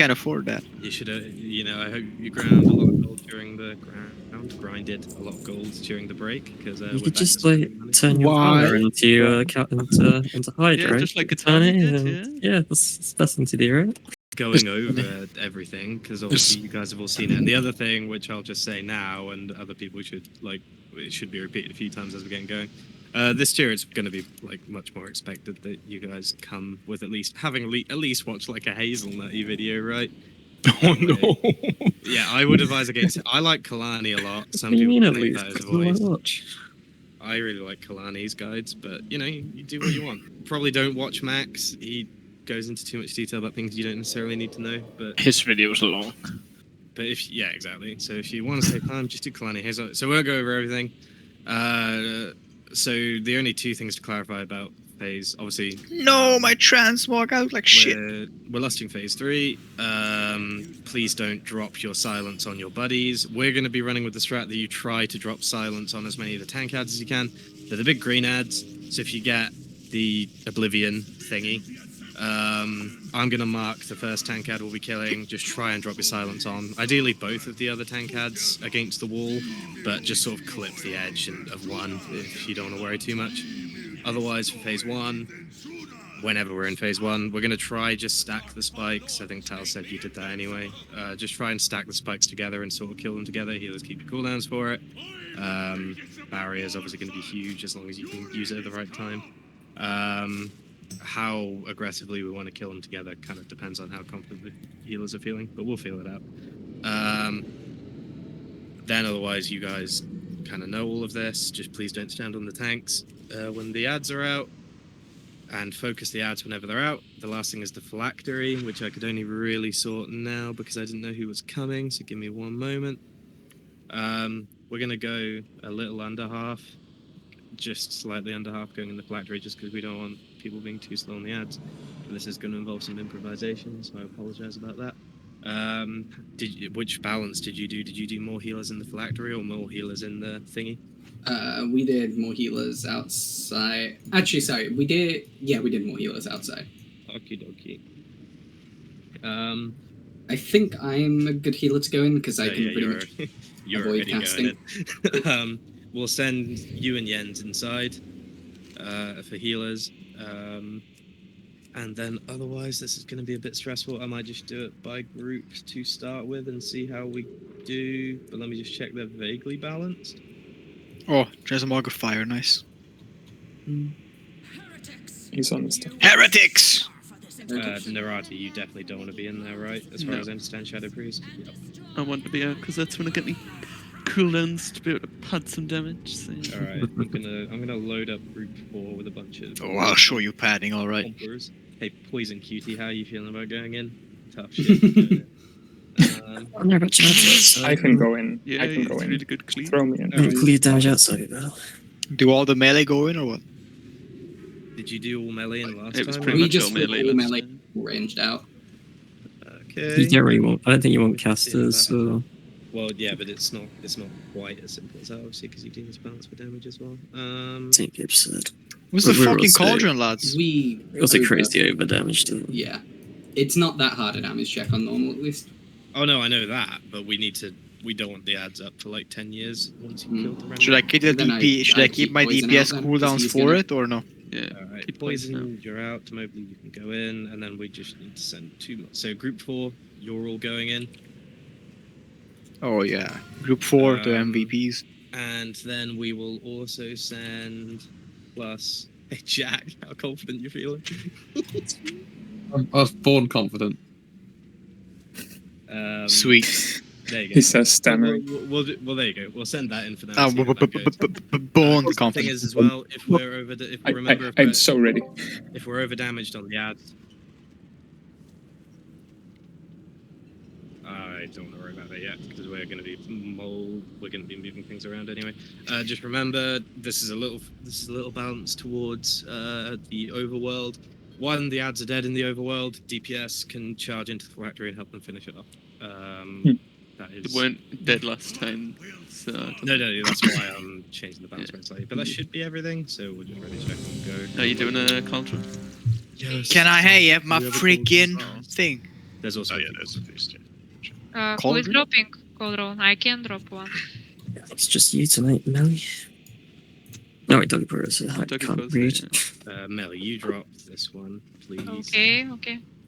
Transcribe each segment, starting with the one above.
can't afford that. You should, you know, I hope you ground a lot of gold during the grinded a lot of gold during the break because You could just like turn your power into Hydra. Yeah, just like Katana, Katana did, yeah, that's the best thing to do, right? Going over everything because obviously you guys have all seen it. And the other thing, which I'll just say now, and other people should like, it should be repeated a few times as we're getting going. This year it's going to be like much more expected that you guys come with at least having at least watched like a hazelnutty video, right? Oh no! Yeah, I would advise against it. I like Kalani a lot. Some What do you people mean think at that least? is a voice. Watch. I really like Kalani's guides, but you know, you do what you want. Probably don't watch Max. He goes into too much detail about things you don't necessarily need to know. But His videos are long. But yeah, exactly. So if you want to save time, just do Kalani. So we won't go over everything. So the only two things to clarify about phase, obviously. No, my transmog out like shit. We're lusting phase 3. Please don't drop your silence on your buddies. We're going to be running with the strat that you try to drop silence on as many of the tank ads as you can. They're the big green ads. So if you get the Oblivion thingy, I'm going to mark the first tank ad we'll be killing. Just try and drop your silence on. Ideally both of the other tank ads against the wall, but just sort of clip the edge of one if you don't want to worry too much. Otherwise, for phase 1, whenever we're in phase 1, we're going to try just stack the spikes. I think Tal said you did that anyway. Just try and stack the spikes together and sort of kill them together. Healers keep your cooldowns for it. Barrier is obviously going to be huge as long as you can use it at the right time. How aggressively we want to kill them together kind of depends on how confident the healers are feeling, but we'll feel it out. Then otherwise, you guys kind of know all of this. Just please don't stand on the tanks when the ads are out, and focus the ads whenever they're out. The last thing is the phylactery, which I could only really sort now because I didn't know who was coming, so give me one moment. We're going to go a little under half, just slightly under half going in the phylactery, just because we don't want people being too slow on the ads. And this is going to involve some improvisation, so I apologize about that. Which balance did you do? Did you do more healers in the phylactery or more healers in the thingy? We did more healers outside. Actually, sorry, we did more healers outside. Okie dokie. I think I'm a good healer to go in because I can pretty much you're avoid already casting. going in. We'll send you and Jens inside for healers. And then otherwise, this is going to be a bit stressful. I might just do it by group to start with and see how we do. But let me just check they're vaguely balanced. Oh, Transmog of Fire, nice. He's on the stuff. Heretics! Narati, you definitely don't want to be in there, right? As far as I understand, Shadow Priest. Yep. I want to be out because that's when I get me cooldowns to be able to pad some damage. So. All right, I'm gonna load up group 4 with a bunch of. Oh, I'll show you padding, all right. Compers. Hey, Poison Cutie, how are you feeling about going in? Tough shit. I've never got chances. I can go in. Yeah, I can go it's in. really good clean. Throw me in. Clear damage outside, though. Do all the melee go in or what? Did you do all melee in last It was time? pretty We much just all put melee. all last melee time. ranged out. Okay. You don't really want. I don't think you want casters. So. Well, yeah, but it's not quite as simple as that, obviously, because you do this balance for damage as well. Take the absurd. What's the We're fucking also- cauldron, lads? We It also crazy over damage too. Yeah, it's not that hard a damage check on normal, at least. Oh no, I know that, but we don't want the ads up for like 10 years once you killed the random. Should I keep the Then DP? Should I keep my poison DPS out then, 'cause cooldowns he's for gonna- it or no? Yeah. Alright, keep poison poison, you're out. Mobley, you can go in, and then we just need to send 2 more. So group 4, you're all going in. Oh yeah, Group 4 to Um, MVPs. And then we will also send plus. Hey Jack, how confident you feeling? I was born confident. Sweet. There you go. He says stammering. Well, there you go. We'll send that in for now. Ah, see how that goes. born The thing confident. is as well, if we're over, I'm so ready. if we're over damaged on the ads, I don't want to worry about that yet because we're going to be moving things around anyway. Just remember, this is a little balance towards the overworld. One, the ads are dead in the overworld. DPS can charge into the factory and help them finish it off. That is. They weren't dead last time. So No, that's why I'm changing the balance very slightly. But that should be everything, so we'll just ready check and go. Are you doing a contra? Yes. Can I have my We have a freaking golden thing? There's also. Oh yeah, there's a feast. Who is Cauldron? dropping Cauldron? I can drop one. It's just you tonight, Melly. No, Doggy Bros. I Doggy can't Bros, read. yeah. Melly, you drop this one, please. Okay.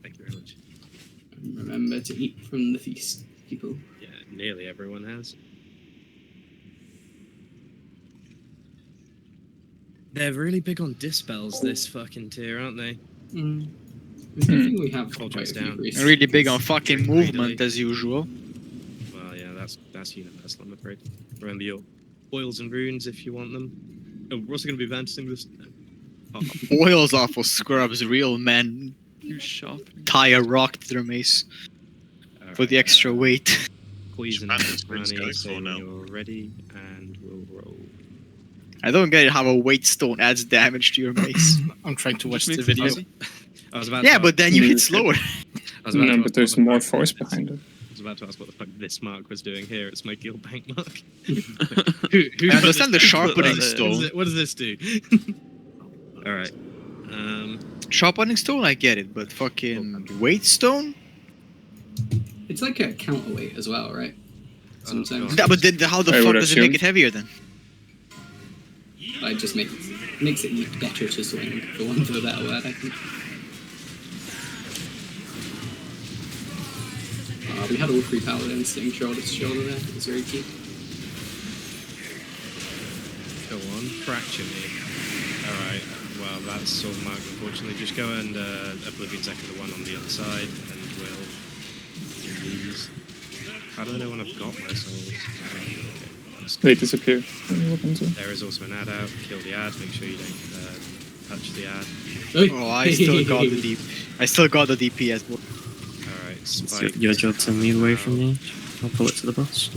Thank you very much. Remember to eat from the feast, people. Yeah, nearly everyone has. They're really big on dispels, this fucking tier, aren't they? I think we have Cauldron's quite a few down. priests. Really big on fucking Drink movement greedily. as usual. Well, yeah, that's universal, I'm afraid. Remember your oils and runes if you want them. Oh, we're also going to be advancing this. Oils off of scrubs, real men You sharp. tie a rock to their mace for the extra weight. Poison Japan and is what's money, going say for when now. you're ready, and we'll roll. I don't get how a weight stone adds damage to your mace. I'm trying to watch Just the makes it video. easy. I was about Yeah, to but then you Mm. hit slower. I was about No, to but ask there's what the more fuck force this- behind it. I was about to ask what the fuck this mark was doing here. It's my guild bank mark. I understand the sharpening What stone. What does this do? All right. Sharpening stone, I get it, but fucking weight stone? It's like a counterweight as well, right? Sometimes. God. Yeah, but then how the I fuck would does it make assume. it heavier then? It just makes it better to swing, for want of a better word, I think. We had all three paladins sitting shoulder to shoulder there. It was very cute. Go on, fracture me. Alright, well that's sword mark unfortunately. Just go and Oblivion's Echo the one on the other side and we'll do these. How do I know when I've got my souls? Okay. They disappear. What happens to it? There is also an ad out, kill the ad, make sure you don't touch the ad. Oh, I still got the DP. I still got the DPS. Alright, It's spike. your job to move away from me. I'll pull it to the boss.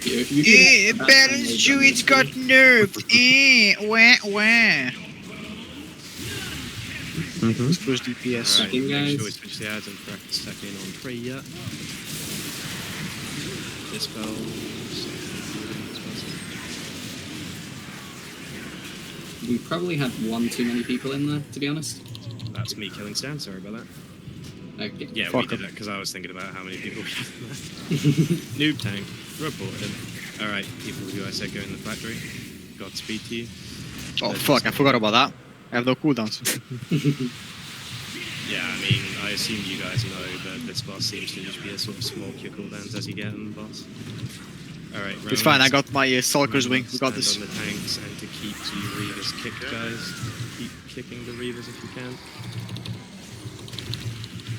Yeah, if you do that, Balance then Druid's got nerfed. Wah, wah. Mm-hmm. First DPS. Second, Make guys. sure we switch the ads and practice second on Freya. Dispel. We probably had one too many people in there, to be honest. That's me killing Stan, sorry about that. Okay. Yeah, we Fuck did him. that because I was thinking about how many people we had in there. Noob tank, reported. Alright, people who I said go in the factory. Godspeed to you. Oh fuck, I forgot about that. I have no cooldowns. Yeah, I mean, I assume you guys know that this boss seems to just be a sort of smoke your cooldowns as you get in the boss. Alright, It's fine, I got my Sulker's wing. We got this. On the tanks and to keep you Reavers kicked, guys. Keep kicking the Reavers if you can.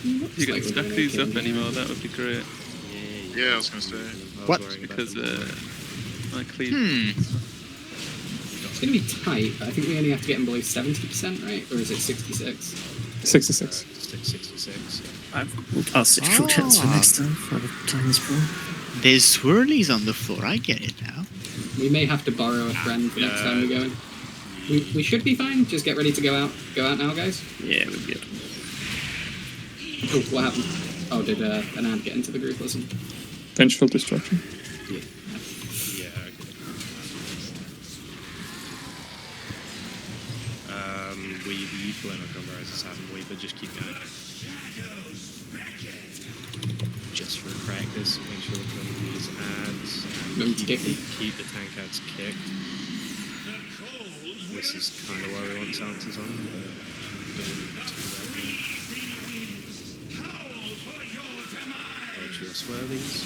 If you can stack these up anymore, that would be great. Yeah, I was gonna say. What? Because my cleave. It's going to be tight, but I think we only have to get them below 70%, right? Or is it 66? 66. 666. I'll stick full chance for next time for the times bro. There's swirlies on the floor, I get it now. We may have to borrow a friend for next time we go in. We should be fine. Just get ready to go out. Go out now, guys. Yeah, we're good. Oh, what happened? Oh, did an ad get into the group or something? Vengeful destruction. Yeah, okay. We blown our cover as a haven't we? But just keep going. Just for practice, make sure we're doing these ads. Remember to kick them. Keep the tank ads kicked. This is kind of why we want silences on, but don't do that. Dodge your swirlies.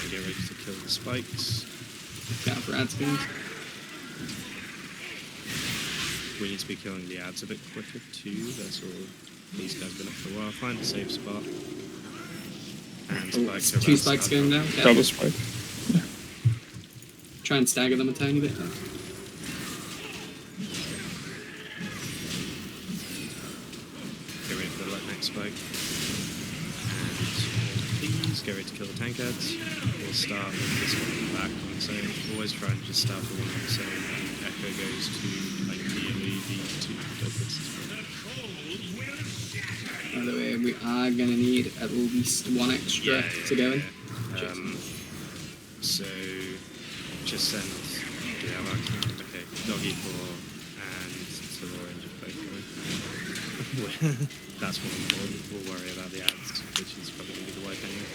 And get ready to kill the spikes. Look out for ad spins. We need to be killing the ads a bit quicker too. That's all. These guys have been up for a while. Find a safe spot. And Oh, spikes are two about spikes to going down. Double Careful. spike. Try and stagger them a tiny bit. There. Get ready for the next spike. And please get ready to kill the tank ads. We'll start with this one in the back on its own. Always try and just start with one on its own. And Echo goes to ideally the two doubles. By the way, we are going to need at least one extra to go in. So just send. Do we have our okay, Doggy 4 and Sylvanas both going. That's more important. We'll worry about the ads, which is probably going to be the wipe anyway.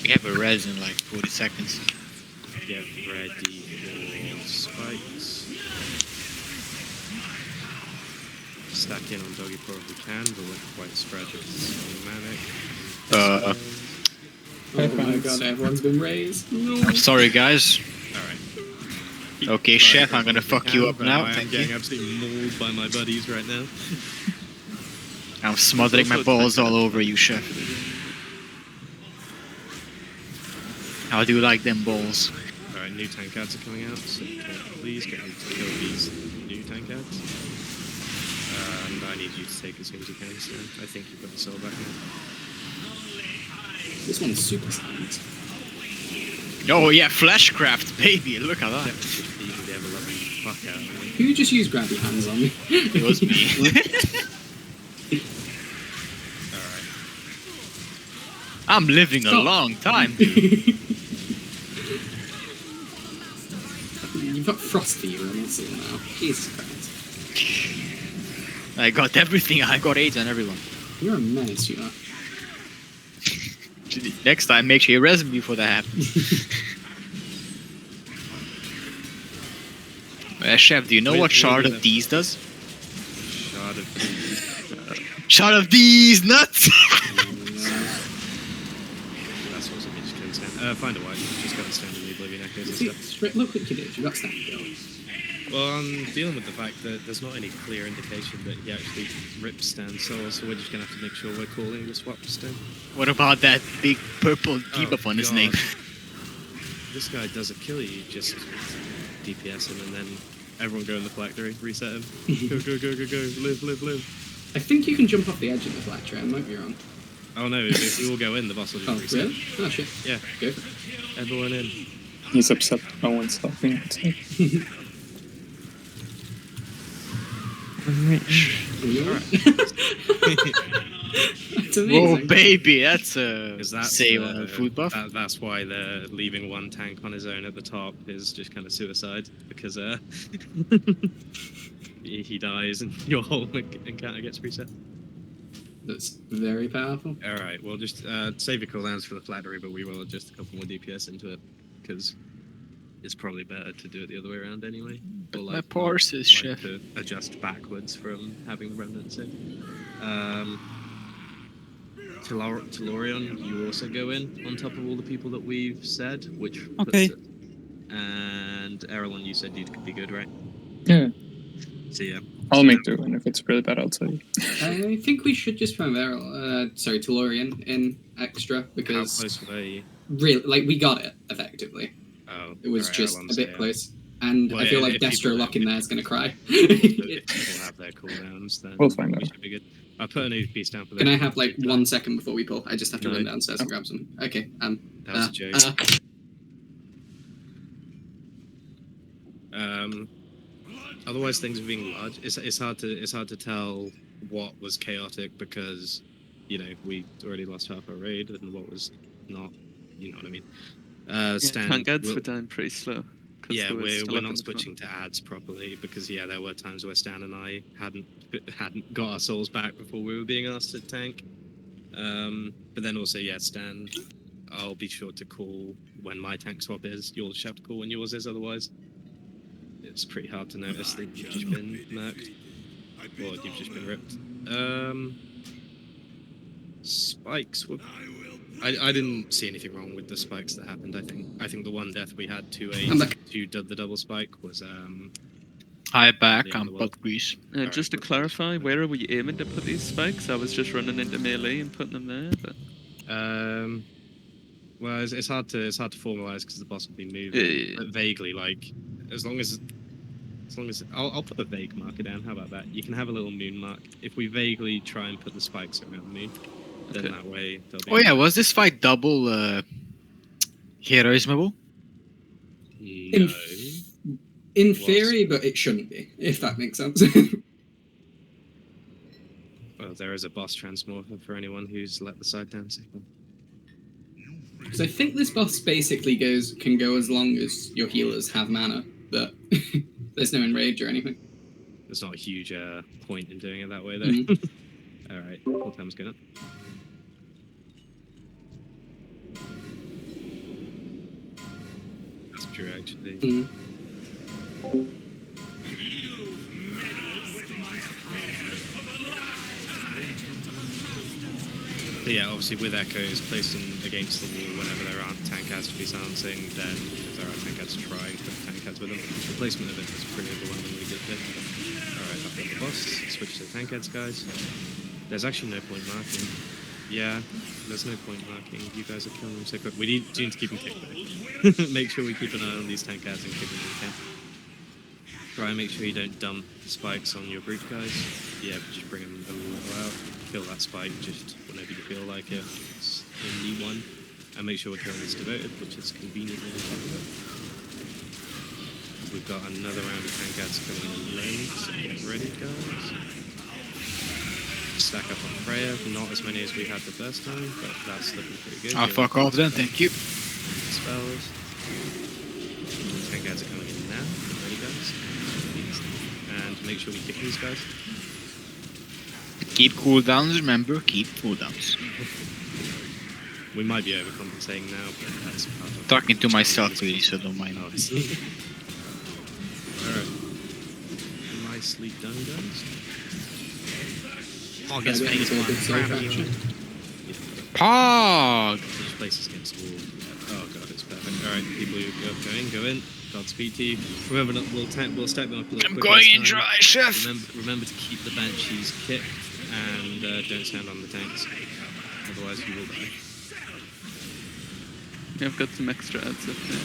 We have a res in like 40 seconds. Get ready for spikes. Stack in on Doggy Paw if we can, but we're quite spread with Manic. Oh my god, everyone's been raised. No. I'm sorry, guys. Alright. Okay, Chef, I'm gonna fuck you up now. I'm Thank getting you. absolutely mauled by my buddies right now. I'm smothering my balls all over you, Chef. How do you like them balls? Alright, new tank ads are coming out, so please get me to kill these new tank ads. And I need you to take as soon as you can, so I think you've got the soul back now. This one's super silent. Oh yeah, Fleshcraft, baby, look at that. You can ever love the fuck out of me. Who just used grabby hands on me? It was me. Alright. I'm living a Stop. long time, dude. You've got frost fever and that's all now. Jesus Christ. I got everything, I got AIDS on everyone. You're a menace, you are. Next time, make sure you res me before that happens. Chef, do you know what Shard of These does? Shard of Shard of These nuts! That's also me just killing Stan. Find a wipe, just got Stan and the Oblivion Echoes and See, stuff. look what you did. You got standing go. Well, I'm dealing with the fact that there's not any clear indication that he actually rips Stan's soul, so we're just gonna have to make sure we're calling the swap Stan. What about that big purple debuff on his God. name? This guy doesn't kill you, just DPS him and then everyone go in the phylactery, reset him. Go, go, go, go, go, live, live, live. I think you can jump off the edge of the phylactery. I might be wrong. Oh no, if we all go in, the boss will just Oh, reset. really? Oh, shit. Yeah, Go for it. everyone in. He's upset no one's helping. That's amazing. Whoa, baby, that's a Because that's save on a food buff. That's why they're leaving one tank on his own at the top is just kind of suicide because he dies and your whole encounter gets reset. That's very powerful. All right, well just save your cooldowns for the flattery, but we will adjust a couple more DPS into it because it's probably better to do it the other way around anyway. Or My parses, Chef. to adjust backwards from having the remnants in. Tellurion, you also go in on top of all the people that we've said, which puts Okay. it. And Erlen, you said you could be good, right? Yeah, So yeah. I'll make do, and if it's really bad, I'll tell you. I think we should just put Tellurian in extra How because close were they? really, like, we got it effectively. Oh, It was alright, just Erlen's a bit there. close. And Well, I feel yeah, like if people- Destro lock in there is going to cry. If people have their cooldowns, then We'll find we out. should be good. I put a new piece down for Can them. I have like 1 second before we pull? I just have to No. run downstairs and grab some. Okay. That was a joke. Otherwise, things are being large. It's hard to tell what was chaotic because, you know, we already lost half our raid and what was not. You know what I mean? Stan, tank ads we'll- were down pretty slow. 'cause yeah, they were we're still we're up in not the front. switching to ads properly because yeah, there were times where Stan and I hadn't got our souls back before we were being asked to tank. But then also yeah, Stan, I'll be sure to call when my tank swap is. You'll just have to call when yours is, otherwise it's pretty hard to notice that you've just been murked or you've just been ripped. Spikes were. I didn't see anything wrong with the spikes that happened. I think the one death we had I'm back. to did the double spike was Hi back, Yeah, I'm well. butt grease. Just to clarify, where are we aiming to put these spikes? I was just running into melee and putting them there, but well it's hard to formalize because the boss will be moving. Yeah. But vaguely, like as long as I'll put a vague marker down. How about that? You can have a little moon mark. If we vaguely try and put the spikes around the moon, then Okay. that way they'll be. Oh yeah, was this fight double heroismable? No. In Was. theory, but it shouldn't be, if that makes sense. Well, there is a boss transmorpher for anyone who's let the side down signal. Because I think this boss basically can go as long as your healers have mana, but there's no enrage or anything. There's not a huge point in doing it that way, though. Mhm. All right, full time's going up. That's true, actually. Mhm. But yeah, obviously with echoes, place them against the wall whenever there aren't tank ads to be silencing, then if there are tank ads, try and put tank ads with them. The placement of it is pretty overwhelmingly good bit. Alright, up on the boss, switch to tank ads, guys. There's actually no point marking. Yeah, there's no point marking. You guys are killing them so quick. We do need to keep them kicked though. Make sure we keep an eye on these tank ads and kick them when we can. Try and make sure you don't dump spikes on your group, guys. Yeah, just bring them a little out. Kill that spike just whenever you feel like it. It's in E1. And make sure we're killing this devoted, which is conveniently on top of it. We've got another round of tank ads coming in late, so get ready, guys. Stack up on Freya, not as many as we had the first time, but that's looking pretty good. Ah, fuck off then, thank you. Spells. Tank ads are coming in now. Get ready, guys. And make sure we kick these guys. Keep cooldowns, remember, keep cooldowns. We might be overcompensating now, but that's part of Talking to myself really, so don't mind. obviously. Alright. Nicely done, guys. Oh, guess Yeah, Vegas it's all one. good safe action. Pog! Each place is against the wall. Oh god, it's perfect. Alright, people who go in. Godspeed to you. Remember, we'll stack them up a little I'm quicker going this in time. dry, chef! Remember to keep the banshees kicked and don't stand on the tanks. Otherwise, you will die. Yeah, I've got some extra ads up there.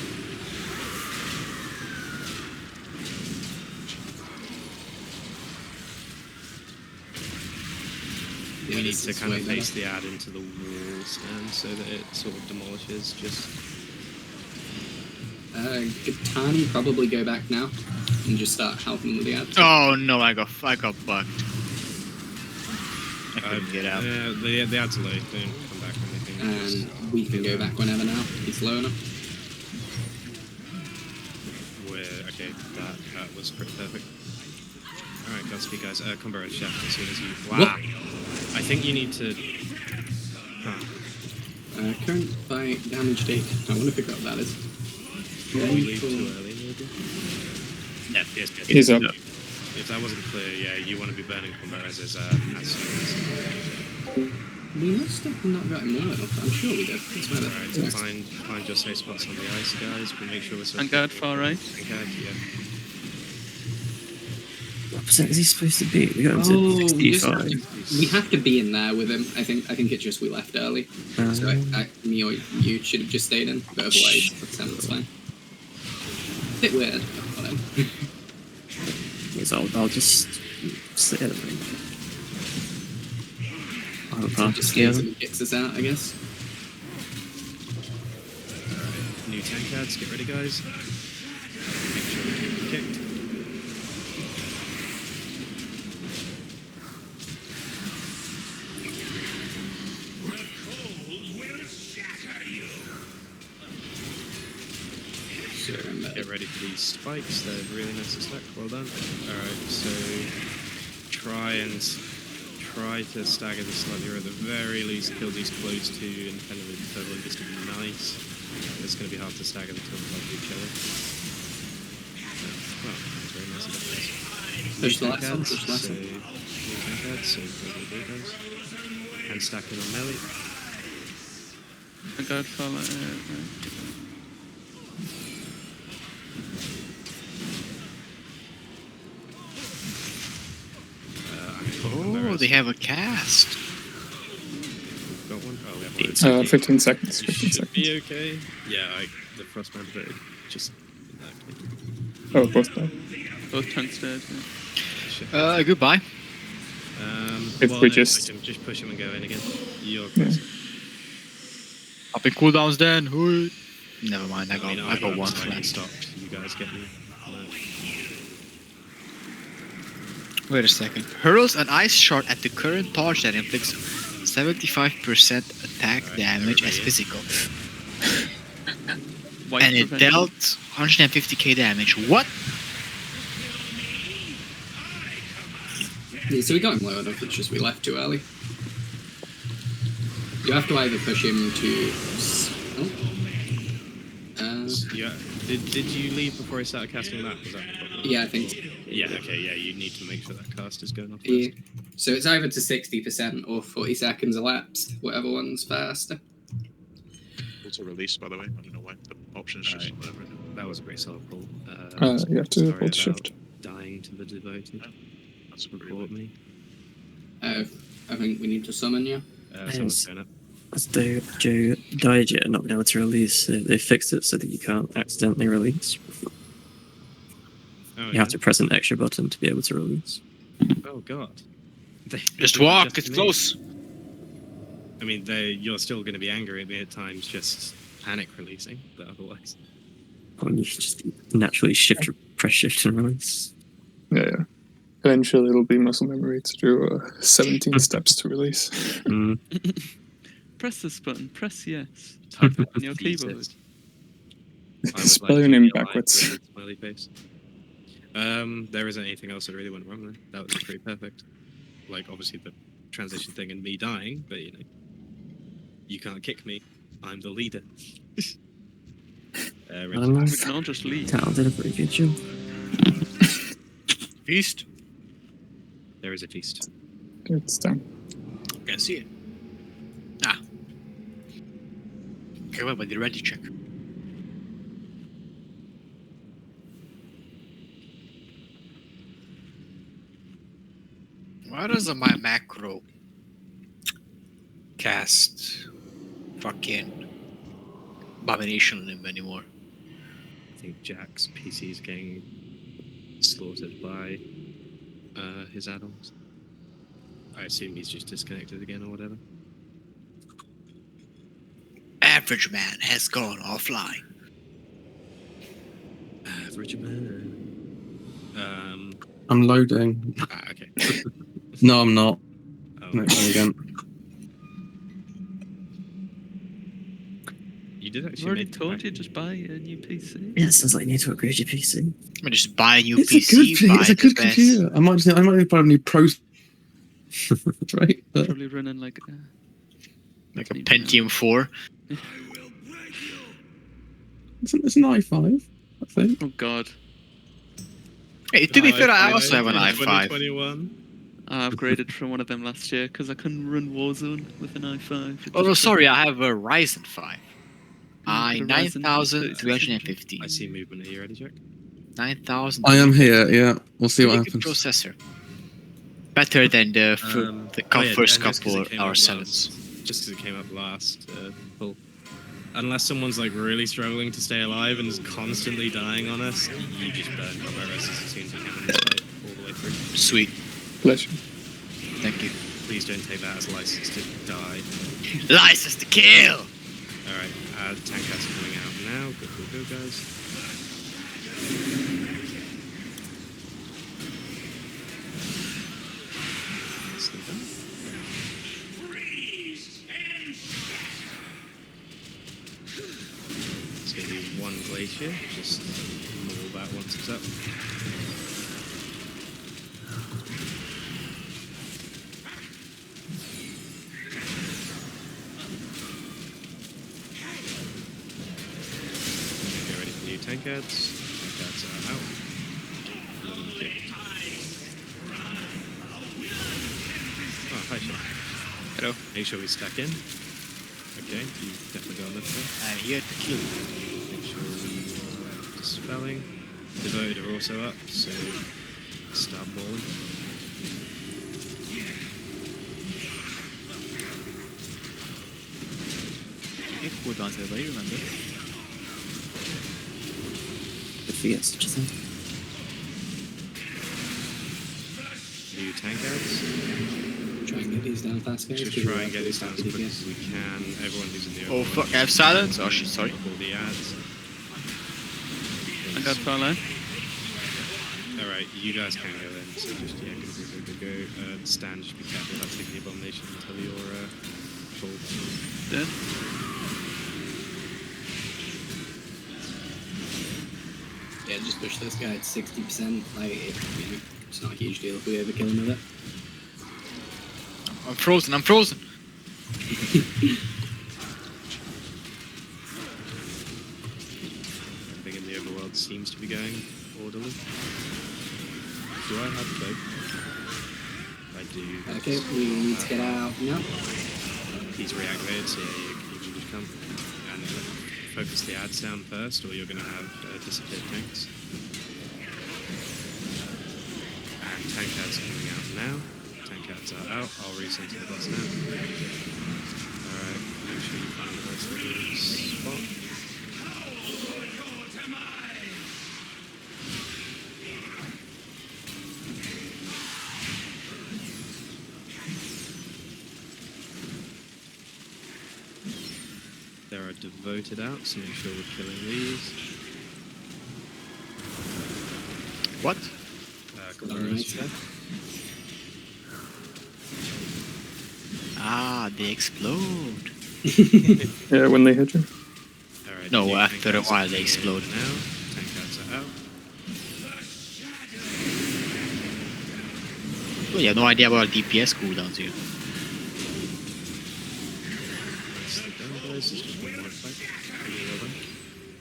Yeah, We need this to is kind of way paste better. the ad into the walls and so that it sort of demolishes just. Tani probably go back now and just start helping with the ads. Oh no, I got bugged. I couldn't get out. The ads are low. Don't come back or anything. Just And we can go back whenever now. He's low enough. okay, that was pretty perfect. Alright, Godspeed guys. Combo and chef as soon as you. Wow! What? I think you need to. Current fight damage take. I want to figure out what that is. Leave too early, maybe? Yeah, yes. He's up. If that wasn't clear, yeah, you want to be burning combo reses as soon as. We must have not got him low enough. I'm sure we did. It's better. Alright, so find your safe spots on the ice, guys. We make sure we're And guard far right. Stan&Katya. What percent is he supposed to be? We got him Oh, to we just have 65. to, we have to be in there with him. I think it's just we left early. So me or you should have just stayed in. But otherwise, it's fine. Bit weird. But fine. Yes, I'll just sit at him. I'll pass Just the stays and kicks us out, I guess. Alright, new tank ads, get ready, guys. Make sure we keep them kicked. Get ready for these spikes, they're really nice to stack, well done. Alright, so try to stagger this slightly, or at the very least kill these close to independently equivalent just to be nice. It's going to be hard to stagger them to on each other. Well, that's very nice of that. Push the last one, push the last So, one. new tank ads, so go guys. And stacking on melee. And guard far right. Oh, they have a cast. Got one? Oh, we have one. 15 seconds. 15 Should seconds. be okay. Yeah, the frostman voted just in that case. Oh, both died. Both tanks dead. Goodbye. If well, we no, just- push him and go in again. You're Yeah. close. Up in cooldowns then. Hui. Never mind, I got I'm one slightly flag. stopped. You guys getting. Wait a second. Hurls an ice shot at the current torch that inflicts 75% attack Alright, damage as everybody in. physical. White And it prevention. dealt 150k damage. What? Yeah, so we got him low enough, it's just we left too early. You have to either push him to... Yeah. Did you leave before I started casting that? Was that the problem? yeah, I think... Yeah, okay, yeah, you need to make sure that cast is going off first. Yeah. So it's either to 60% or 40 seconds elapsed, whatever one's faster. Also released, by the way. I don't know why. The option's just whatever. That was a great solid pull. You have to sorry hold about shift. dying to the devoted. That's pretty Report me. I think we need to summon you. Someone's turn up. As Joe died yet, not been able to release. They fixed it so that you can't accidentally release. Oh, You have to press an extra button to be able to release. Oh god. Just walk, it's close. I mean, you're still going to be angry at me at times, just panic releasing, but otherwise. Or you just naturally press shift and release. Yeah. Eventually, it'll be muscle memory to do 17 steps to release. Press this button. Press yes. Type it on your keyboard. I would Spell like your to name be alive backwards. with a smiley face. There isn't anything else that really went wrong there. That was pretty perfect. Like, obviously, the transition thing and me dying, but you know, you can't kick me. I'm the leader. I don't know. We can all just leave. Cal did a pretty good job. Feast. There is a feast. It's done. Can't see it. Ah. Okay, well, but the ready check. Why doesn't my macro cast fucking Domination on him anymore? I think Jack's PC is getting slaughtered by his add-ons. I assume he's just disconnected again or whatever. Average man has gone offline. Average man. I'm loading. Okay. No, I'm not. Oh, No, again. you did I've actually already make it told back. you, just buy a new PC. Yeah, it sounds like you need to upgrade your PC. I mean, just buy a new It's PC. a good, buy it's a the good best. computer. I might buy a new Pro. Right? But Probably running like Like a Pentium 4. it's an i5, I think. Oh god. Hey, to be fair, I also have an i5. 2021. I upgraded from one of them last year because I couldn't run Warzone with an i5. It Oh, no, just- sorry, I have a Ryzen 5. I got a Ryzen 9350. I see movement. Are you ready, Jack? 9000. I am here, yeah. We'll see what Really good happens. processor. Better than the first and just 'cause couple it came up R7s. Just because it came up last, pull. Unless someone's like really struggling to stay alive and is constantly dying on us, you just burn progress as soon as you can in this fight all the way through. Sweet. Bless you. Thank you. Please don't take that as license to die. License to kill! Alright, tank cats are coming out now. Go, guys. Sleep on. It's going to be one glacier, just maul that once it's up. Get ready for new tank ads. Tank ads are out. Okay. Oh, hi, Sean. Hello. Make sure we stack in. Okay, you definitely got enough there. I'm here to kill. Make sure we dispelling. Devoted are also up, so start balling. If we're done to the remember. Good for you, such a thing. New tank ads. Try and get these down fast, guys. Just try and get these down as quick as we can. Everyone who's in the Oh fuck, I have silence? Oh shit, sorry. all the ads. I got Farline. Alright, you guys can go then, so just, yeah, go. Stan, just be careful about taking the abomination until you're full. Dead. Yeah, just push this guy to 60%. Like, it's not a huge deal if we ever kill him with it. I'm frozen. I'm frozen. Everything in the overworld seems to be going orderly. Do I have both? I do. Okay, we need to get out now. He's reactivated, so yeah, you can just come and focus the ads down first, or you're going to have disappeared tanks. And tank ads are coming out now. Tank ads are out. I'll recenter the boss now. Alright, make sure you find the most good spot. There are devoted out, so make sure we're killing these. What? Domination. Ah, they explode. Yeah, when they hit you. Alright, No, new after tank a ads while are they coming in explode. Now, tank ads are out. Oh, you have no idea about DPS cooldowns here. That's the done, guys. It's just one more fight.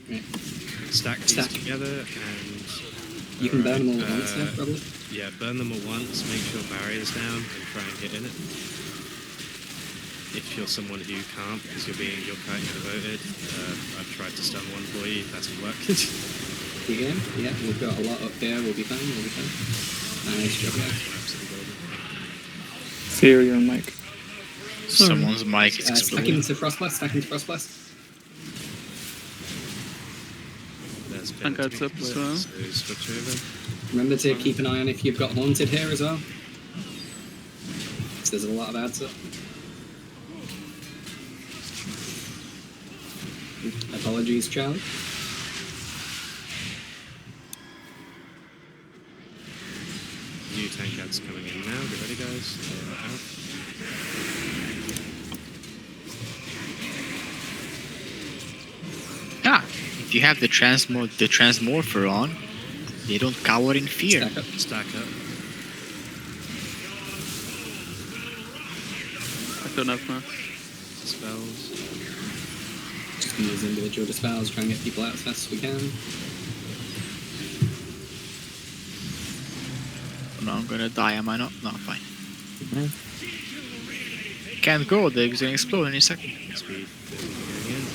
Right. Stack these Stack. together and... You can burn them all Alright, at once now, probably. Yeah, burn them all once, make sure barrier's down, and try and get in it. If you're someone who can't, because you're quite devoted, I've tried to stun one for you, that's worked. Yeah, yeah, we've got a lot up here. We'll be fine. We'll be fine. Nice job, guys. Fear your mic. Someone's mic is Stack exploding. into Frostblast. Stack into Frostblast. There's Tank ads up as well. So switch over. Remember to keep an eye on if you've got Haunted here as well. So there's a lot of ads up. Apologies, Charlie. New tank ads coming in now, get ready guys. Out. Ah, if you have the transmorpher on, they don't cower in fear. Stack up. Stack up. I don't have mass. Spells. Just gonna use individual dispels, try and get people out as fast as we can. Oh, no, I'm gonna die, am I not? No, fine. Can't go, they're gonna explode any second. Speed going in.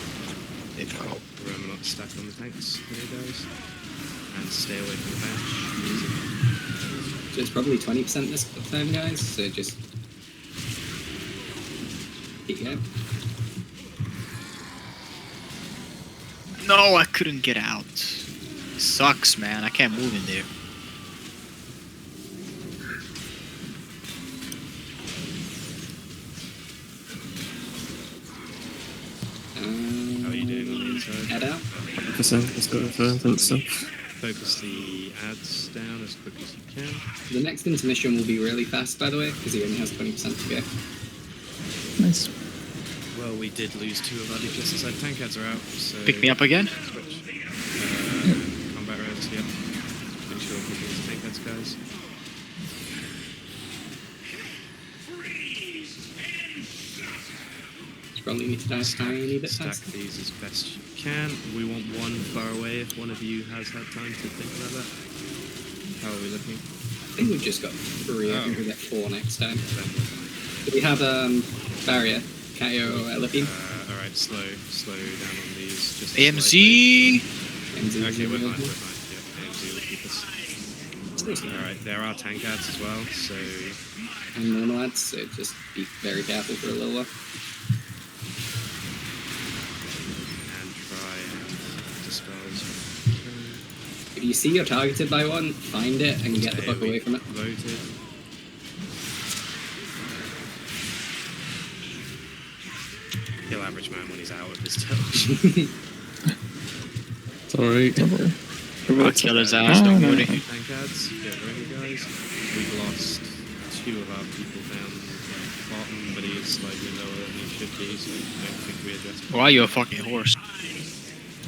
They go. Remember not to stack on the tanks here guys. And stay away from the bench. So it's probably 20% this time, guys. So just keep going. No, I couldn't get out. Sucks, man. I can't move in there. How are you doing on the inside? Head out. percent has got and stuff. Focus the ads down as quick as you can. The next intermission will be really fast, by the way, because he only has 20% to go. Nice. Well, we did lose 2 of our DPS inside. Tank ads are out, so... Pick me up again? Switch. Combat rows, yep. Make sure we're picking these tank ads, guys. You probably need to die tiny bit Stack faster. these as best you can. We want one far away if one of you has had time to think about that. How are we looking? I think we've just got 3. I think Oh. we'll get 4 next time. Then we're fine. Do we have barrier? Katya or Elipine? Alright, slow down on these. Just AMZ! MZ Okay, we're will fine, go. we're fine. Yeah, AMZ will keep us. Alright, there are tank ads as well, so... And normal ads, so just be very careful for a little while. And try and dispose. If you see you're targeted by one, find it and get the fuck away from it. Voted. Kill average man when he's out of his touch. It's alright. I'll kill his ass, Oh, don't no. worry. Tank ads, get ready guys. We've lost 2 of our people down the bottom, but he is slightly lower than he should be, so I don't think we addressed him. Why are you a fucking horse?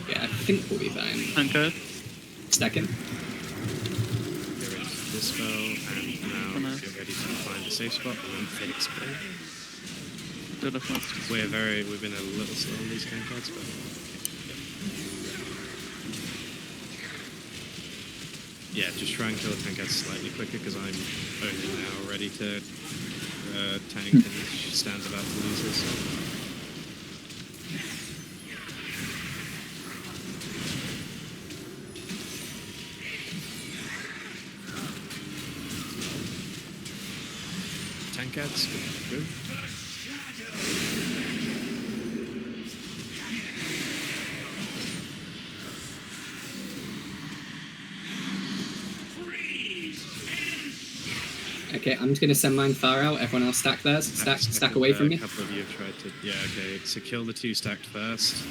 Yeah, I think we'll be fine. Tank ad. Stack him. Get rid of this spell, and now for now. Get ready to find a safe spot and then fix play. Don't know if that's We've been a little slow on these tank cards, but yeah, just try and kill the tank cards slightly quicker because I'm only now ready to tank and Stan's about to lose this. Tank cards, good. Okay, I'm just going to send mine far out. Everyone else stack theirs. Stack away from me. A couple of you have tried to... Yeah, okay. So kill the two stacked first.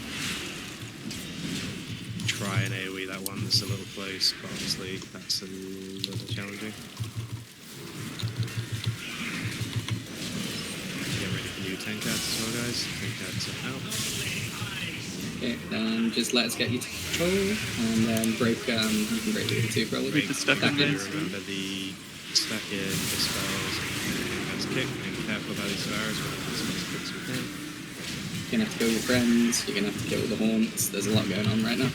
Try and AoE that one that's a little close, but obviously that's a little challenging. Get ready for new tank cards as well, guys. Tank cards are out. Okay, then just let us get you to control, and then break, you can break the two for a little bit. Stack in. Remember the stack in, the spells, that's kick, and careful about these arrows when it's as quick as we can. You're gonna have to kill your friends, you're gonna have to kill the haunts, there's a lot going on right now.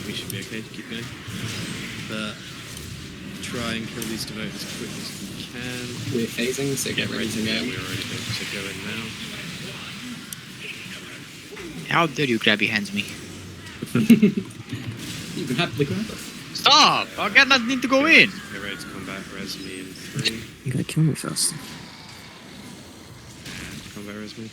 We should be okay to keep going. But try and kill these devoted as quick as we can. We're phasing, so get ready to go. Yeah, we're already good to go in now. How dare you grab your hands me? You can happily grab it. Stop! I got nothing to go in! Get ready to combat res me in 3. You gotta kill me first. Combat res me.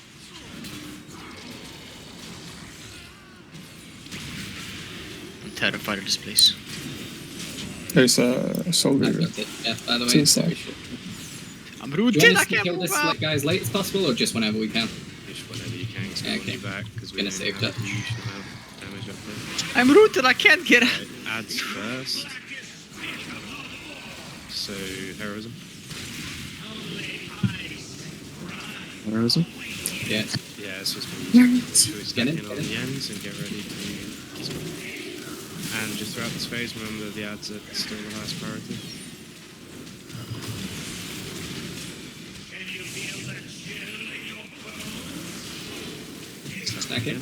I'm terrified of this place. There's a soldier. I've got it, yeah, by the way. Two So stack. I'm do rooted, you want I us to can't kill move this out! guy as late as possible, or just whenever we can? Just whenever you can, because Okay. you back, because we're Gonna save that. huge amount of damage up there. I'm rooted, I can't get out! Right, adds first. So, heroism. Heroism? Yeah. Yeah, it's just Get stack in, in get on in. the ends and get ready to... And just throughout this phase, remember the ads are still the highest priority. Stack it.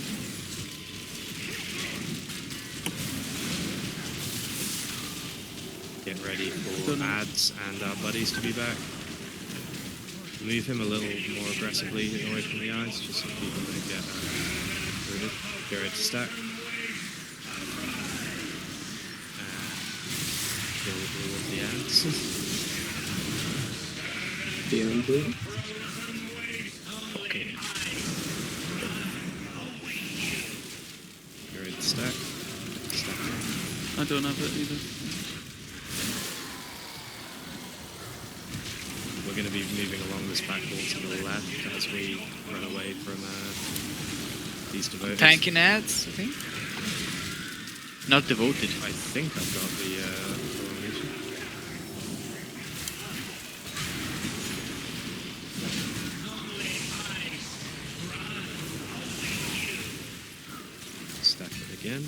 Get ready for ads and our buddies to be back. Move him a little more aggressively away from the eyes, just so people don't get rooted. Get ready to stack. Kill all of the ads. Feeling good. Okay. Get ready to stack. Stack. I don't have it either. We're going to be moving along this back wall to the left as we run away from these devoted. Tanking ads, I think? Not devoted. I think I've got the Domination. Stack it again.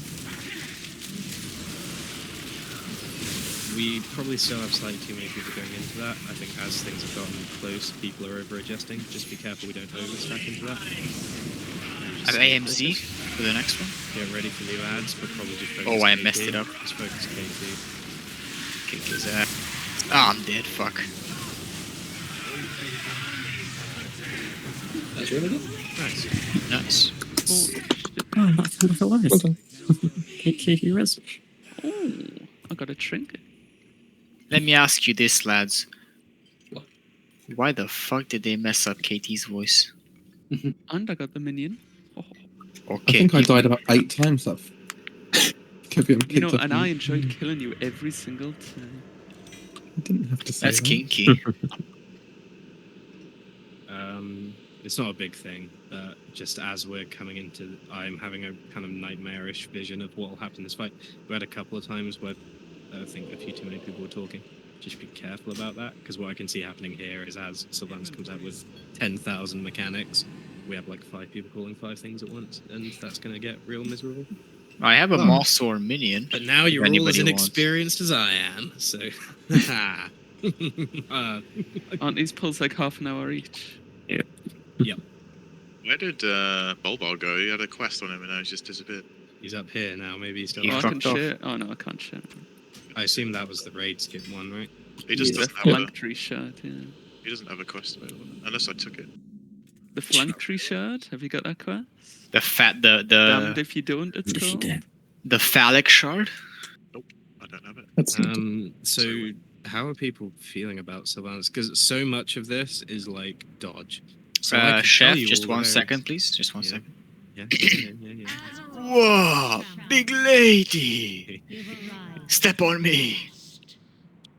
We probably still have slightly too many people going into that. I think as things have gotten close, people are over-adjusting. Just be careful we don't overstack into that. I have AMZ for the next one. Get ready for new ads, but probably just focus Oh, I KT. messed it up. Just focus KT. Kick his ass. Ah, I'm dead, fuck. That's really good. Nice. Nice. Oh, I'm not alive. Well done. KK res. Oh, I got a trinket. Let me ask you this, lads. What? Why the fuck did they mess up KT's voice? And I got the minion. Oh. Okay. I think I died about 8 times. That kept getting You kicked know, off and me. I enjoyed killing you every single time. You didn't have to say That's that. kinky. It's not a big thing, but just as we're coming into, I'm having a kind of nightmarish vision of what will happen in this fight. We had a couple of times where I think a few too many people were talking. Just be careful about that, because what I can see happening here is as Sylvanas comes out with 10,000 mechanics, we have like 5 people calling 5 things at once, and that's going to get real miserable. I have a Oh. Moss or minion. But now you're all as anybody inexperienced as I am, so. Aren't these pulls like half an hour each? Where did Bulbar go? He had a quest on him and now he's just disappeared. He's up here now. Maybe he's still. He Oh, I fucked can off. share. Oh no, I can't share. I assume that was the raid skip one, right? He just The doesn't have a. flanked shard, yeah. He doesn't have a quest available unless I took it. The flanked shard. Have you got that quest? The Damned if you don't. It's Yes, you called. did. the phallic shard. I don't have it. That's So how are people feeling about Sylvanas? Because so much of this is like dodge. So I could tell Chef, you just all the one various- second, please. Just one Yeah. second. Yeah. Whoa, big lady! Step on me!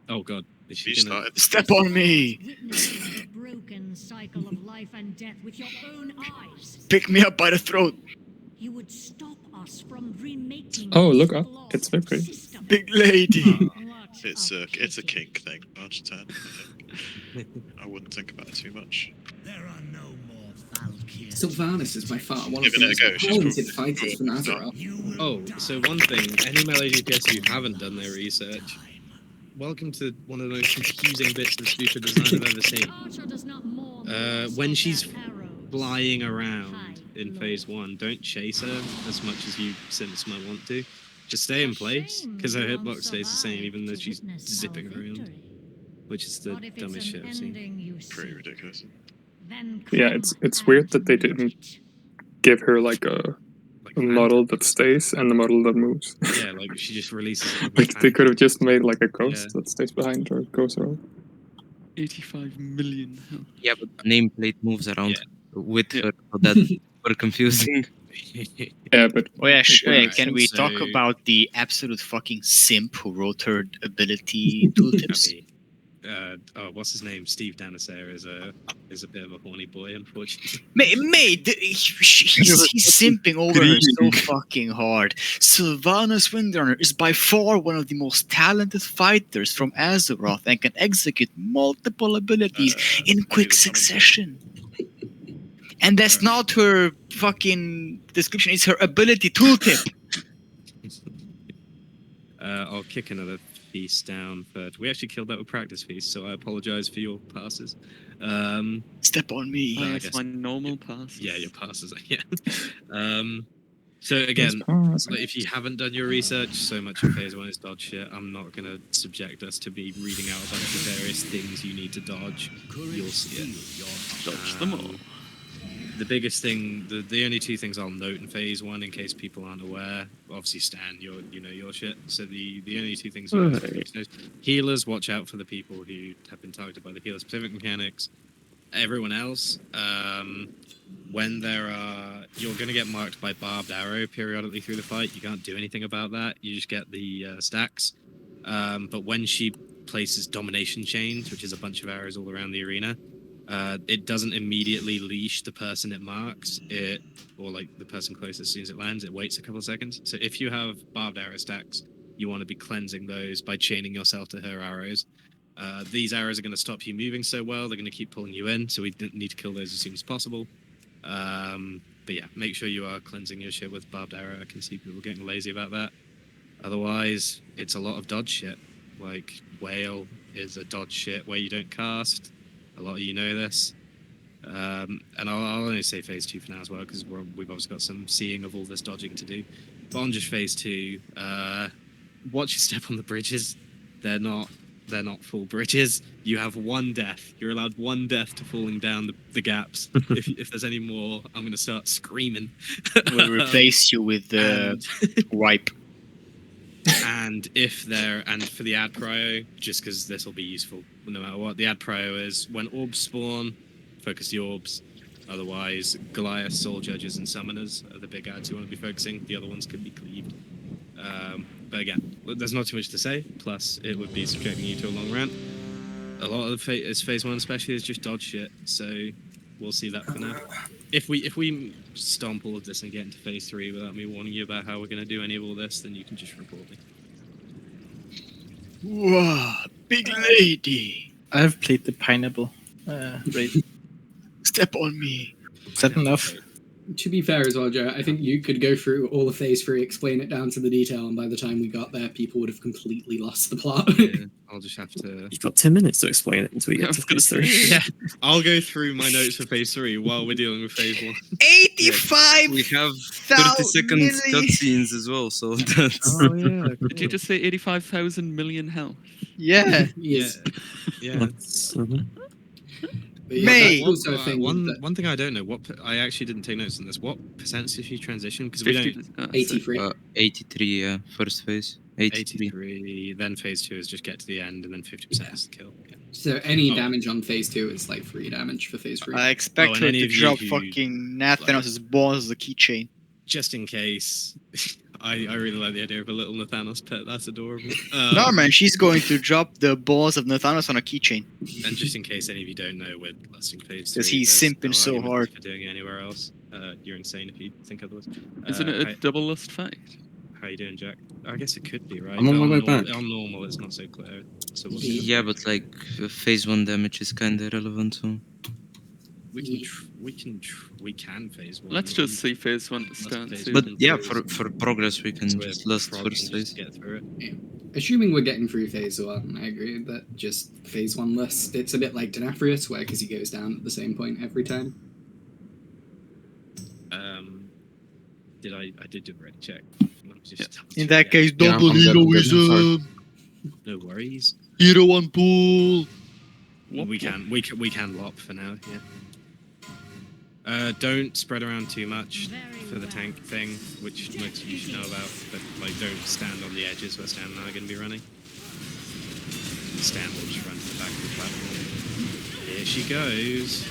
Oh god, is He she gonna? started. Step on me! Witness the broken cycle of life and death with your own eyes. Pick me up by the throat! You would stop us from remaking. Oh, this look up. flawed It's Victory. system. Big lady! What It's a pity. kink thing. March 10. I wouldn't think about it too much. Sylvanas is by far one of Giving the it a most go, she's talented probably fighters from Azeroth. Oh, so one thing, any melee DPS who haven't done their research, welcome to one of the most confusing bits of stupid design I've ever seen. Archer does not mourn the When loss of she's their arrows. Flying around in phase 1, don't chase her as much as you simps might want to. Just stay in place, because her hitbox stays the same even though she's zipping around, which is the dumbest shit I've seen. Pretty ridiculous. Yeah, it's weird that they didn't give her like a model that stays and the model that moves. Yeah, like she just releases it. Like they could have just made like a ghost that stays behind or goes around. 85 million. health. Yeah, but the nameplate moves around with Yeah. her, so that's super confusing. Yeah, but Oh yeah, Alright, can we talk so- about the absolute fucking simp who wrote her ability tooltips? What's his name? Steve Danaser is a bit of a horny boy, unfortunately. Mate, he's simping over her so fucking hard. Sylvanas Windrunner is by far one of the most talented fighters from Azeroth and can execute multiple abilities in quick succession. And that's not her fucking description, it's her ability tooltip. I'll kick another feast down, but we actually killed that with practice feast, so I apologize for your passes. Step on me. Oh, I that's guess- my normal pass. Yeah, your passes. Yeah. So again, like, if you haven't done your research, so much of phase 1 is dodge shit. I'm not gonna subject us to be reading out a bunch of various things you need to dodge. You'll see it. Dodge them all. The biggest thing, the only two things I'll note in phase 1, in case people aren't aware, obviously Stan, you know your shit. So the only two things you have to know is healers, watch out for the people who have been targeted by the healer specific mechanics. Everyone else, when you're going to get marked by barbed arrow periodically through the fight. You can't do anything about that. You just get the stacks. But when she places domination chains, which is a bunch of arrows all around the arena, it doesn't immediately leash the person it marks, or like the person closest as soon as it lands. It waits a couple of seconds. So if you have barbed arrow stacks, you want to be cleansing those by chaining yourself to her arrows. These arrows are going to stop you moving so well. They're going to keep pulling you in, so we need to kill those as soon as possible. But yeah, make sure you are cleansing your shit with barbed arrow. I can see people getting lazy about that. Otherwise, it's a lot of dodge shit. Like, Whale is a dodge shit where you don't cast. A lot of you know this. And I'll only say phase 2 for now as well, because we've obviously got some seeing of all this dodging to do. But on just phase 2, watch your step on the bridges. They're not full bridges. You have one death. You're allowed one death to falling down the gaps. if there's any more, I'm going to start screaming. We'll replace you with the wipe. And for the ad prio, just because this will be useful no matter what, the ad prio is when orbs spawn, focus the orbs. Otherwise, Goliath, Soul Judges, and Summoners are the big ads you want to be focusing. The other ones could be cleaved. But again, there's not too much to say. Plus, it would be subjecting you to a long rant. A lot of phase 1 especially is just dodge shit. So we'll see that for now. If we stomp all of this and get into phase 3 without me warning you about how we're going to do any of all this, then you can just report me. Whoa, big lady. I have played the pineapple raid. Step on me. Is that enough? To be fair as well, Joe, I think you could go through all of phase 3, explain it down to the detail, and by the time we got there, people would have completely lost the plot. Yeah, I'll just have to. You've got 10 minutes to explain it until we get to phase 3. Yeah, I'll go through my notes for phase 3 while we're dealing with phase 1. 85. We have 30 second cutscenes as well, so that's. Oh yeah. Did you just say 85,000 million health? Yeah. Yes. Yeah. But yeah, Mate. that's also a thing One thing I don't know. I actually didn't take notes on this. What percent did you transition? Because we don't. 83. 83, yeah, first phase. 83. 83. Then phase 2 is just get to the end, and then 50% is the kill. Yeah. So any damage on phase 2 is like 3 damage for phase 3. I expect and her any to of you drop who, fucking Nathanos' balls as a keychain. Just in case. I really like the idea of a little Nathanos pet. That's adorable. No, man, she's going to drop the balls of Nathanos on a keychain. And just in case any of you don't know, we're lasting phase 3. Because he's there's simping no so argument hard. for doing it anywhere else. You're insane if you think otherwise. Isn't it a double lust fact? How you doing, Jack? I guess it could be, right? I'm on my way normal, back. On normal, it's not so clear. So what's Yeah, but like phase 1 damage is kind of irrelevant, so. we can phase 1. Let's just see phase 1 to start. But yeah, for progress we can just last first phase. Get through it. Yeah. Assuming we're getting through phase 1, I agree that just phase 1 list, it's a bit like Denafrius, where because he goes down at the same point every time. I did do a ready check. In that case, Yeah, double I'm hero good, I'm sorry. wizard. No worries. Hero one pool. We can lop for now. Yeah. Don't spread around too much for the tank thing, which most of you should know about. But like, don't stand on the edges where Stan and I are going to be running. Stan will just run to the back of the platform. Here she goes.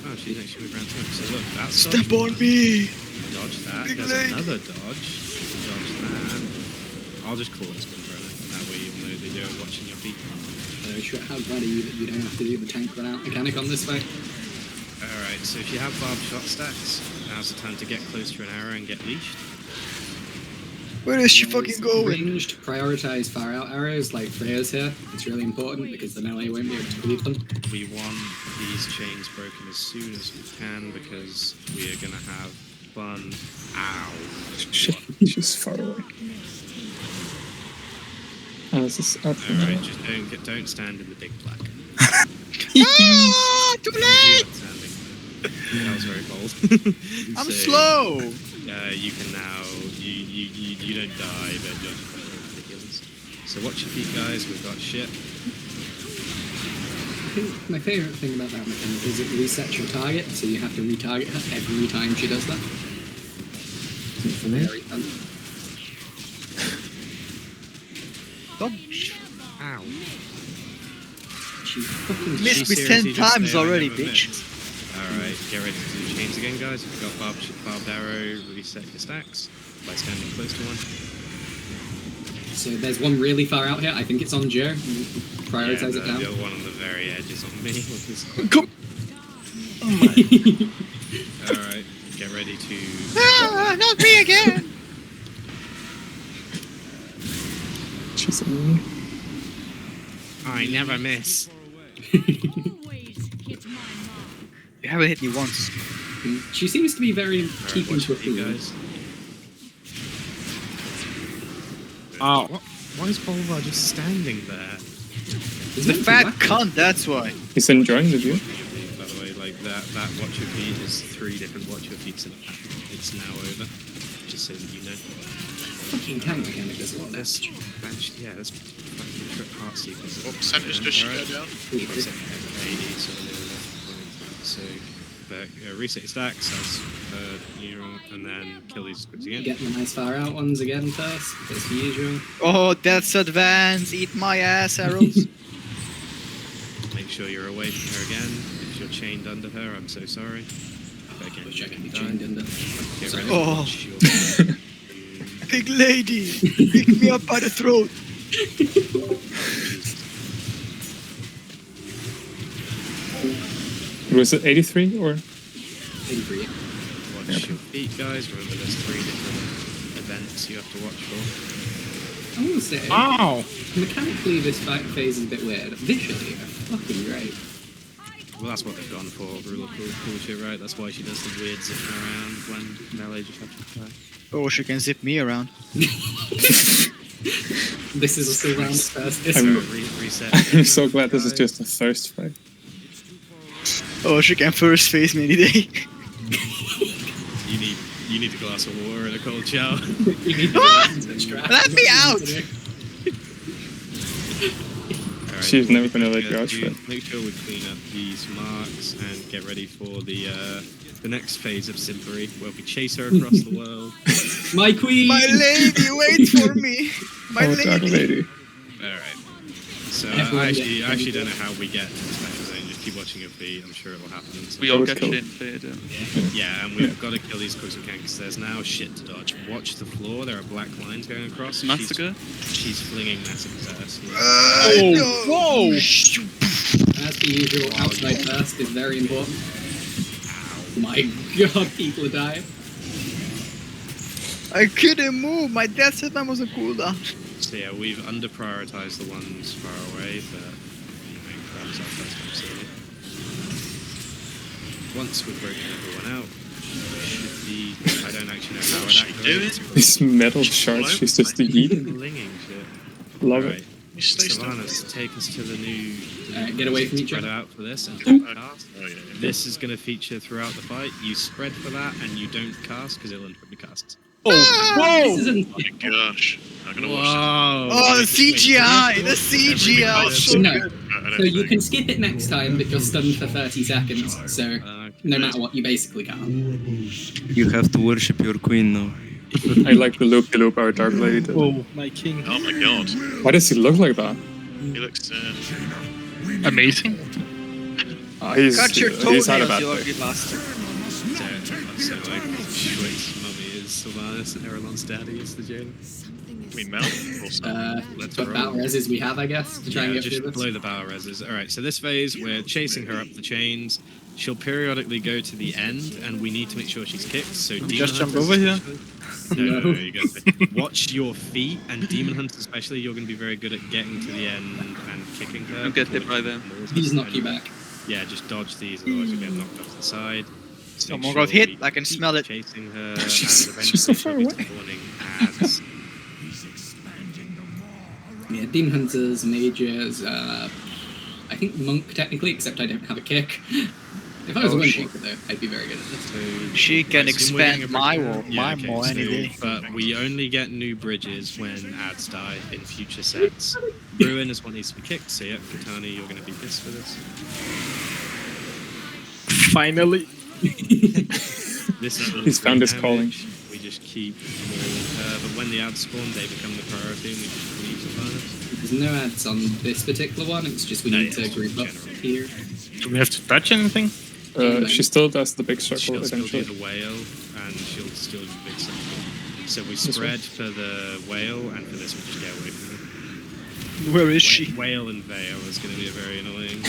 Oh, she's actually moved around too much. So look, that's Step on me. Dodge that. Big There's leg. another dodge. Dodge that. I'll just call it Spinrunner. That way you'll know that you're watching your feet. How glad are you that you don't have to do the tank run out mechanic on this fight? Alright, so if you have barbed shot stacks, now's the time to get close to an arrow and get leashed. Where is she fucking going? Ranged, prioritize far out arrows like Freya's here. It's really important because the melee won't be able to cleave them. We want these chains broken as soon as we can because we are going to have fun. Ow. Shit, he's just far away. Oh, this is up. Alright, just don't stand in the big black. Ah, too late! That was very bold. I'm So, slow. You can now you don't die, but you're just ridiculous. So watch your feet, guys. We've got shit. I think my favourite thing about that mechanic is it resets your target, so you have to retarget her every time she does that. Very fun. Dodge. Ow. She fucking Missed me Seriously 10 just times stay on already, your bitch. mix. Alright, get ready to do chains again, guys. We've got barbed arrow, reset your stacks by standing close to one. So there's one really far out here. I think it's on Joe. Prioritize it down. The other one on the very edge is on me. Come. Alright, get ready to... Ah, not me again. She's in. I never miss. You haven't hit me once. She seems to be very Alright, keeping watch to a your feet, pool. guys. Oh. Why is Bolvar just standing there? He's a fat cunt, that's why. He's enjoying the view. By the way, like that watch your feet is 3 different watch your feet in a pattern. It's now over. Just so that you know. Fucking tank mechanic as well. That's yeah, that's fucking trip heart sequence. What percentage does she go down? 80, so reset your stacks as usual, and then kill these squids again. Getting the nice far out ones again first, as the usual. Oh, that's advanced. Eat my ass, arrows. Make sure you're away from her again. If you're chained under her, I'm so sorry. But again, Wish I could be die. chained under. Get ready. Oh. Watch your- Big lady, pick me up by the throat. Was it 83 or? 83. Watch your feet, guys. Remember, there's 3 different events you have to watch for. I will say, Ow! mechanically this fight phase is a bit weird. Visually, they're fucking great. Well, that's what they've gone for. Rule of cool shit, right? That's why she does the weird zipping around when melee just have to attack. Oh, she can zip me around. This is a Sylvanas first. Reset. I'm so glad this is just a thirst fight. Oh, she can first face me any day. You need a glass of water and a cold shower. You need to Let me out! Alright, She's never gonna let you out. Make sure we clean up these marks and get ready for the next phase of Simpery, where we chase her across the world. My queen! My lady, wait for me! My Dark lady. Alright. So I actually don't know how we get to the special zone. Just keep watching your feet. I'm sure it will happen. We all get in feared. Yeah, and we've got to kill these quick as we can because there's now shit to dodge. Watch the floor. There are black lines going across. Massacre. She's flinging massacres at us. Whoa! As per usual, outside first is very important. My god, people are dying. I couldn't move. My death setman was a cooldown. So yeah, we've under-prioritized the ones far away, but that was our first opportunity. Once we've broken everyone out, should be... I don't actually know how it activates. This metal shard, she's just eating. Flinging shit. Love Right. it. Sylvanas, take us to the new... Alright, get away from each other. Out for this and Oh, don't cast. yeah, yeah. This is going to feature throughout the fight. You spread for that and you don't cast because it'll interrupt your casts. This isn't... Oh my gosh. I'm gonna watch Oh, the CGI! The CGI! So No. this. I don't So you think. can skip it next time, but you're stunned for 30 seconds, so no matter what, you basically can't. You have to worship your queen now. I like the loop our Dark Lady did. Oh, my king. Oh my god. Why does he look like that? He looks Amazing. He's cut your he's had a toenails, bad you day. ugly bastard. So like, Schweik's mummy is Sylvanas and Erelon's daddy is the jailer. we melt also. Let's But roll. battle reses we have, I guess, to try and Yeah, get just through blow this. the battle reses. Alright, so this phase, we're chasing her up the chains. She'll periodically go to the end, and we need to make sure she's kicked. So Demon Just jump Hunters over here? No, you go. Watch your feet, and Demon Hunters especially, you're going to be very good at getting to the end and kicking her. Don't get hit by them. These knock you back. Yeah, just dodge these, otherwise you'll get knocked off to the side. Someone got hit, I can smell it. Chasing her, She's and so far eventually she'll be away. spawning ads. Yeah, Demon Hunters, Mages, I think Monk technically, except I don't have a kick. If I was a Windwalker though, I'd be very good at this. So, She can assume we're doing expand a my bridge. wall, Yeah, my okay, wall any so- day. But we only get new bridges when ads die in future sets. Ruin is what needs to be kicked, so yeah, Katani, you're going to be pissed for this. Finally. This is He's found his calling. We just keep mauling her, but when the ads spawn, they become the priority, and we just leave Sylvanas. There's no ads on this particular one, it's just we No, need yeah, to group up general. here. Do we have to touch anything? She still does the big circle She'll still do eventually. the whale, and she'll still do the big circle. So we spread for the whale, and for this we just get away from her. Where is she? Whale and Veil is going to be a very annoying.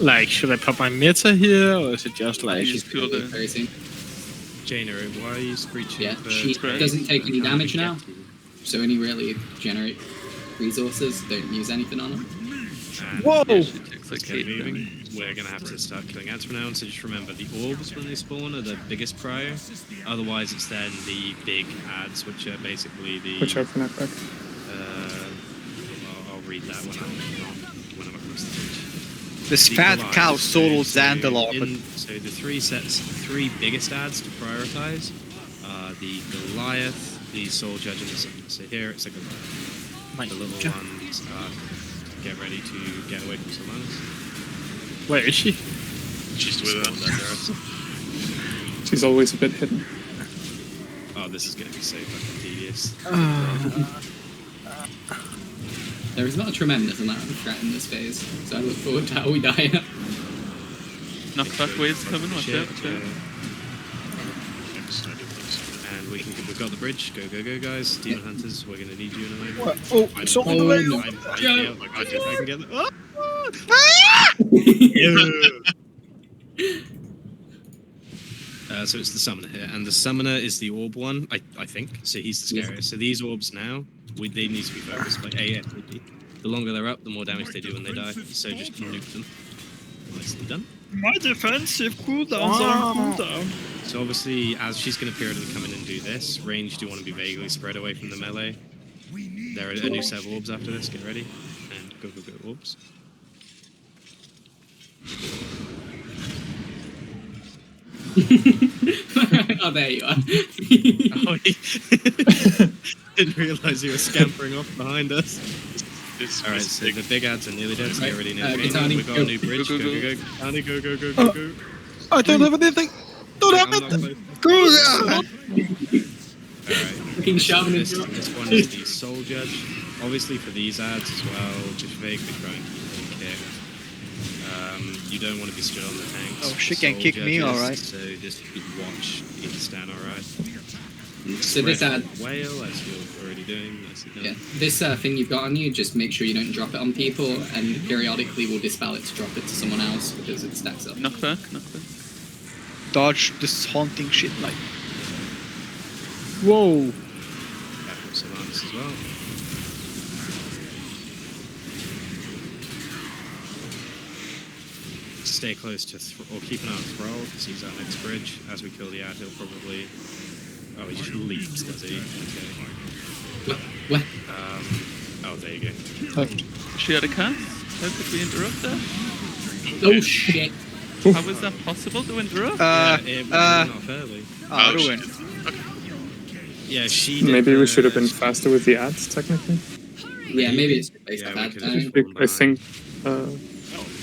Like, should I pop my meta here, or is it just like... She's cool probably there. very soon. Jaina, why are you screeching? Yeah, for she praise? doesn't take any I can't damage even now. get to you. So only really generate resources, don't use anything on them. And Whoa! Yeah, she takes like let's get 8 moving. damage. We're going to have to start killing ads from now on, so just remember the orbs when they spawn are the biggest prior. Otherwise, it's then the big ads, which are basically the... Which are for back. I'll read that when I'm across the page. This The fat Goliath. cow total So Xandalor. So the three biggest ads to prioritize are the Goliath, the Soul Judge, and the Sun. So here it's a Goliath. The little ones are get ready to get away from Sylvanas. Where is she? She's with us. She's always a bit hidden. Oh, this is going to be so fucking tedious. There is not a tremendous amount of threat in this phase, so I look forward to how we die. Knockback waves coming, watch Shit, out, watch out. And we've got the bridge. Go, guys. Demon Hunters, we're going to need you in a moment. Oh, I it's don't on know. the way. no. I can get the... So it's the summoner here, and the summoner is the orb one, I think. So he's the scariest. So these orbs now, they need to be focused like ASAP. The longer they're up, the more damage they do when they die. So just nuke them. Nicely done. My defensive cooldowns are on cooldown. So obviously, as she's going to periodically come in and do this, range do want to be vaguely spread away from the melee. There are a new set of orbs after this. Get ready. And go, go, go, orbs. Oh, there you are. Oh, didn't realise you were scampering off behind us. Alright, so the big ads are nearly dead, so get ready now. We've got a new bridge. Go, go, go. Tani, go, go, go, go, go. I don't have anything. Don't have it. Go there. Alright. Fucking shoving This it. one is the Soul Judge. Obviously for these ads as well, just vaguely trying to kick. You don't want to be stood on the tanks. Oh, she can Soul kick me, Judges, alright. So just watch each stand, alright. So this ad, whale, as you're already doing. Nicely done. yeah, this thing you've got on you, just make sure you don't drop it on people, and periodically we'll dispel it to drop it to someone else because it stacks up. Knockback, knockback. Dodge this haunting shit like. Whoa. That from Sylvanas as well. Stay close to or keep an eye on Thrall because he's our next bridge. As we kill the ad, he'll probably. Oh, he just leaps, does he? Okay. What? Oh, there you go. She had a cast? How could we interrupt that? Oh shit! How was that possible to interrupt? Yeah, it was off early. Ruin. Yeah, she did. Maybe we should have been faster with the ads, technically. Yeah, maybe it's based on we that could time. have fallen I think.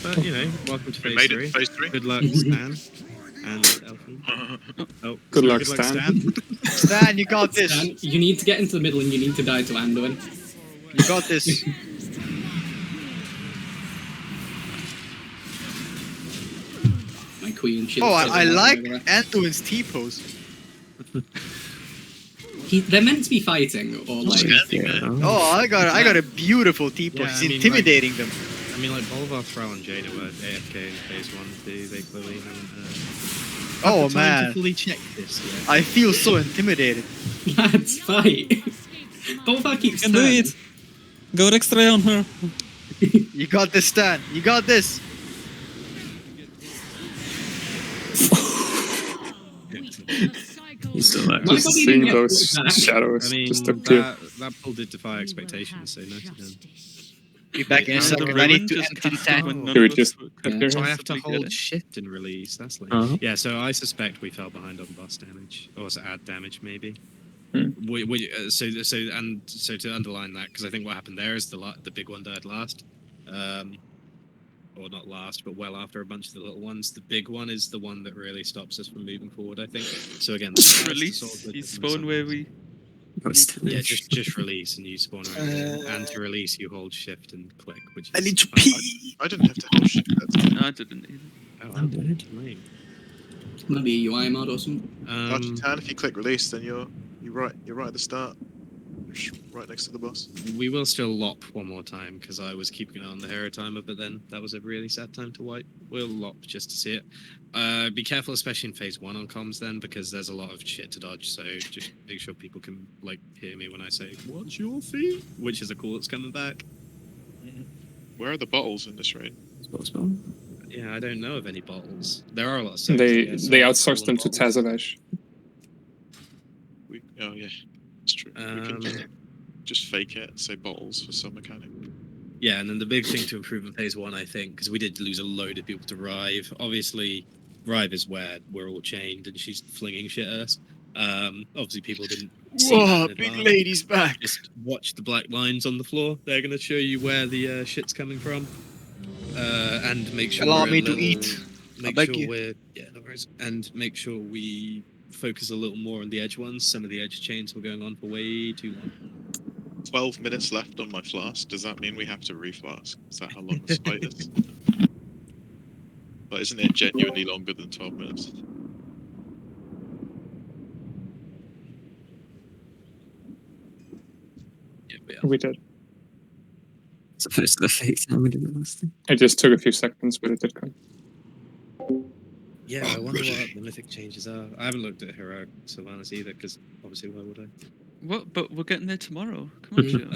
But, you know, welcome to We phase made 3. it, phase 3. Good luck, Stan. And Elfin. Oh, Good luck, Stan. Stan, you got this. Dan, you need to get into the middle and you need to die to Anduin. You got this. My queen. She Oh, looks I like like Anduin's T-pose. they're meant to be fighting, or like. Oh, I got a beautiful T-pose. Yeah, I He's mean, intimidating them. I mean, like, Bolvar, Thrall, and Jaina were AFK in phase 1 too. They clearly haven't Oh had the time man, to fully check this yet. I feel so intimidated. Lads, fight! Bolvar keeps Can do it. Go extra on her. You got this, Stan. You got this. He's still there. My Just body seeing didn't get those pulled back. shadows I mean, just appear. that pull did defy expectations, so nice of him. Be back in a And the second. I ruin need to just empty the cast tank. when none Do we of us just could appear? So I have to possibly get hold it. shift and release. That's like yeah. So I suspect we fell behind on boss damage, or was it ad damage maybe? So to underline that, because I think what happened there is the big one died last, or not last, but well after a bunch of the little ones. The big one is the one that really stops us from moving forward, I think. So again, Release. You spawn where we. Yeah, just release and you spawn around there. And to release, you hold shift and click, which is I need to fine. pee. I didn't have to hold shit. No, I didn't either. Oh, I'm dead. lame. Maybe a UI mod or something. If you click release, then you're right at the start, right next to the boss. We will still lop one more time because I was keeping an eye on the hero timer, but then that was a really sad time to wipe. We'll lop just to see it. Be careful, especially in phase 1 on comms then, because there's a lot of shit to dodge. So just make sure people can like hear me when I say "What's your feet?" which is a call that's coming back. Where are the bottles in this raid? Yeah, I don't know of any bottles. There are a lot of They services, so they I'll outsourced call them to bottles. Tazavesh. Oh yeah, it's true. We can just fake it and say bottles for some mechanic. Yeah, and then the big thing to improve in phase 1, I think, because we did lose a load of people to Rive. Obviously, Rive is where we're all chained and she's flinging shit at us. Obviously, people didn't see Whoa, that in big advance. lady's back. Just watch the black lines on the floor. They're going to show you where the shit's coming from. And make sure Allow we're a me to little- eat. Make I beg sure you. we're no worries. And make sure we focus a little more on the edge ones. Some of the edge chains were going on for way too long. 12 minutes left on my flask. Does that mean we have to reflask? Is that how long the fight is? But isn't it genuinely longer than 12 minutes? Yeah, We did. As opposed to the fake time we did the last thing. It just took a few seconds, but it did come. Yeah, I wonder what the mythic changes are. I haven't looked at Heroic Sylvanas either, because obviously why would I? What? But we're getting there tomorrow. Come on, Joe.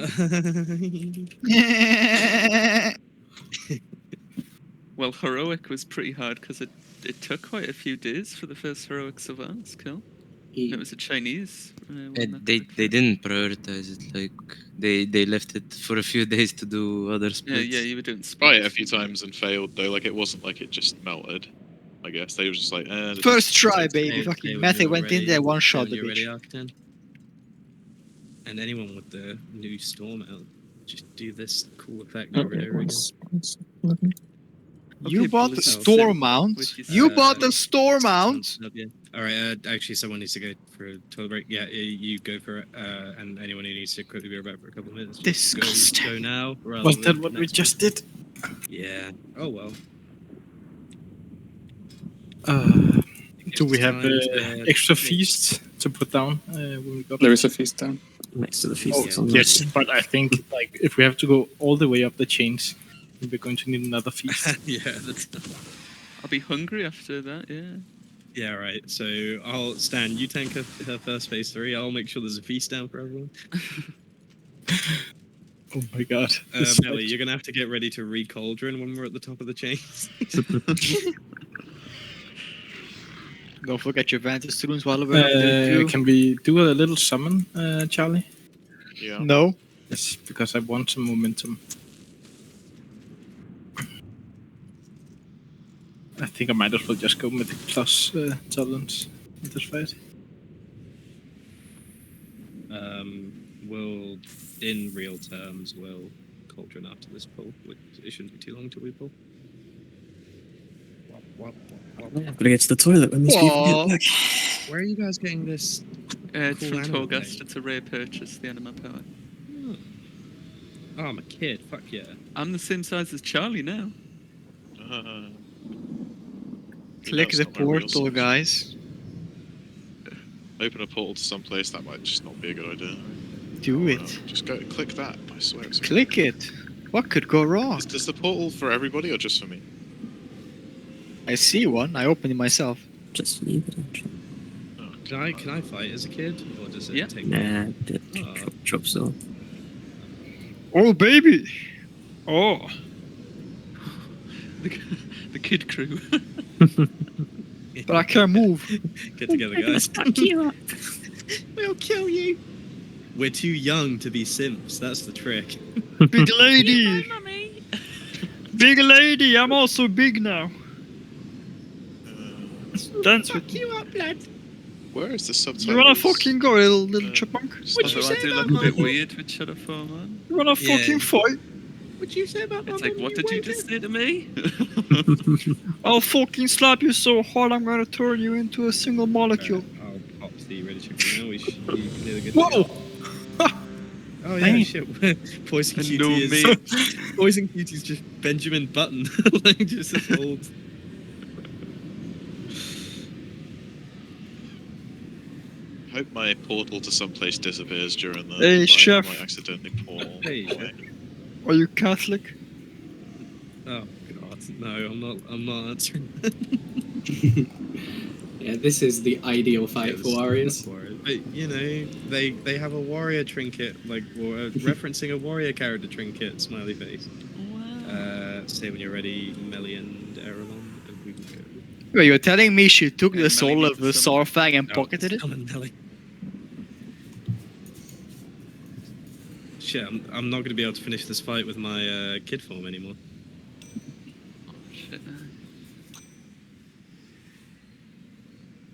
Well, heroic was pretty hard because it took quite a few days for the first heroic Sylvanas kill. It was a Chinese one. that They got it. didn't prioritize it. Like they left it for a few days to do other Yeah, splits. yeah, you were doing Tried it splits. a few times and failed though. Like it wasn't like it just melted. I guess they were just like, First try, baby. Say Fucking when Method you're went in ready. there, one Say shot when the you're ready, bitch. Arcton. And anyone with the new storm out, just do this cool effect over and over again. You Okay, bought the Blizzard storm Sim, mount. which is- You bought the storm mount. Alright, actually, someone needs to go for a toilet break. Yeah, you go for it. And anyone who needs to quickly be right back for a couple of minutes. just Disgusting. Go now. Rather Was than that what we next just did? Yeah. Oh well. Do we have Time to- extra feast to put down when we got There is a feast down. Next to the feast. Oh, yes, but I think like if we have to go all the way up the chains, we're going to need another feast. Yeah, that's. I'll be hungry after that. Yeah. Yeah, right. So I'll Stan. You tank her first phase 3. I'll make sure there's a feast down for everyone. Oh my god. Melly, you're gonna have to get ready to re-cauldron when we're at the top of the chains. Don't forget your Vantage runes while we're there. Can we do a little summon, Charlie? Yeah. No. Yes, because I want some momentum. I think I might as well just go with the plus talents in this fight. We'll, in real terms, we'll cauldron after this pull. It shouldn't be too long till we pull. I've got to get to the toilet when these people get back. Where are you guys getting this? It's Cool from animal Torghast. thing. It's a rare purchase. The anima power. Oh, I'm a kid. Fuck yeah. I'm the same size as Charlie now. Click the portal, guys. Open a portal to some place that might just not be a good idea. Do it. Just go click that. I swear. It's Click it. What could go wrong? Is the portal for everybody or just for me? I see one. I opened it myself. Just leave it. Can I fight as a kid, or does it take? Nah, Oh. drop still. Oh baby. Oh. The kid crew. But I can't move. Get together, guys. Fuck you up. We'll kill you. We're too young to be simps. That's the trick. Big lady. Big lady. I'm also big now. Dance with you up, lad. Where is the subtitle? You wanna fucking go, little chipmunk? Although I do look a bit weird with Shadow Form on. You wanna Yeah. fucking fight? What'd you say about It's like, what did you just say to me? I'll fucking slap you so hard I'm gonna turn you into a single molecule. I'll pop the ready chicken now. We should be near the good. Whoa! Oh yeah, Dang. shit. Poison And Cutie no is me. Poison Cutie's just Benjamin Button, like just this old. Hope my portal to some place disappears during the. Hey, fight. chef. I might accidentally portal. Hey, chef. Are you Catholic? Oh god, no, I'm not answering. Yeah, this is the ideal fight Yeah, for warriors. But you know, they have a warrior trinket, like referencing a warrior character trinket. Smiley face. Say when you're ready, Melly and Aramon, and we can go. Wait, you're telling me she took Yeah, the soul Melly of the needs some- Sarfang and pocketed it? Come on, Melly. Shit, I'm not going to be able to finish this fight with my kid form anymore. Shit.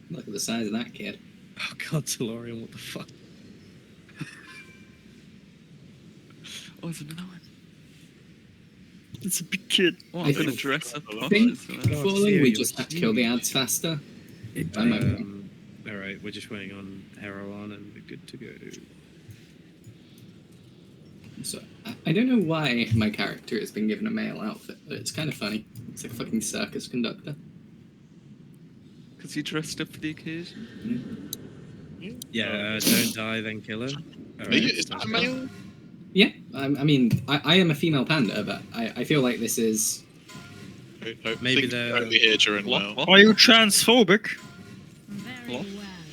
Look at the size of that kid. Oh god, Telorian, what the fuck? Oh, there's another one. It's a big kid. Oh, I I'm gonna think- dress up. I think as well. falling, Theo, we you're just have to kill the ads faster. I might be wrong. Alright, we're just waiting on Heroon and we're good to go. So I don't know why my character has been given a male outfit, but it's kind of funny. It's like a fucking circus conductor. Because you dressed up for the occasion. Yeah, don't die, then kill her. Are you, is that a male? Yeah, I mean, I am a female panda, but I feel like this is... Maybe Think they're- only here during WoW. Are you transphobic? Very well.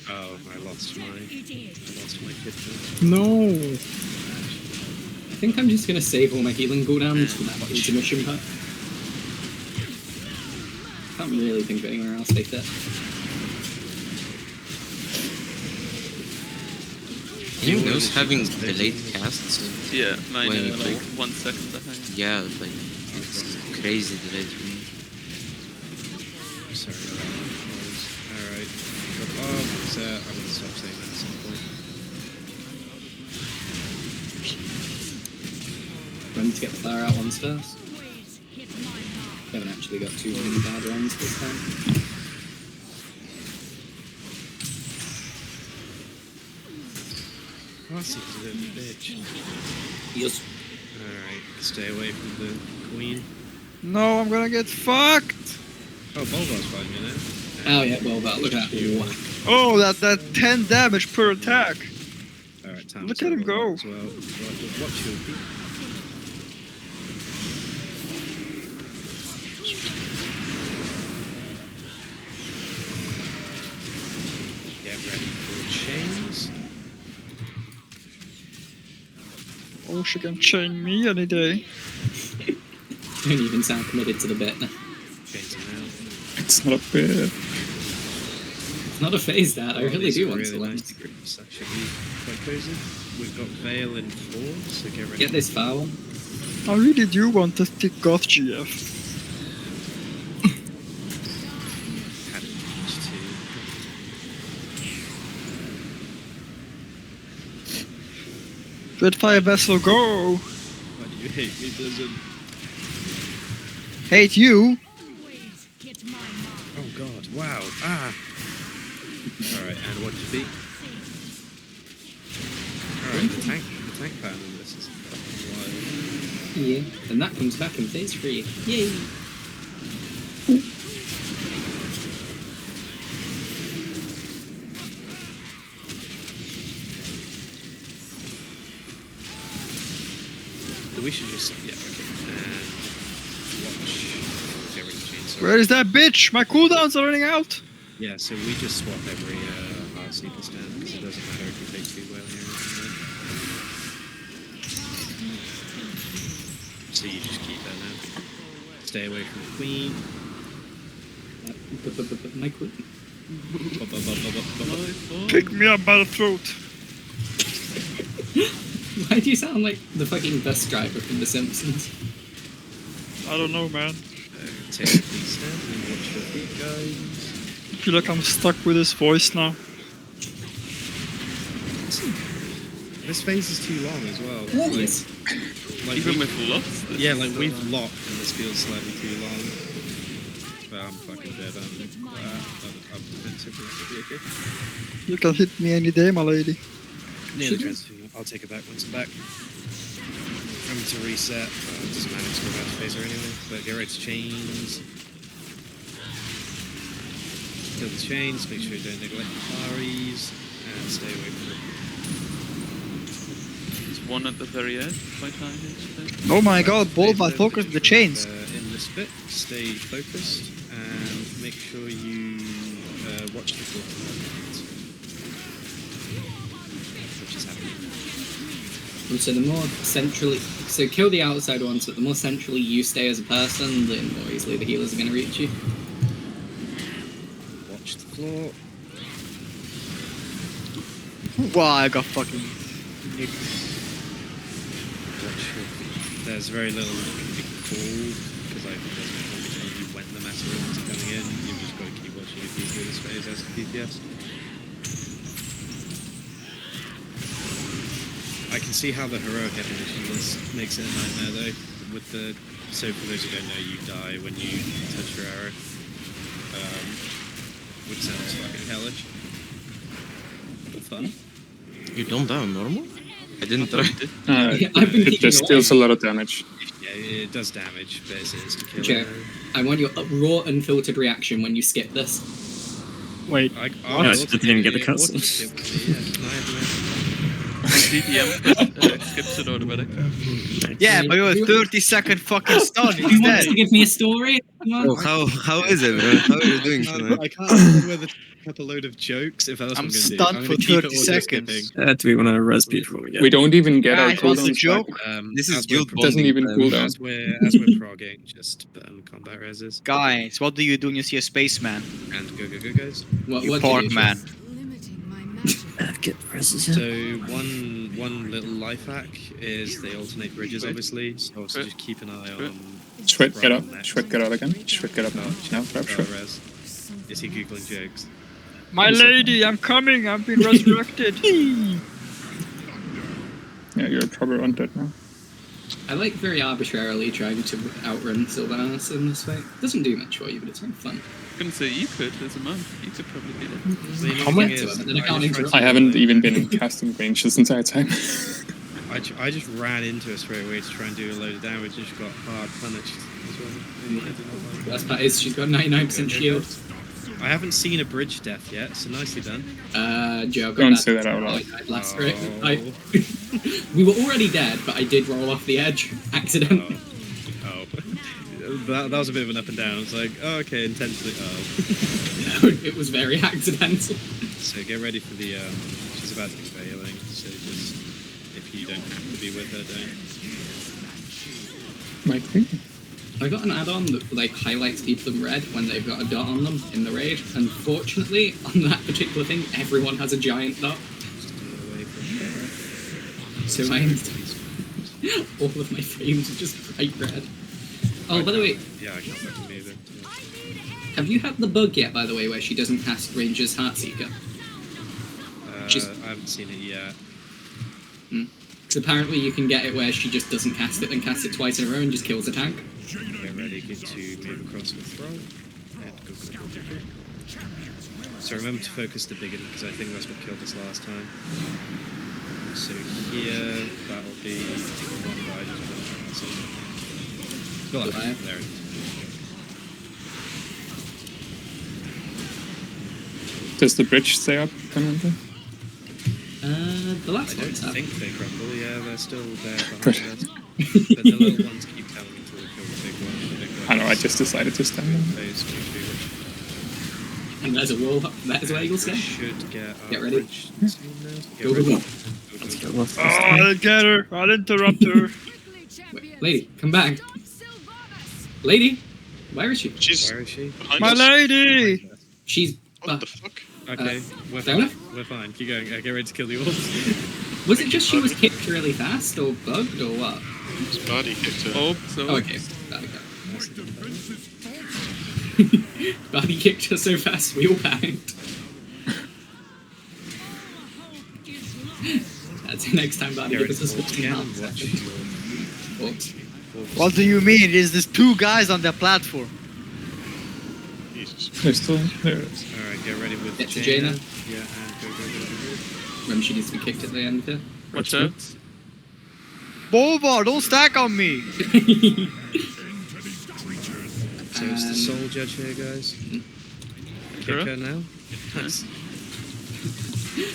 Oh, I lost my to my kitchen. No. I think I'm just gonna save all my healing cooldowns for that intermission part. Can't really think of anywhere else like that. You know, having delayed casts. Yeah, mine when, are like 1 second behind. Yeah, like it's crazy delayed for me. Sorry about that. Alright. I'm gonna stop saying that at some point. Remember to get the fire out ones first. Haven't actually got too many bad ones this time. Classic little bitch. Yes. Alright, stay away from the queen. No, I'm gonna get fucked. Oh, Bulbar's fighting you now. Oh yeah, well that look at that. Oh, that 10 damage per attack. Alright, time Look to at him level go. up as well. Watch your feet. Get ready for chains. Oh, she can chain me any day. You don't even sound committed to the bit. Chains are out. It's not a bit. It's not a phase that, I really do want to really learn. nice grips, actually. Quite cozy. We've got Veil in 4, so get ready. Get this foul. I really do want to stick Goth GF. Had it reached Red Fire Vessel, go! Why do you hate me, Blizzard? Hate you? Oh god, wow, ah! Alright, and what did you beat? Alright, the tank pattern in this is fucking wild. Yeah, and that comes back in phase 3. Yay! We should just, yeah, okay, and watch. Okay, we're gonna change. Where is that bitch? My cooldowns are running out! Yeah, so we just swap every hard sleeper stand, because it doesn't matter if you take 2 well here or something. So you just keep that now. Stay away from the queen. My queen. Pick me up by the throat. Why do you sound like the fucking bus driver from The Simpsons? I don't know, man. Take a please stand and watch your feet, guys. I feel like I'm stuck with his voice now. This phase is too long as well. Yes. Like Even with locks? Yeah, like we've locked and this feels slightly too long. But I'm fucking dead. I'm defensively okay. You can hit me any day, my lady. Near the transfer. I'll take it back once I'm back. I'm to reset. It doesn't matter to go back to phaser anyway. But get ready to chains. Kill the chains, make sure you don't neglect the Faries, and stay away from it. There's one at the very edge, quite high HP. Oh my god, Bulba, focus the chains. In this bit, stay focused, and make sure you watch the floor. Which is happening. And so the more centrally, so kill the outside ones, but the more centrally you stay as a person, the more easily the healers are going to reach you. Watch the floor. Wow, I got fucking nicked. Watch your feet. There's very little that can be called, because I think there's no point between you when the matter is coming in. You've just got to keep watching your feet through this phase as a DPS. I can see how the heroic evolution makes it a nightmare though. With the so for those who don't know, you die when you touch your arrow, which sounds fucking hellish. But fun. You don't die on normal? I didn't try. It just deals a lot of damage. Yeah, it does damage, but it's to kill. Joe, I want your raw, unfiltered reaction when you skip this. Wait, I didn't even get the cutscene. DPM skips an automatic. Yeah, but you have a 30-second fucking stun You want instead. to give me a story? Oh, how is it, bro? How are you doing tonight? I can't afford whether to pick up a load of jokes if that's what I'm I'm going to do. stunned I'm for going to keep it 30 auto seconds. skipping. Do we want to res people again? We don't even get our Guys, what's the cooldowns joke? back. This is As we're guild pro- Doesn't bonding even time. cool down. As we're progging, just combat reses Guys, what do you do when you see a spaceman? and go guys. What You do park do, man. Get reses. So one little life hack is they alternate bridges, obviously. So also just keep an eye on. Shred, get up. Next. Shred, get out again. Shred, get up now. Now, grab Shred. Res. Is he googling jokes? My lady, I'm coming. I've been resurrected. Yeah, you're probably undead now. I like very arbitrarily trying to outrun Sylvanas in this way. It doesn't do much for you, but it's very fun. I'm gonna say you could as a monk. You could probably get it. How much? Then I can't interrupt. I haven't even been in casting range this entire time. I just ran into her straight away to try and do a load of damage, and she got hard punished as well. Maybe I did not like that. Best part is she's got 99% shield. I haven't seen a bridge death yet, so nicely done. Joe, got Don't that. say that out loud. Last we were already dead, but I did roll off the edge accidentally. Oh. That was a bit of an up and down. It's like, oh, okay, intensely. Oh. It was very accidental. So get ready for the. She's about to be failing, so just if you don't have to be with her, don't. Might be. I got an add-on that like highlights people in red when they've got a dot on them in the raid. Unfortunately, on that particular thing, everyone has a giant dot. So all of my frames are just bright red. Oh, by the way, Yeah, I can't fucking move it. have you had the bug yet, by the way, where she doesn't cast Ranger's Heartseeker? I haven't seen it yet. Because apparently you can get it where she just doesn't cast it, then casts it twice in a row and just kills a tank. Get ready to move across with throw. And go. So remember to focus the beginning, because I think that's what killed us last time. So here, that'll be one guy just there it is. Does the bridge stay up permanently? The last I don't one's up. think they crumble, yeah, they're still there behind us. But the little ones keep telling me to kill the big one. I know, I just decided to stand there. And there's a wall up. That is where you'll stay. Should get ready. Go. I'll get her. I'll interrupt her. Wait, lady, come back. Lady, where is she? Where is she? My lady. She's. What the fuck? Okay, we're fair fine. enough. We're fine. Keep going. Get ready to kill the orbs. Was it just she was kicked really fast, or bugged, or what? His body kicked her. Oh, okay. There we go. Buddy kicked her so fast we all panicked. That's the next time Buddy gives us a Oops. What do you mean? There's two guys on the platform. Jesus. They're still there. It is. Alright, get ready with Get to Jaina. Jaina. Yeah, and go. Remember, she needs to be kicked at the end here. Watch out. Bovar, don't stack on me. So it's the soul judge here, guys. Kick her now. Nice.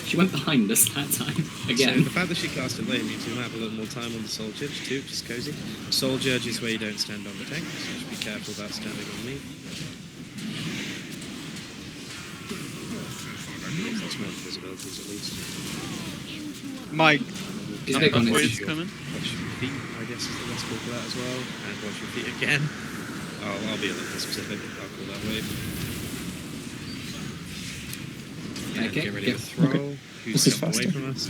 She went behind us that time. So Again. the fact that she cast it late means we might have a little more time on the soul judge too, which is cozy. Soul judge is where you don't stand on the tank, so you should be careful about standing on me. That's my invisibilities at least. Mike. Is big on Waves it. coming. Watch your feet, I guess is the best call for that as well. And watch your feet again. I'll be a little specific. I'll call that wave. And Okay, get ready yep. to throw. Okay. Who's This is jumped away faster. from us?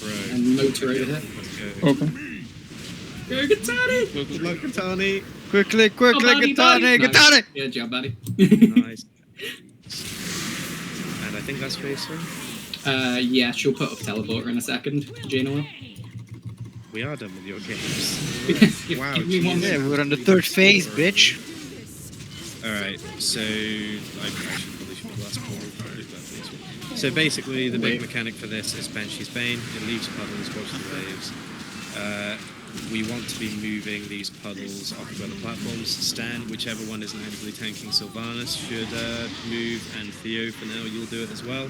Bro. And motor over here. Let's go. Open. Go, Katani! Good luck, Katani. Quickly, Oh, buddy, Katane, buddy. Katane. Yeah, job, buddy. Nice. And I think that's phase 3. Yeah, she'll put up a teleporter in a second. Jaina will. We are done with your games. Wow. Give me one Jesus. Yeah, we're on the third phase, bitch. Alright, so I probably should have last call. So basically, the big mechanic for this is Banshee's Bane. It leaves puddles, watch the waves. We want to be moving these puddles off of other platforms. Stan, whichever one isn't actively tanking Sylvanas, should move, and Theo, for now, you'll do it as well.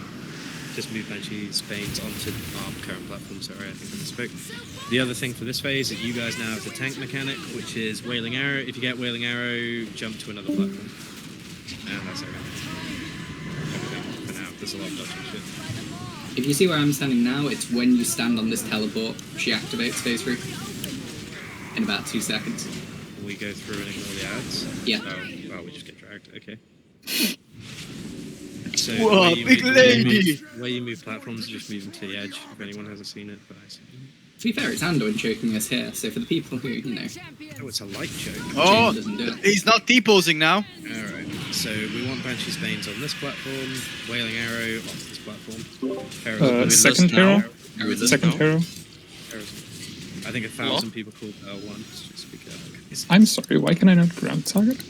just move Banshee's Banes onto our current platform. Sorry, I think I misspoke. The other thing for this phase is you guys now have the tank mechanic, which is Wailing Arrow. If you get Wailing Arrow, jump to another platform. And that's everything for now. There's a lot of dodging shit. If you see where I'm standing now, it's when you stand on this teleport, she activates phase 3. In about 2 seconds. We go through and ignore the ads? Yeah. Oh, we just get dragged. Okay. So Whoa, big lady! Where you move platforms, just move them to the edge, if anyone hasn't seen it. But to be fair, it's Anduin choking us here, so for the people who, you know... Oh, it's a light choke. Oh, doesn't do it. he's not T-posing now. Alright, so we want Banshee's Banes on this platform, Wailing Arrow off this platform. Second hero? Second hero? I think 1,000 people called once, just because. I'm sorry, why can I not ground target?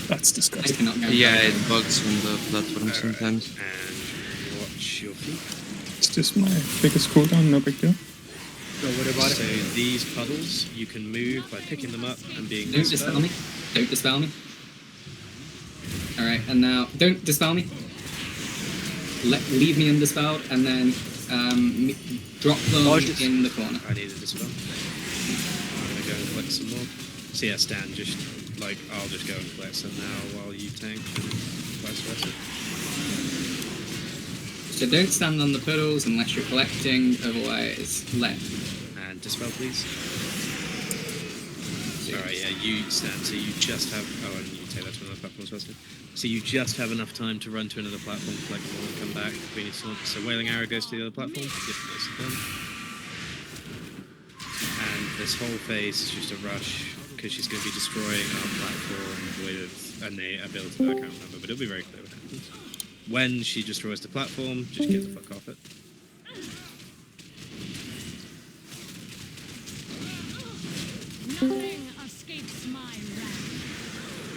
That's disgusting. Yeah, it bugs on the platform sometimes. And watch your feet. It's just my biggest cooldown, no big deal. So what about it? So these puddles, you can move by picking them up and being Don't dispel me. Don't dispel me. Alright, and now, don't dispel me. Leave me undispelled, and then drop them in the corner. I need a dispel. I'm going to go and collect some more. So yeah, Stan, just, like, I'll just go and collect some now while you tank, and vice versa. So don't stand on the puddles unless you're collecting, otherwise let. And dispel, please. Alright, yeah, you stand, so you just have... Oh, and you take that to another platform as well. So you just have enough time to run to another platform, collect them all, and come back. So Wailing Arrow goes to the other platform. And this whole phase is just a rush, because she's going to be destroying our platform with an ability that I can't remember, but it'll be very clear what happens. When she destroys the platform, just get the fuck off it.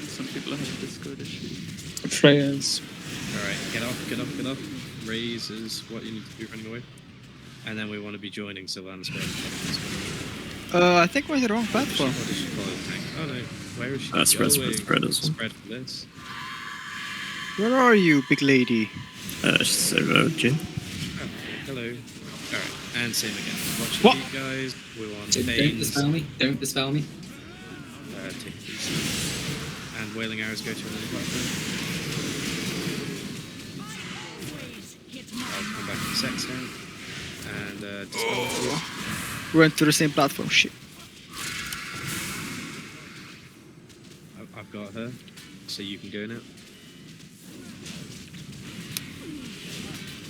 Some people have Discord issues. Freya's. Alright, get off, get off, get off. Raise is what you need to do running away. And then we want to be joining Sylvanas. I think we're in the wrong platform. What does she call it? Tank? Oh no, where is she Spread going? as well. Spread for this. Where are you, big lady? She's over Jin. Oh, hello. Alright, and same again. Watch What? your feet, guys. We want So don't Banes. dispel me. Don't dispel me. Take these. And Wailing Arrows go to another platform. I'll come back in a sec, Stan. And dispel. We went to the same platform. Shit. I've got her, so you can go now.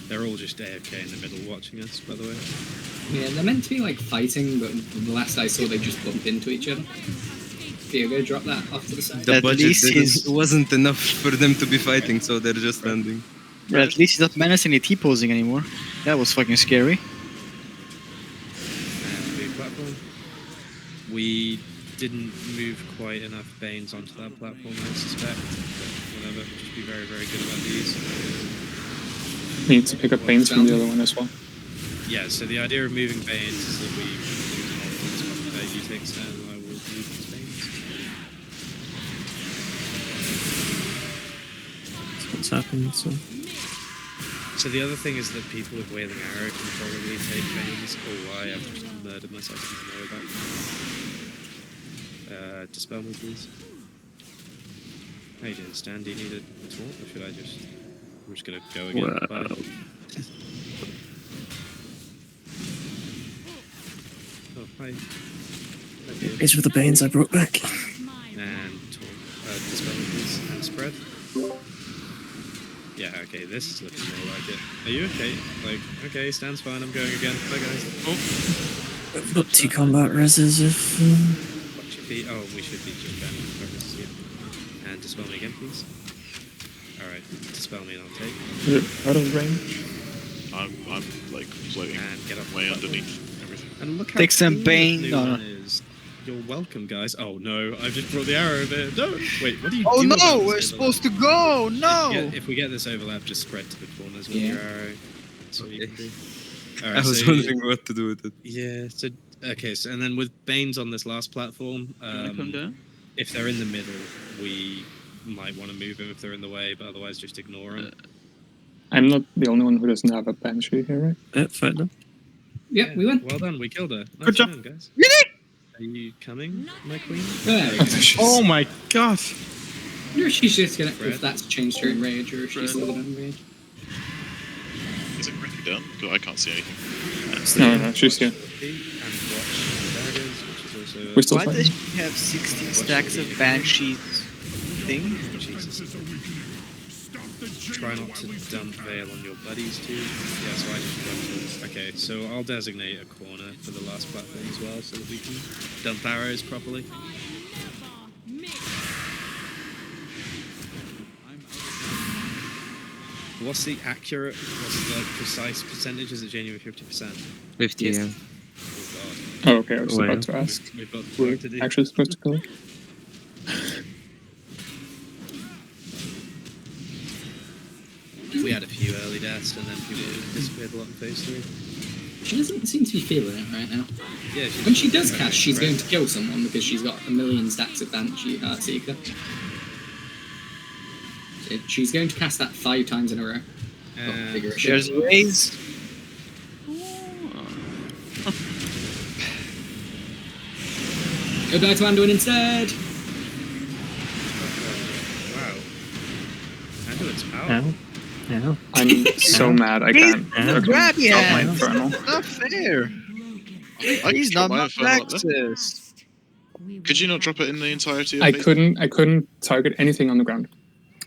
They're all just AFK in the middle watching us, by the way. Yeah, they're meant to be like fighting, but the last I saw they just bump into each other. Diego, drop that off to the side. The budget wasn't enough for them to be fighting, so they're just standing. But at least he's not menacingly T-posing anymore. That was fucking scary. And big platform. We didn't move quite enough Banes onto that platform, I suspect. But whatever, just be very, very good about these. Need to pick up Banes from the other one as well. Yeah, so the idea of moving Banes is that we move you take Stan and I will move these Banes. That's what's happened, so... So the other thing is that people with Wailing Arrow can probably take Banes. Oh, I have just murdered myself, I don't know about. Dispel me, please. How you doing, Stan? Do you need a talk, or should I just... I'm just gonna go again. Wow. Oh, hi. These were the Banes I brought back. And dispel me, please. And spread. Yeah, okay, this is looking more like it. Are you okay? Like, okay, Stan's fine, I'm going again. Bye, guys. Oh! I've got 2 combat reses if... Watch your feet. Oh, we should be just banning progress, yeah. And dispel me again, please. Alright, dispel me and I'll take. Is it out of range? I'm like floating and get up way underneath everything. And look how Take some cool Bane. this new No, one no. is. You're welcome, guys. Oh no, I've just brought the arrow there. No! Wait, what do you Oh do? no, we're supposed to go! No! If we get this overlap, just spread to the corners with your arrow. That's all you can do. All right, I was so wondering what to do with it. Yeah, so okay, so and then with Banes on this last platform, Come down. if they're in the middle, we might want to move them if they're in the way, but otherwise just ignore them. I'm not the only one who doesn't have a Banshee here, right? Fight them. Yep, we win. Well done, we killed her. Good job. Done, guys. Really? Are you coming, my queen? There we go. Oh my god. I wonder if she's just gonna, if that's changed her enrage or if she's still gonna enrage. Is it really done? 'Cause I can't see anything. No, she's here. We're still Why fighting. does she have 16 stacks of Banshees thing? Try not to dump Veil on your buddies too. Yeah, so I just dumped. Okay, so I'll designate a corner for the last platform as well, so that we can dump arrows properly. What's the accurate, what's the precise percentage? Is it genuine 50%? 50, Yes. yeah. Oh Oh, okay, I was Well, about to ask. god. We've got We're work to do. actually supposed to kill her? We had a few early deaths and then people disappeared a lot in phase 3. She doesn't seem to be feeling it right now. Yeah, When she does cast, she's going to kill someone because she's got a million stacks of Banshee Heartseeker. So she's going to cast that 5 times in a row. Figure it There's out. ways. Go back to Anduin instead! Wow. Anduin's power. Ow. Ow. I'm so mad I can't Ow. Grab your drop my hands. Infernal. Not fair. I He's can not drop my my Infernal up there. Praxis. Could you not drop it in the entirety of I phase? couldn't target anything on the ground.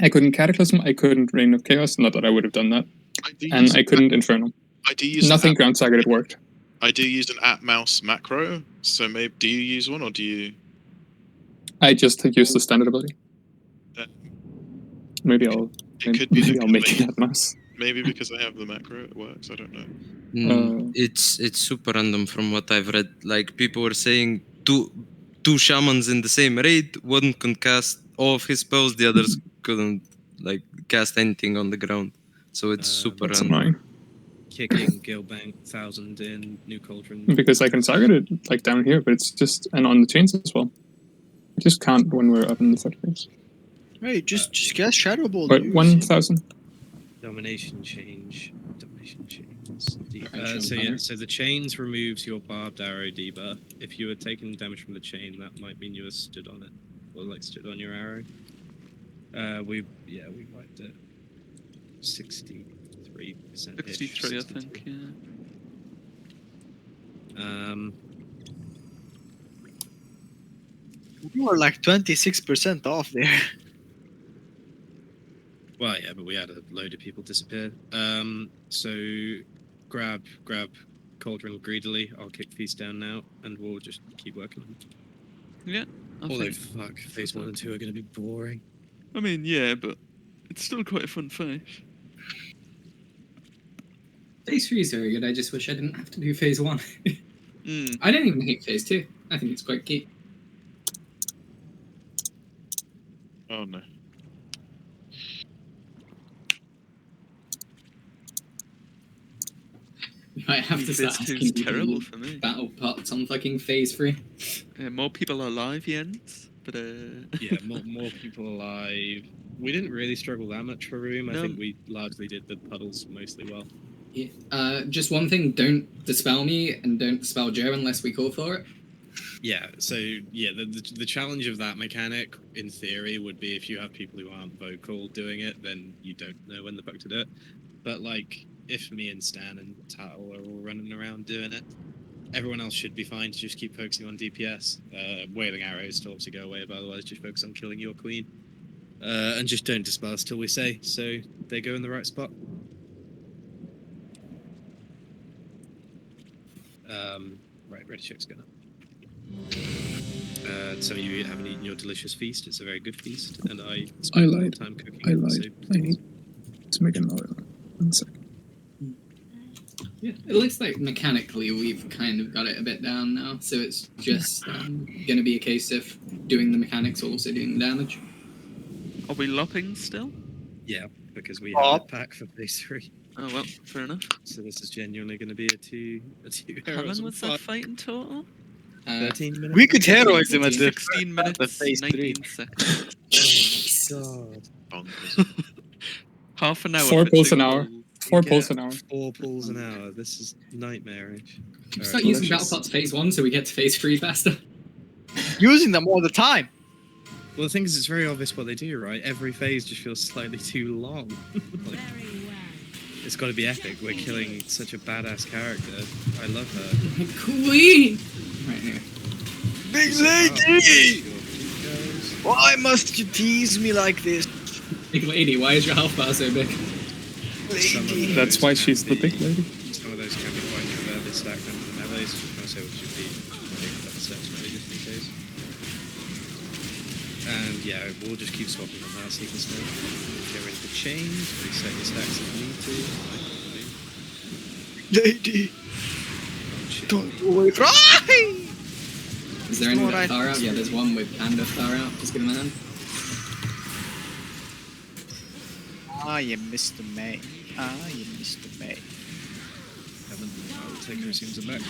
I couldn't Cataclysm, I couldn't Reign of Chaos, not that I would have done that. And I couldn't Infernal. I do use Nothing ground targeted worked. I do use an @mouse macro, so maybe do you use one or do you? I just used the standard ability. Maybe I'll It could be maybe I'll because make that mouse. maybe because I have the macro, it works. I don't know. It's super random from what I've read. Like people were saying, two shamans in the same raid, one could cast all of his spells, the others couldn't like cast anything on the ground. So it's super That's random. annoying. Kicking Guildbank 1000 in New Cauldron. Because I can target it like down here, but it's just and on the chains as well. I just can't when we're up in the third phase. Right, just cast Shadow Ball. But dude. 1,000. Domination change. Domination chains. So the chains removes your barbed arrow debuff. If you were taking damage from the chain, that might mean you were stood on it, or like stood on your arrow. We wiped it. 63%. 63, I think. Yeah. You were like 26% off there. Well, yeah, but we had a load of people disappear. So grab Cauldron greedily. I'll kick Feast down now, and we'll just keep working on it. Yeah. Although, fuck, phase 1 and 2 are going to be boring. I mean, yeah, but it's still quite a fun phase. Phase 3 is very good, I just wish I didn't have to do phase 1. Mm. I don't even hate phase 2. I think it's quite key. Oh no. You might have to Phase start 2 asking is people terrible for me. battle pots on fucking phase 3. More people are alive, Jens, but Yeah, more people alive. We didn't really struggle that much for room. I No. think we largely did the puddles mostly well. Yeah. Just one thing, don't dispel me and don't dispel Joe unless we call for it. Yeah, so yeah, the challenge of that mechanic, in theory, would be if you have people who aren't vocal doing it, then you don't know when the fuck to do it. But like, if me and Stan and Tattle are all running around doing it, everyone else should be fine to just keep focusing on DPS. Wailing arrows to obviously go away, but otherwise just focus on killing your queen. And just don't dispel us till we say, so they go in the right spot. Right, ready check's going up. Some of you haven't eaten your delicious feast. It's a very good feast, and I spent a lot of time cooking. I lied. So I need to make an oil. 1 second. Yeah, it looks like mechanically we've kind of got it a bit down now, so it's just going to be a case of doing the mechanics, also doing the damage. are we lopping still? yeah, because we have a pack for phase 3. Oh well, fair enough. So this is genuinely going to be a two. How long was that fight in total? 13 minutes. We could heroize him at the 16 minutes, the phase 3. 19 seconds. God. Bonkers. Half an hour. 4 for pulls 2 an hour. pulls. 4 pulls an hour. 4 pulls an hour. This is nightmarish. Start using battle pots phase 1 so we get to phase 3 faster. Using them all the time. Well, the thing is, it's very obvious what they do, right? Every phase just feels slightly too long. Like, it's got to be epic. We're killing such a badass character. I love her. Queen! Right here. Big lady! Why must you tease me like this? Big lady, why is your health bar so big? Lady. That's why she's the big lady. Some of those can be quite converted stacked under the melees. I'll say what should be take a couple steps maybe just in case. And yeah, we'll just keep swapping on that so you can still get rid of the chains, reset your stacks if you need to. Lady. Don't go away from. Is there any with Thar out? Yeah, there's one with Panda Thar out. Just give him a hand. I am Mr. May. I am Mr. May. I'll take her seams back.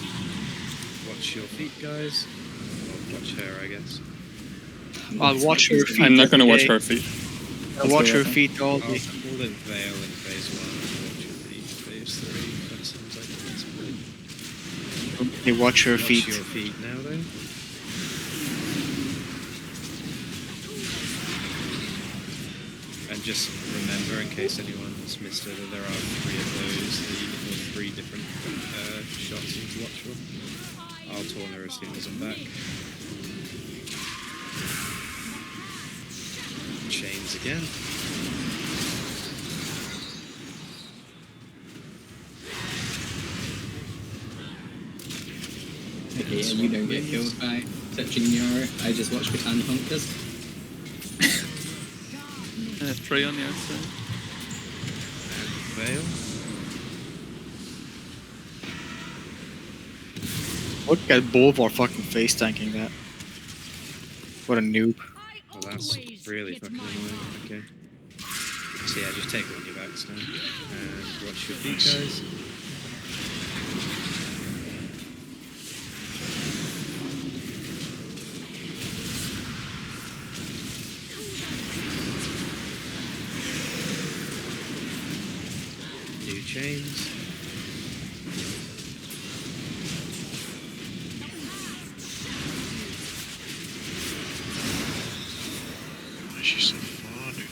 Watch your feet, guys. Or watch her, I guess. I'll watch her feet. I'm not gonna watch her feet. I'll watch her feet all day. I'll call it Veil in phase 1. Watch your feet in phase 3. That sounds like it's pretty. They watch her feet. Watch your feet now, though. And just remember, in case anyone's missed it, that there are 3 of those, or 3 different shots you need to watch for. I'll torn her as soon as I'm back. Chains again. Okay, yeah, you don't get killed by touching your. I just watch Catan Hunkers. 3 on the outside. Veil. Look at Bolvar fucking face tanking that. What a noob. Well, that's really fucking annoying. Okay. So yeah, just take it on your backs now. And watch your feet, guys. New chains. She's so funny.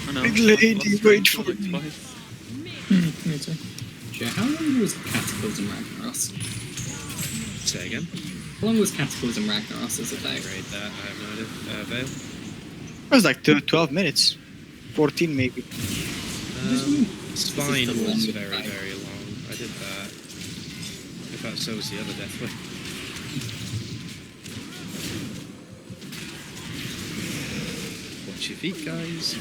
I know. Big lady, wait for me. Twice. Me too. Sure, how long was Cataclysm Ragnaros? Say again. How long was Cataclysm Ragnaros as a day? Grade that, I have no idea. Veil. It was like 12 minutes. 14 maybe. Spine the was one with very, five. very long. I did that. In fact, so was the other Deathway. Watch your feet, guys.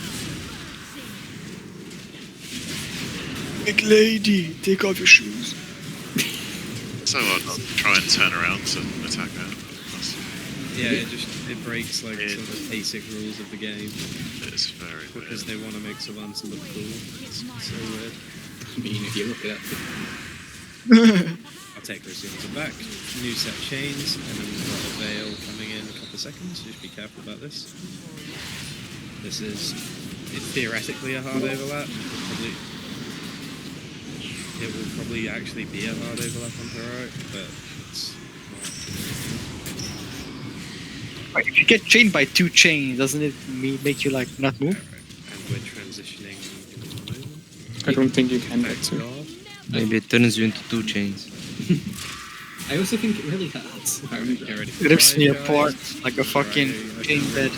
Big lady, take off your shoes. So I'll try and turn around to attack that. Yeah, it breaks like some of the basic rules of the game It's very because they want to make Sylvanas look cool. It's so weird. I mean, if you look at it. I'll take her as soon as I'm back. New set chains, and then we've got a Veil coming in a couple of seconds, so just be careful about this. This is theoretically a hard overlap. It will probably actually be a hard overlap on Heroic, but it's not. If you get chained by 2 chains, doesn't it make you like not move? And we're transitioning into the moment. I don't think you can get to. Maybe it turns you into 2 chains. I also think it really hurts. If I remember. It rips me apart like a fucking chain bed.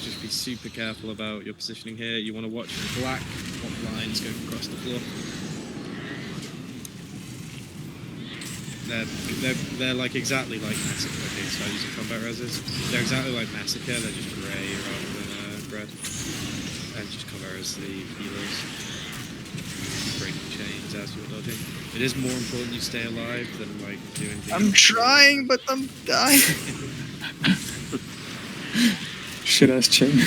Just be super careful about your positioning here. You want to watch the black, what lines go across the floor. They're like exactly like Massacre. Okay, so using combat reses. They're exactly like Massacre. They're just grey rather than red. And just cover as the healers. Breaking chains as you're dodging. It is more important you stay alive than like doing. I'm trying, but I'm dying. Shit ass chain.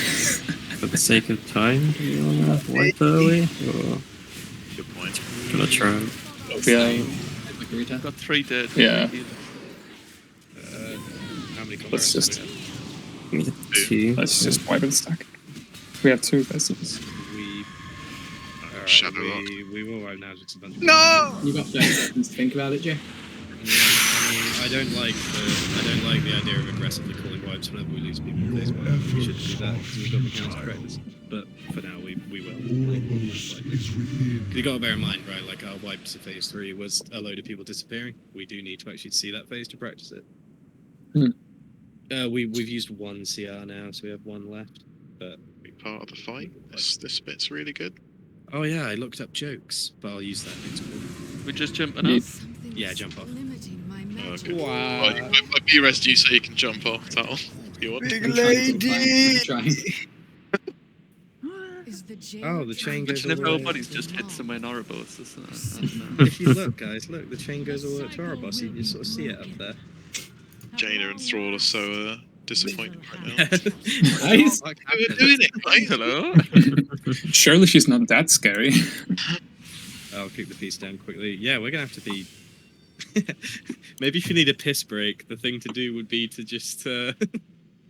For the sake of time, do you want to wipe early? Or Good point. can I try? Yeah. I've got 3 dead. Yeah. How many combat Let's reses just- do we have? 2. Let's just wipe and stack. We have 2 vessels. Alright, Shadow Rock. we will right now just a bunch of No! You got 30 seconds to think about it, Jay. Yeah, I mean, I don't like the idea of aggressively calling wipes whenever we lose people in phase 1. We shouldn't do that because we've got mechanics to correct this. But for now, we will. You got to bear in mind, right? Like our wipes in phase 3 was a load of people disappearing. We do need to actually see that phase to practice it. We've used 1 CR now, so we have 1 left. But Be part of the fight. This bit's really good. oh yeah, I looked up jokes, but I'll use that next one. We're just jumping up. Yeah, jump off. Oh, good. Wow. Well, I B-rest you so you can jump off. That'll you want. Big lady! Oh, the chain goes Imagine all if the our way. bodies just hit somewhere in Ouroboros. If you look, guys, look, the chain goes all the way up to our boss. You can sort of see it up there. Jaina and Thrall are so disappointed right now. Nice. We're doing it, right? Hello? Surely she's not that scary. I'll kick the piece down quickly. Yeah, we're gonna have to be. Maybe if you need a piss break, the thing to do would be to just do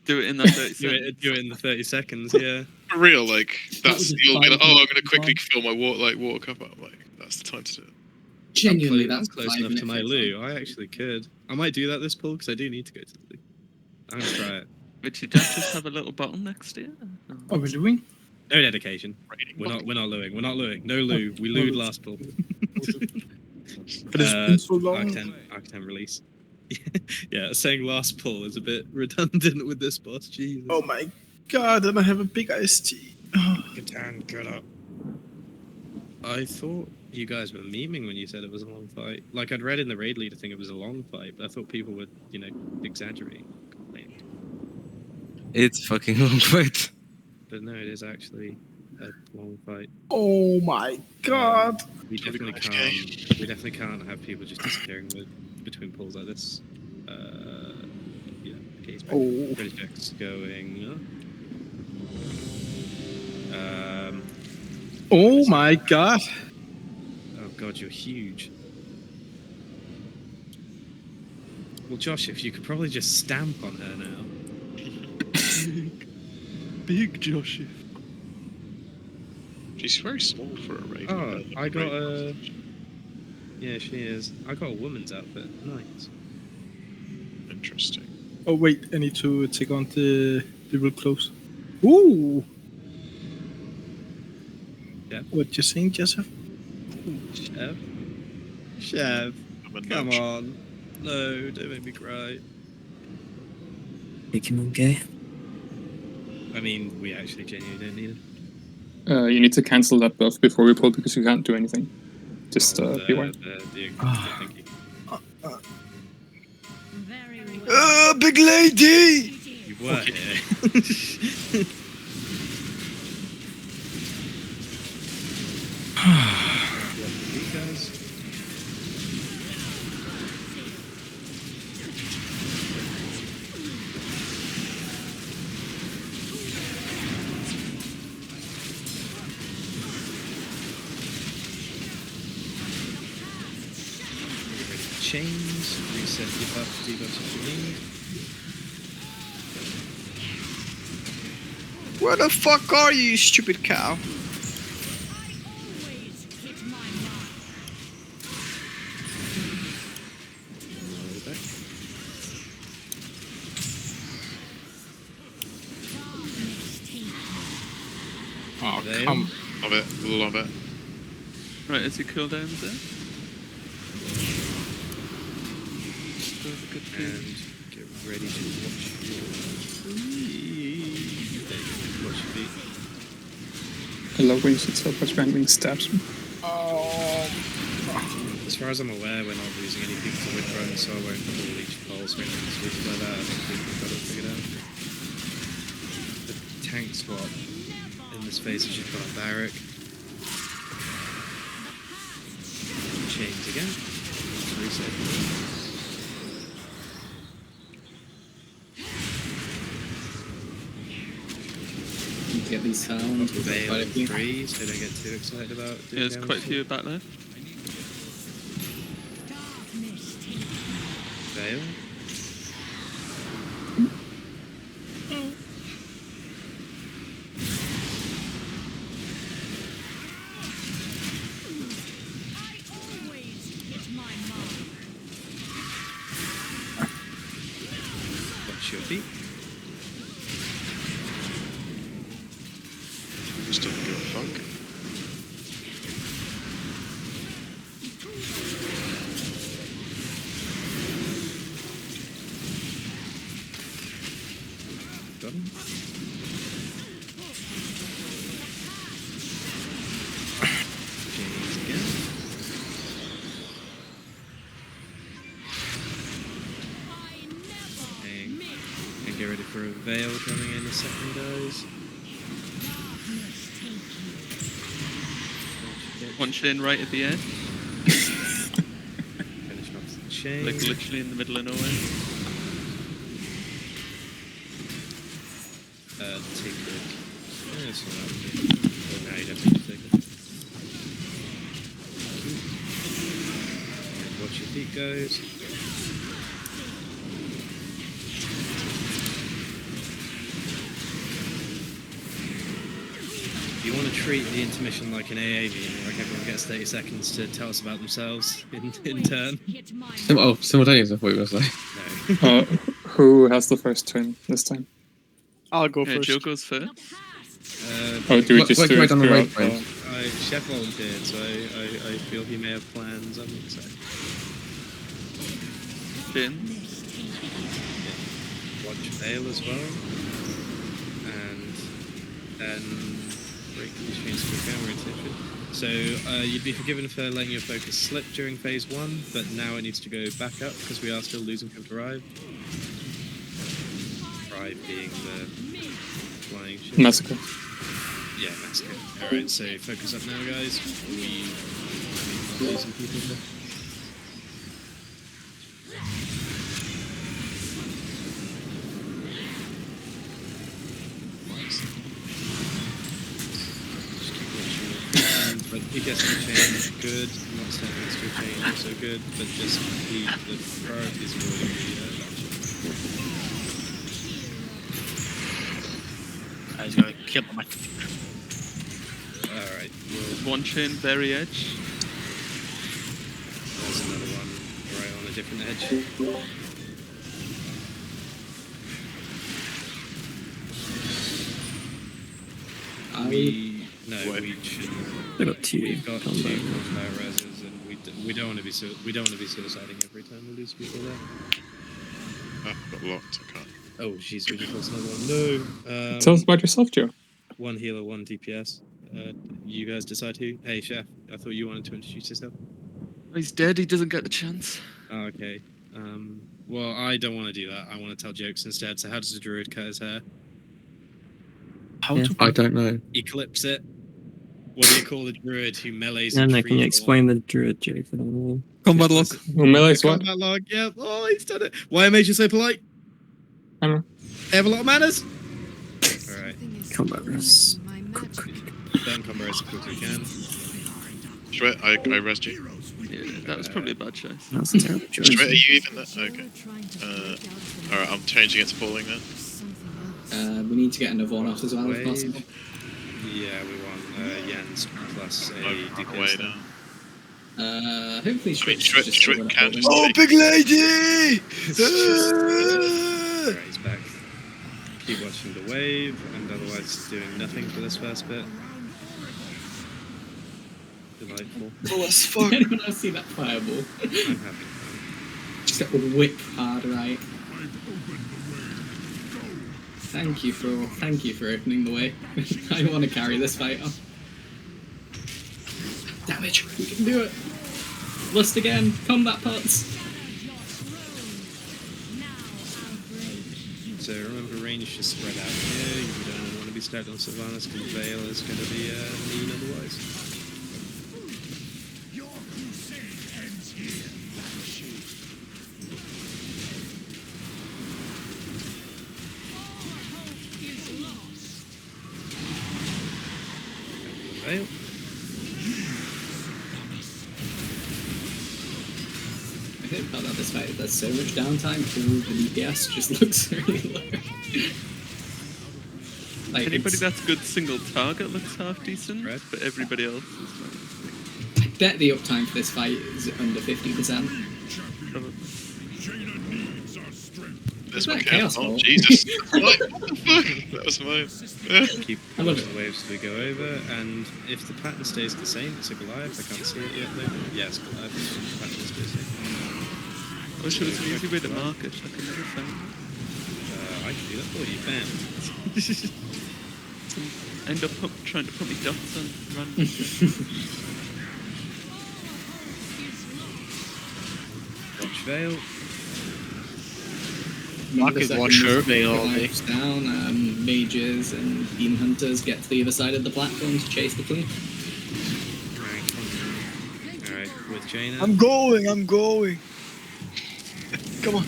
it in that 30 seconds. do it in the 30 seconds. Yeah. For real, like that's was you're gonna. five Oh, I'm minutes gonna quickly long. fill my water cup up. Like that's the time to do it. Genuinely, I'm that's close 5 enough to minutes my in. loo. I actually could. I might do that this pull because I do need to go to the loo. I'm gonna try it. Richard, don't just have a little bottle next to you? What are we doing? No dedication. We're not looing. We're not looing. No loo. We looed last pull. But it's been so long. Arc 10 release. Yeah, saying last pull is a bit redundant with this boss. Jesus. Oh my god, and I have a big iced tea. Catan, get up. I thought you guys were memeing when you said it was a long fight. Like, I'd read in the raid leader thing it was a long fight, but I thought people were, exaggerating. Complaining. It's a fucking long fight. But no, it is actually a long fight. Oh my god. We definitely can't have people just disappearing between pulls like this. Yeah, okay, Oh. British Jack's going up. Oh my god. Oh god, you're huge. Well, Josh, if you could probably just stamp on her now. Big Josh. She's very small for a raid. Oh, I got a. Yeah, she is. I got a woman's outfit. Nice. Interesting. Oh wait, I need to take on the real close. Ooh. Yeah. What you saying, Joseph? Chef, come on. No, don't make me cry. Make him okay. I mean, we actually genuinely don't need it. You need to cancel that buff before we pull because you can't do anything. Just be aware. Thank you. Big lady! You were here. You guys. Chains, reset debuffs if you need. Where the fuck are you, you stupid cow? Oh, There. come. Love it. Love it. Right, is your cooldown there? And get ready to watch your watch your feet. I love when you said so much randomly stabs me. As far as I'm aware, we're not losing any people to with run, so I won't pull each pulse or anything stupid like that. I think we've got it figured out. The tank swap in this phase is just got a barrack. Chains again. Reset. Get these sounds. Veil 3, so don't get too excited about doing Yeah, there's damage. quite a few back there. Veil. watch your feet. Just don't give a fuck. Got him. James again. And get ready for a veil coming in a second, guys. Punch in right at the end. Finish off the chain. Like literally in the middle of nowhere. Take it. Yeah, it's not okay. Oh, now you definitely take it. And watch your feet, guys. You want to treat the intermission like an AA meeting, like everyone gets 30 seconds to tell us about themselves in turn. Oh, simultaneous, I thought you were going to say. No. Who has the first turn this time? I'll go Yeah, first. Joe goes first. Oh, do we just do it on the right throughout, way? Chef volunteered, so I feel he may have plans. I'm excited. Finn. Watch Vale as well. And then break the chains to camera attention. So you'd be forgiven for letting your focus slip during phase 1, but now it needs to go back up because we are still losing him to Rive. Rive being the flying ship. Massacre. Yeah, Massacre. Alright, so focus up now, guys. We're losing people here. But he gets the chain, good. Not standing next to a chain, also good. But just the priority is avoiding the I was gonna kill my. Alright, There's one chain, very edge. there's another one right on a different edge. We should. I got two. We've got two combo. combat reses, and we don't want to be suiciding every time we lose people there. I've got locked, I can't. Oh, jeez, we just lost another one. No. Tell us about yourself, Joe. One healer, one DPS. You guys decide who. Hey, Chef, I thought you wanted to introduce yourself. He's dead, he doesn't get the chance. Oh, okay. Well, I don't want to do that. I want to tell jokes instead. So how does a druid cut his hair? I don't know. Eclipse it. What do you call a druid who melees a No, tree can you ball? explain the druid joke? I don't know. Combat lock. Melee's what? Combat log, yeah. Oh, he's done it. Why made you so polite? I don't know. They have a lot of manners. Alright. Combat res. Burn combo as quick as we can. Shwet, I resed you. Yeah, that was probably a bad choice. That's a terrible choice. Shwet, are you even there? Okay. Alright, I'm changing it to falling then. We need to get another one off as well if Wave. possible. Yeah, we want Jens plus a I'm DPS. away then. now. Hopefully Shwet can just Oh, take- big lady! Alright, he's back. Keep watching the wave, and otherwise doing nothing for this first bit. Delightful. Oh, that's fuck. Anyone else see that fireball? I'm having fun. Just got a whip hard right. Thank you for opening the way. I want to carry this fight on. Damage, we can do it. Lust again, combat pots. So remember, range is spread out here. You don't want to be stacked on Sylvanas because Veil is going to be mean otherwise. Veil. I think about this fight, there's so much downtime through the DPS just looks really low. Like, Anybody it's- that's good single target looks half decent, but everybody else is not. I bet the uptime for this fight is under 50%. Probably. There's Is my that Chaos chaos. Oh, Ball? Jesus. What the fuck? That was mine. Keep watching the waves as we go over, and if the pattern stays the same, it's a Goliath. I can't see it yet though. Yeah, it's Goliath. The pattern is the same. I wish there was an easy way to mark it. I can never find it. I can do that for you, bam. End up trying to put me dots on random shit. Watch Veil. Remember I the could second watch this her Veil all day. Goliath's down, mages and demon hunters get to the other side of the platform to chase the queen. Alright, with Jaina. I'm going. Come on.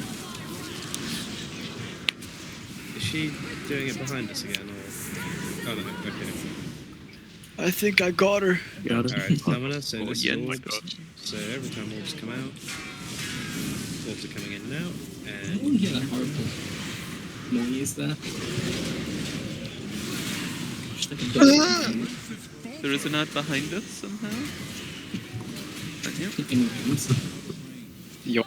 Is she doing it behind us again, or? Oh no, okay. I think I got her. Got it. Alright, Stamina, so Oh, this yeah, is my orbs. God. So every time orbs come out, orbs are coming in now, I and don't hear that horrible noise there. Just like a dog. There is an ad behind us somehow. Thank you. In rooms. Yo.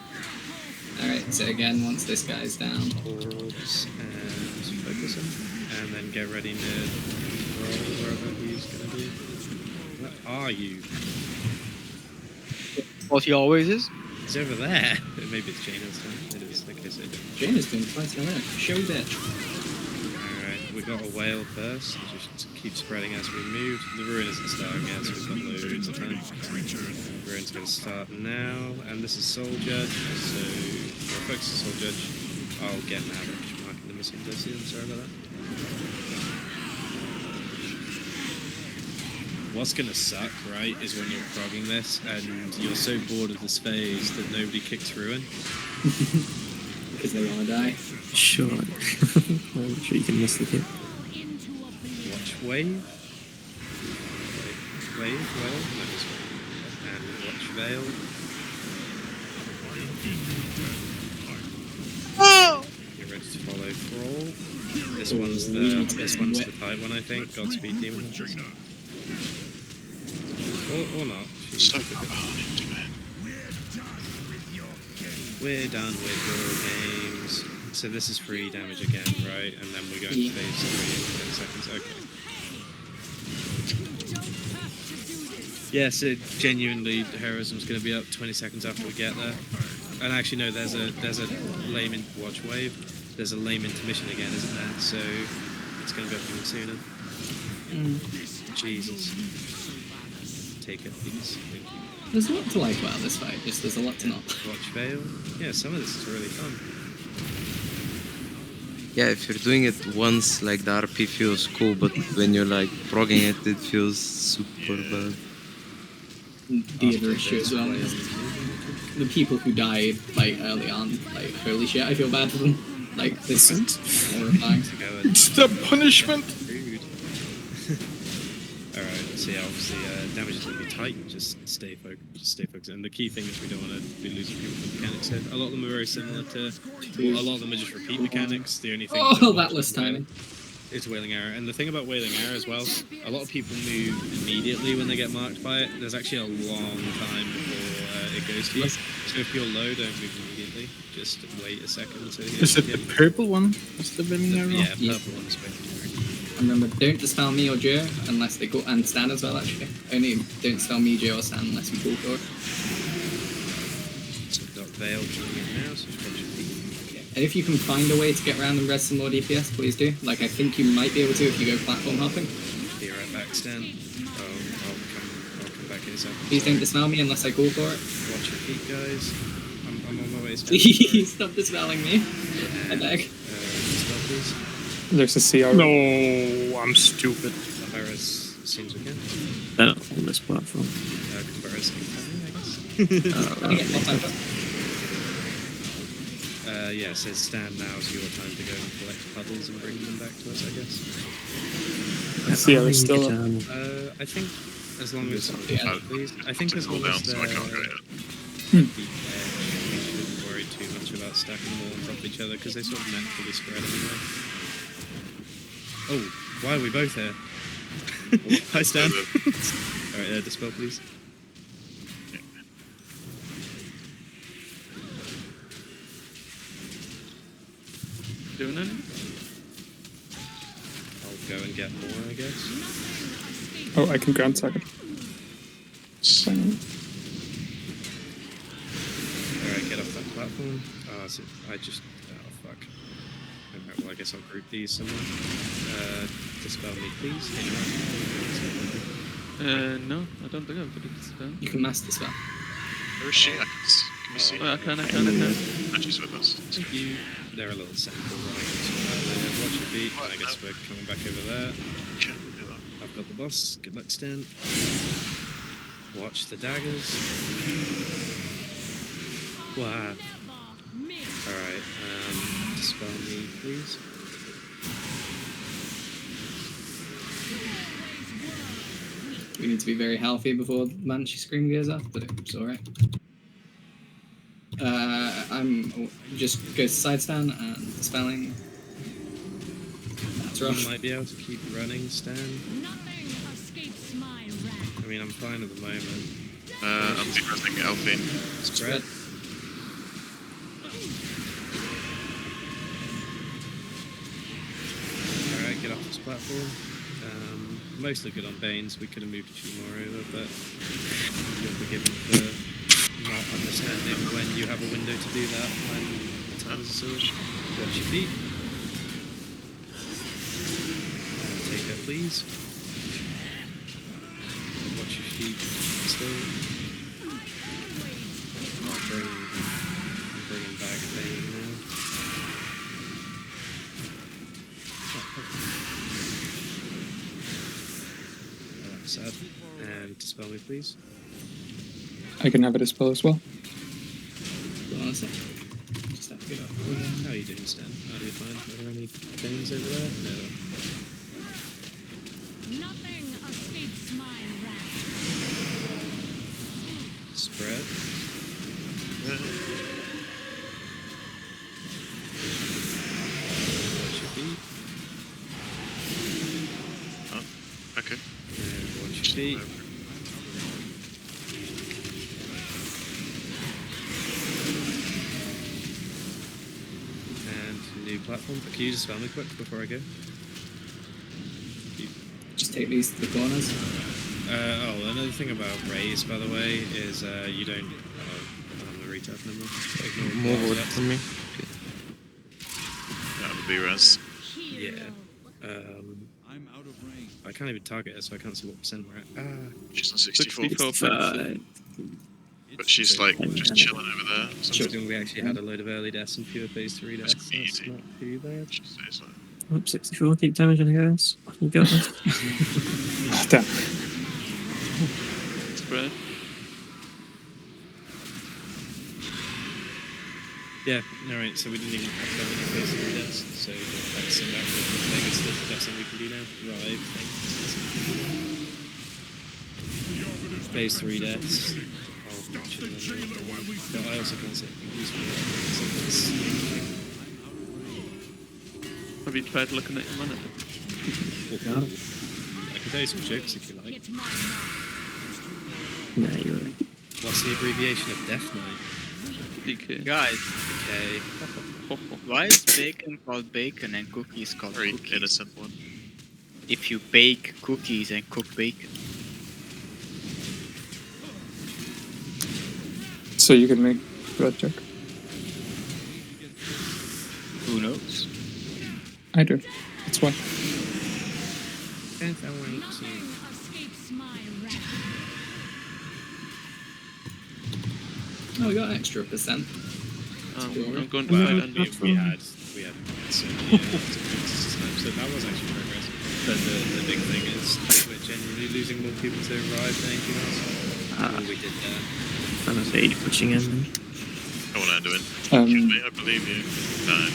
Alright, so again, once this guy's down, orbs, and focus him, and then get ready to roll wherever he's gonna be. Where are you? What he always is. He's over there. Maybe it's Jaina's turn. It is. Okay, so Jaina's doing twice in a row. Show bitch. alright, we got a whale first. Just keep spreading as we move. The ruin isn't starting yet, so we've got loads of time. Ruin's gonna start now, and this is Soul Judge, so we'll focus on Soul Judge. I'll get an average marking the missing Dizzy, I'm sorry about that. What's gonna suck, right, is when you're progging this and you're so bored of this phase that nobody kicks Ruin. Because they wanna die. Sure. I'm sure you can miss the hit. Watch Wave. Wave, well, no, it's Wave. And watch Veil. Get ready to follow Thrall. This one's the tight one, I think. Godspeed Demon. Or not. So behind, man. We're done with your games. So this is free damage again, right? And then we go into phase 3 in 10 seconds. Okay. Yeah, so genuinely, heroism's going to be up 20 seconds after we get there. And actually, no, there's a lame watch wave. There's a lame intermission again, isn't there? So it's going to go up even sooner. Jesus. Take it, please. Thank you. There's a lot to like about this fight, just there's a lot to not. Watch Veil. Yeah, some of this is really fun. Yeah, if you're doing it once, like the RP feels cool, but when you're like progging it, it feels super bad. The other issue as well is the people who died like early on, like holy shit, I feel bad for them. Like this is horrifying. It's the punishment. Alright, so yeah, obviously damage is going to be tight, just stay focused. And the key thing is we don't want to be losing people from mechanics here. A lot of them are very similar to, well, a lot of them are just repeat mechanics. The only thing that was timing. Is Wailing Arrow. And the thing about Wailing Arrow as well, a lot of people move immediately when they get marked by it. There's actually a long time before it goes to you. So if you're low, don't move immediately. Just wait a second until you Is it the purple one? Is the Wailing Arrow? Yeah, purple one is Wailing Arrow. Remember, don't dispel me or Joe unless they go, and Stan as well actually. Only don't dispel me, Joe or Stan unless you go for it. So we've got Veil coming in now, so it's probably And if you can find a way to get around and res some more DPS, please do. Like I think you might be able to if you go platform hopping. be right back, Stan. I'll come back in a second. Please don't dispel me unless I go for it. Watch your feet, guys. I'm on my way. Please stop dispelling me. I beg. Dispel, please. There's a CR. No, I'm stupid. Iris seems okay. On this platform. Iris can come in, I guess. Yeah, it says Stan, now's your time to go and collect puddles and bring them back to us, I guess. CR is still up. I think as long as please, I think as long as they're we shouldn't worry too much about stacking them all on top of each other because they sort of naturally spread anyway. Oh, why are we both here? Hi, Stan. Alright, dispel, please. doing any? I'll go and get more, I guess. Oh, I can ground target. Alright, get off that platform. Oh, so I just... Oh, fuck. Alright, well, I guess I'll group these somewhere. Dispel me, please. No, I don't think I've got a dispel. You can mass dispel. Where is she? Can you see? I can. She's with us. Thank you. They're a little sample, right? Watch your feet. I guess we're coming back over there. I've got the boss. Good luck, Stan. Watch the daggers. Wow. Alright, dispel me, please. We need to be very healthy before Banshee Scream goes off, but it's alright. I'm just go to side stand and dispelling. That's rough. You might be able to keep running, Stan. I mean, I'm fine at the moment. I'm depressing Alpine. Spread. Alright, get off this platform. Mostly good on Banes. We could have moved a few more over, but you're forgiven for not understanding when you have a window to do that when the time is a sword. Watch your feet. Take her, please. Watch your feet still. I'm bringing back Bane now. Sad. And dispel me, please. I can have a dispel as well. Just have to get up. How are you doing, Stan? How do you find? Are there any things over there? No. Nothing escapes my wrath. Spread. Watch your feet. Oh, okay. And watch your feet. And new platform. Can you just spell me quick before I go? Just take these to the corners. Another thing about raise, by the way, is you don't. I'm the retap number. More wood from me. That would be res. Yeah. I can't even target her, so I can't see what percent we're at. She's on 64. 65. But she's like just chilling over there. Considering we actually had a load of early deaths and fewer phase 3 deaths. That's easy. Not too bad. Oops, 64, keep damaging guys. You got this. Damn. Spread. Yeah, alright, so we didn't even have that many phase 3 deaths, so that's in that thing. It's the best thing we can do now. Right, phase 3 deaths. But I also can't say Have you tried looking at your monitor? I can tell you some jokes if you like. No, you're right. What's the abbreviation of Death Knight? DK. Guys, Okay. why is bacon called bacon and cookies called Very cookies? innocent one. If you bake cookies and cook bacon. So you can make blood check. Who knows? I do. That's why. Nothing escapes my wrath. Oh, we got an extra percent. I'm going to We fight had under. so many so that was actually progress. But the big thing is we're genuinely losing more people to arrive than anything else. We did that. I'm a fade pushing in. I want to do it. Kill me, I believe you. Fine.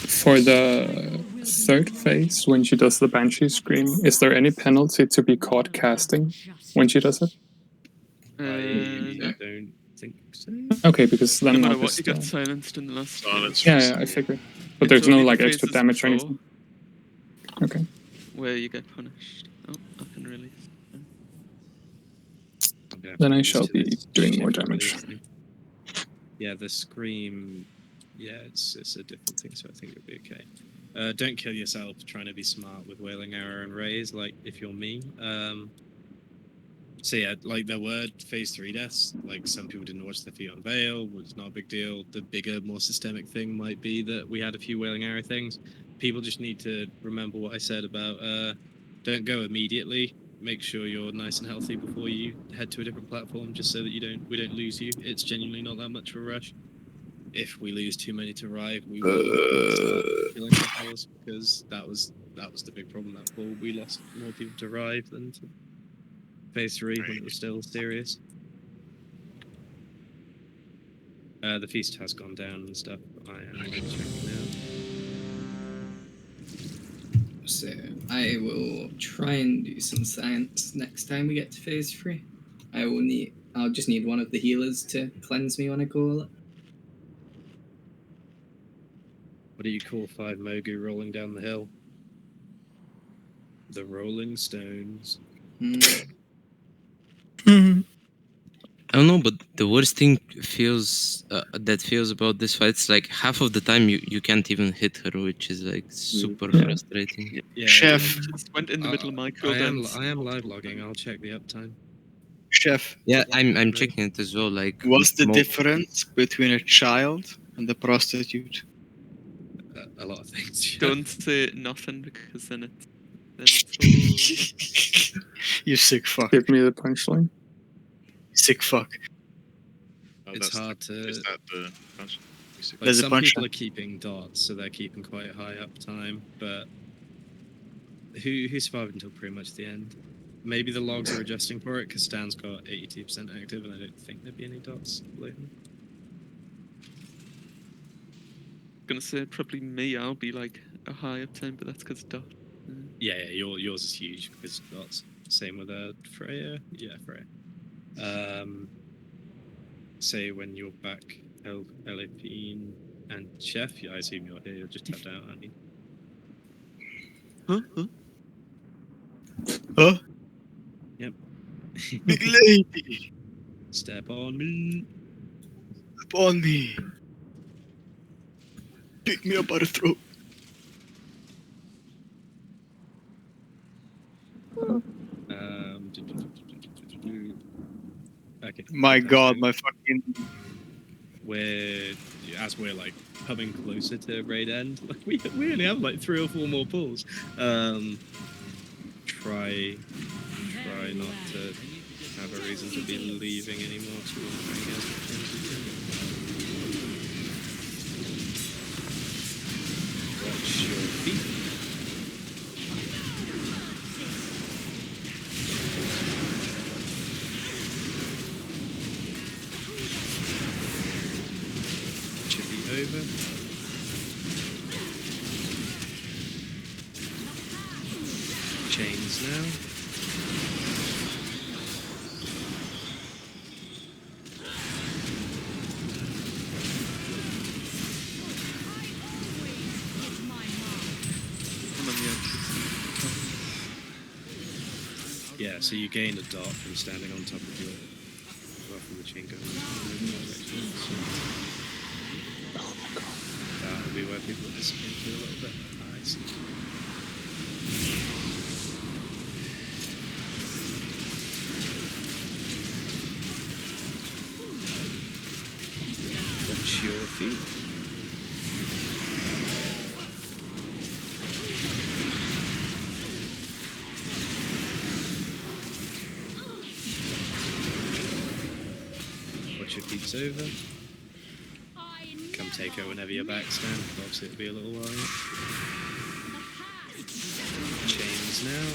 For the third phase, when she does the Banshee Scream, is there any penalty to be caught casting when she does it? I don't think so. Okay, because then No matter I'll what, just, you got silenced in the last. Silence. yeah, I figured. But It's there's no only like the extra phases damage or before anything. Okay. Where you get punished. Oh, I can release. Then I shall be doing more damage. Yeah, the Scream Yeah, it's a different thing, so I think it'll be okay. Don't kill yourself trying to be smart with Wailing Arrow and Raise, like if you're me. So yeah, like there were phase 3 deaths. Like some people didn't watch the Feet on Veil, which is not a big deal. The bigger, more systemic thing might be that we had a few Wailing Arrow things. People just need to remember what I said about don't go immediately. Make sure you're nice and healthy before you head to a different platform, just so that we don't lose you. It's genuinely not that much of a rush. If we lose too many to Rive, we will start killing ourselves, because that was the big problem that fall. We lost more people to Rive than to phase 3 when it was still serious. The feast has gone down and stuff. I am checking out. So I will try and do some science next time we get to phase 3. I'll just need one of the healers to cleanse me when I call it. What do you call 5 Mogu rolling down the hill? The Rolling Stones. I don't know, but the worst thing feels about this fight is like half of the time you can't even hit her, which is like super frustrating. Yeah, Chef just went in the middle of my cooldowns. I am live logging. I'll check the uptime. Chef. Yeah, I'm checking it as well. Like, what's the difference between a child and a prostitute? A lot of things. Don't say nothing, because then it's all... You sick fuck. Give me the punchline. Sick fuck. Oh, It's that's hard to. Is that the punch? Like There's a some punch people line. are keeping dots, so they're keeping quite high uptime. But who survived until pretty much the end? Maybe the logs are adjusting for it, because Stan's got 82% active, and I don't think there'd be any dots later. Gonna say probably me. I'll be like a high uptime, but that's because dot. Yeah, yours is huge because of dots. Same with Freya. Yeah, Freya. Say when you're back, Elipine and Chef. Yeah, I assume you're here. You're just tapped out, aren't you? Huh? Yep. Big lady. Step on me. Step on me. Pick me up by the throat. Okay. My god, my fucking... As we're like coming closer to raid end, like we only have like 3 or 4 more pulls. Try not to have a reason to be leaving anymore. So we'll try and get as much as we can. Watch your feet. Over. Chains now. Yeah, so you gain a dot from standing on top of your, well, from the chain going in that direction. So. That would be where people disappear for a little bit. I see. Watch your feet. Watch your feet's over. Come take her whenever you're back, Stan. Obviously it'll be a little while. Chains now.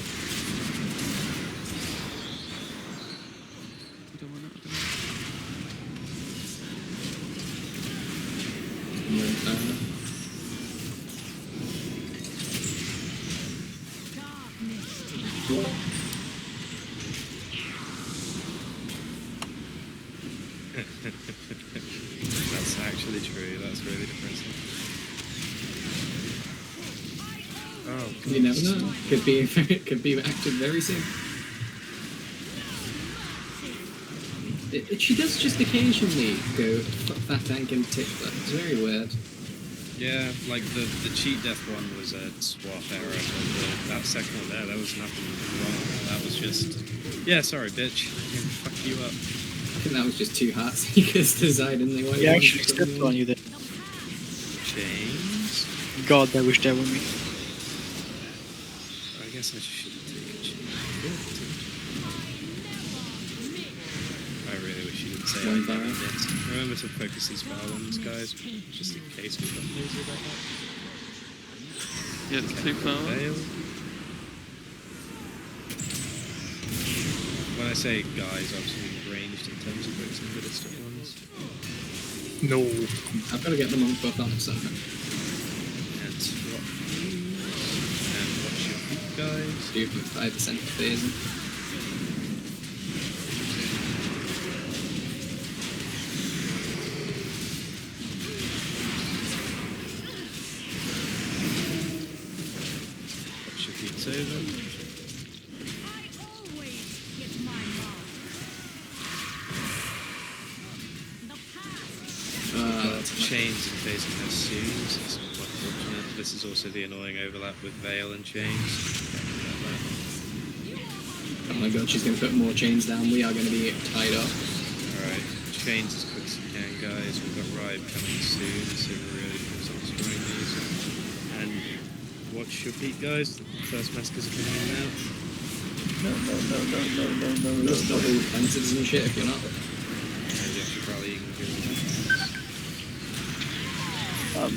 That's actually true. That's really depressing. Oh, you never know. Could be active very soon. She does just occasionally go fuck that tank in particular. It's very weird. Yeah, like the cheat death one was a swap error, but that second one there, that was nothing wrong. That was just, yeah, sorry, bitch, fuck you up. I think that was just two heart seekers deciding they wanted He one actually to stepped on you there. Chains. God, I wish that were me. I guess I should take a chain. I really wish you didn't say One I never bar. did. Remember to focus these bar ones, guys, just in case we got lazy about that. Yeah, it's too far. Fail. When I say guys, obviously ranged in terms of focusing the distant ones. No. I've got to get the monk buff on something. And swap these. And watch your feet, guys. Do 5% phasing. Watch your feet over. Chains and phasing as soon, so it's not quite fortunate. This is also the annoying overlap with Veil and Chains. Oh my god, she's going to put more chains down. We are going to be tied up. Alright, Chains as quick as you can, guys. We've got Rive coming soon, so we're really focused on destroying these. And watch your feet, guys. The first maskers are coming in now. There's double fences and shit if you're not. Maybe I should probably even give them I'm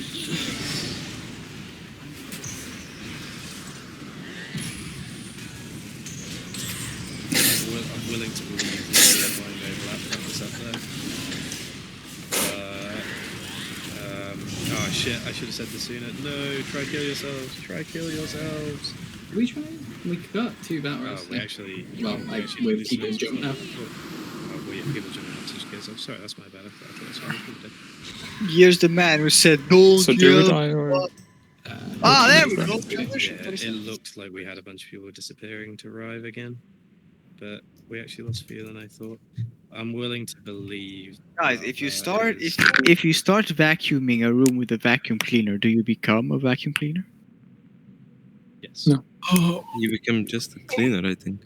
willing to believe the line overlap that was up there. Oh shit, I should have said this sooner. No, try kill yourselves. Try kill yourselves. We tried? We got 2 battle Oh, rows. we actually... Well, we're keeping jumping now. Oh, we people jumping out to kill. I'm sorry, that's my bad. I thought that's what we did. Here's the man who said, "Don't So do kill." we die or? There we go. Yeah, it looked like we had a bunch of people disappearing to Rive again, but we actually lost fewer than I thought. I'm willing to believe. Guys, if you start vacuuming a room with a vacuum cleaner, do you become a vacuum cleaner? Yes. No. You become just a cleaner, I think.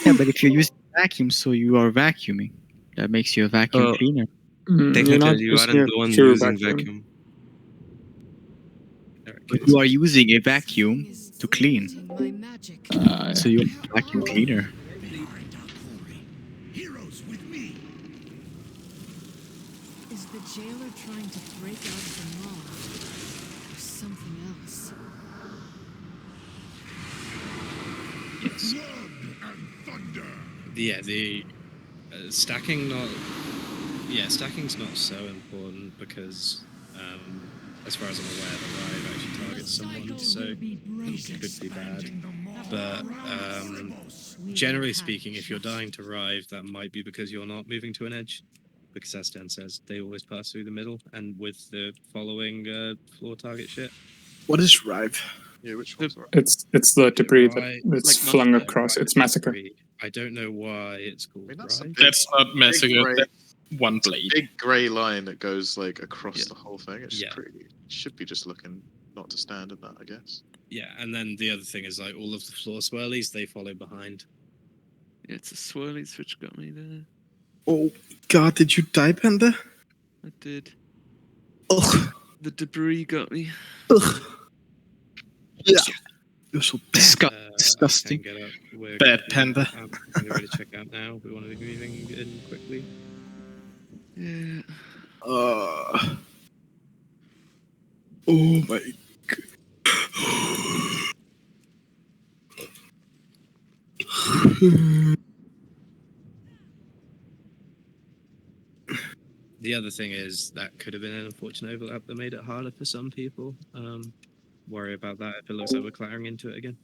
Yeah, but if you're using vacuum, so you are vacuuming. That makes you a vacuum cleaner. Technically, you aren't the one using vacuum. But you are using a vacuum to clean. So you're a vacuum cleaner. Is the jailer trying to break out of the mob or something else? Yeah, the stacking not. Yeah, stacking's not so important because, as far as I'm aware, the Rive actually targets someone, so it could be bad. But generally speaking, if you're dying to Rive, that might be because you're not moving to an edge. Because as Dan says, they always pass through the middle, and with the following floor target shit. What is Rive? Yeah, which one's right? It's the debris Right, that's like flung not- across. It's massacre. I don't know why it's called that's a Rive. big- That's not massacre. grey- That's one blade. Big grey line that goes like across the whole thing. It's Yeah. pretty. Should be just looking not to stand in that, I guess. Yeah, and then the other thing is like all of the floor swirlies, they follow behind. Yeah, it's a swirlies which got me there. Oh god, did you die, Panda? I did. Ugh. The debris got me. Ugh. Yeah. You're so Disgusting. Bad Panda. I'm ready to check out now. We want to be moving in quickly. Yeah. Oh my god. The other thing is that could have been an unfortunate overlap that made it harder for some people. Worry about that if it looks like we're clattering into it again.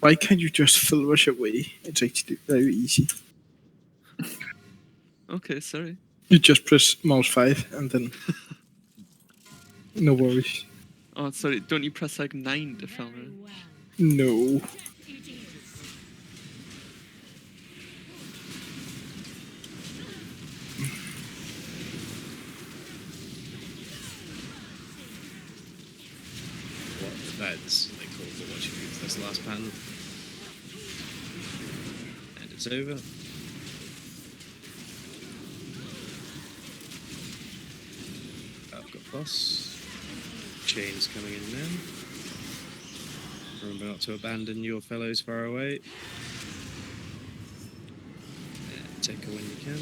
Why can't you just full rush away? It's actually very easy. Okay, sorry. You just press mouse 5 and then no worries. Oh, sorry. Don't you press like 9 to film it? No. That's like cool for watching this last panel. And it's over. I've got boss. Chains coming in now. Remember not to abandon your fellows far away. Take her when you can.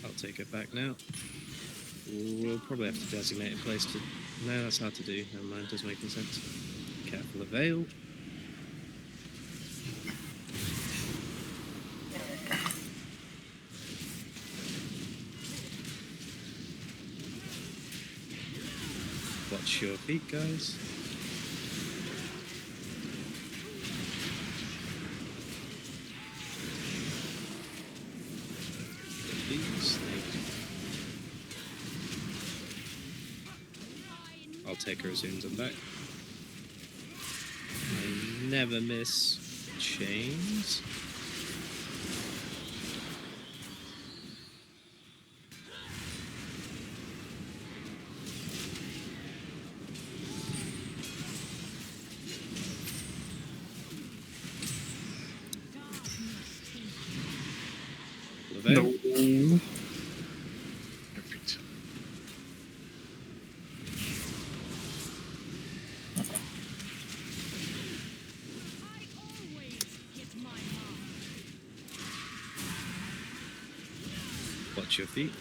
I'll take it back now. We'll probably have to designate a place to... No, that's hard to do. Never mind, doesn't make any sense. Careful of Veil. Watch your feet, guys. I'll take her as soon as I'm back. I never miss chains. No. Perfect. Watch your feet.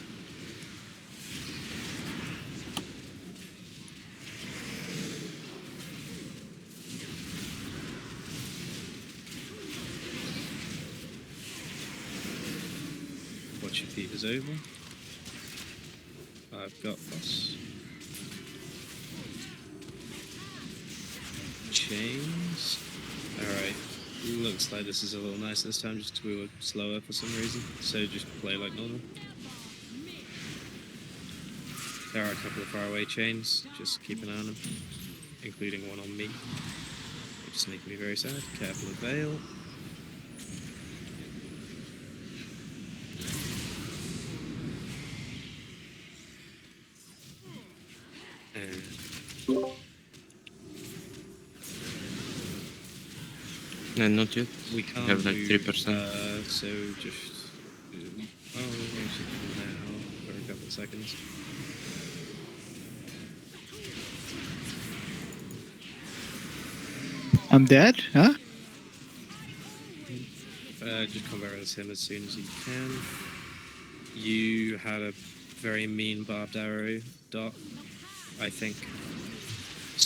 Watch your feet is over. I've got boss. Chains. Alright. Looks like this is a little nicer this time just because we were slower for some reason. So just play like normal. There are a couple of faraway chains. Just keep an eye on them. Including one on me. Which is making me very sad. Careful of Veil. And not yet. We can't have like move, 3%. so just... oh, we'll actually do now for a couple of seconds. I'm dead, huh? Just combat res him as soon as you can. You had a very mean barbed arrow dot, I think.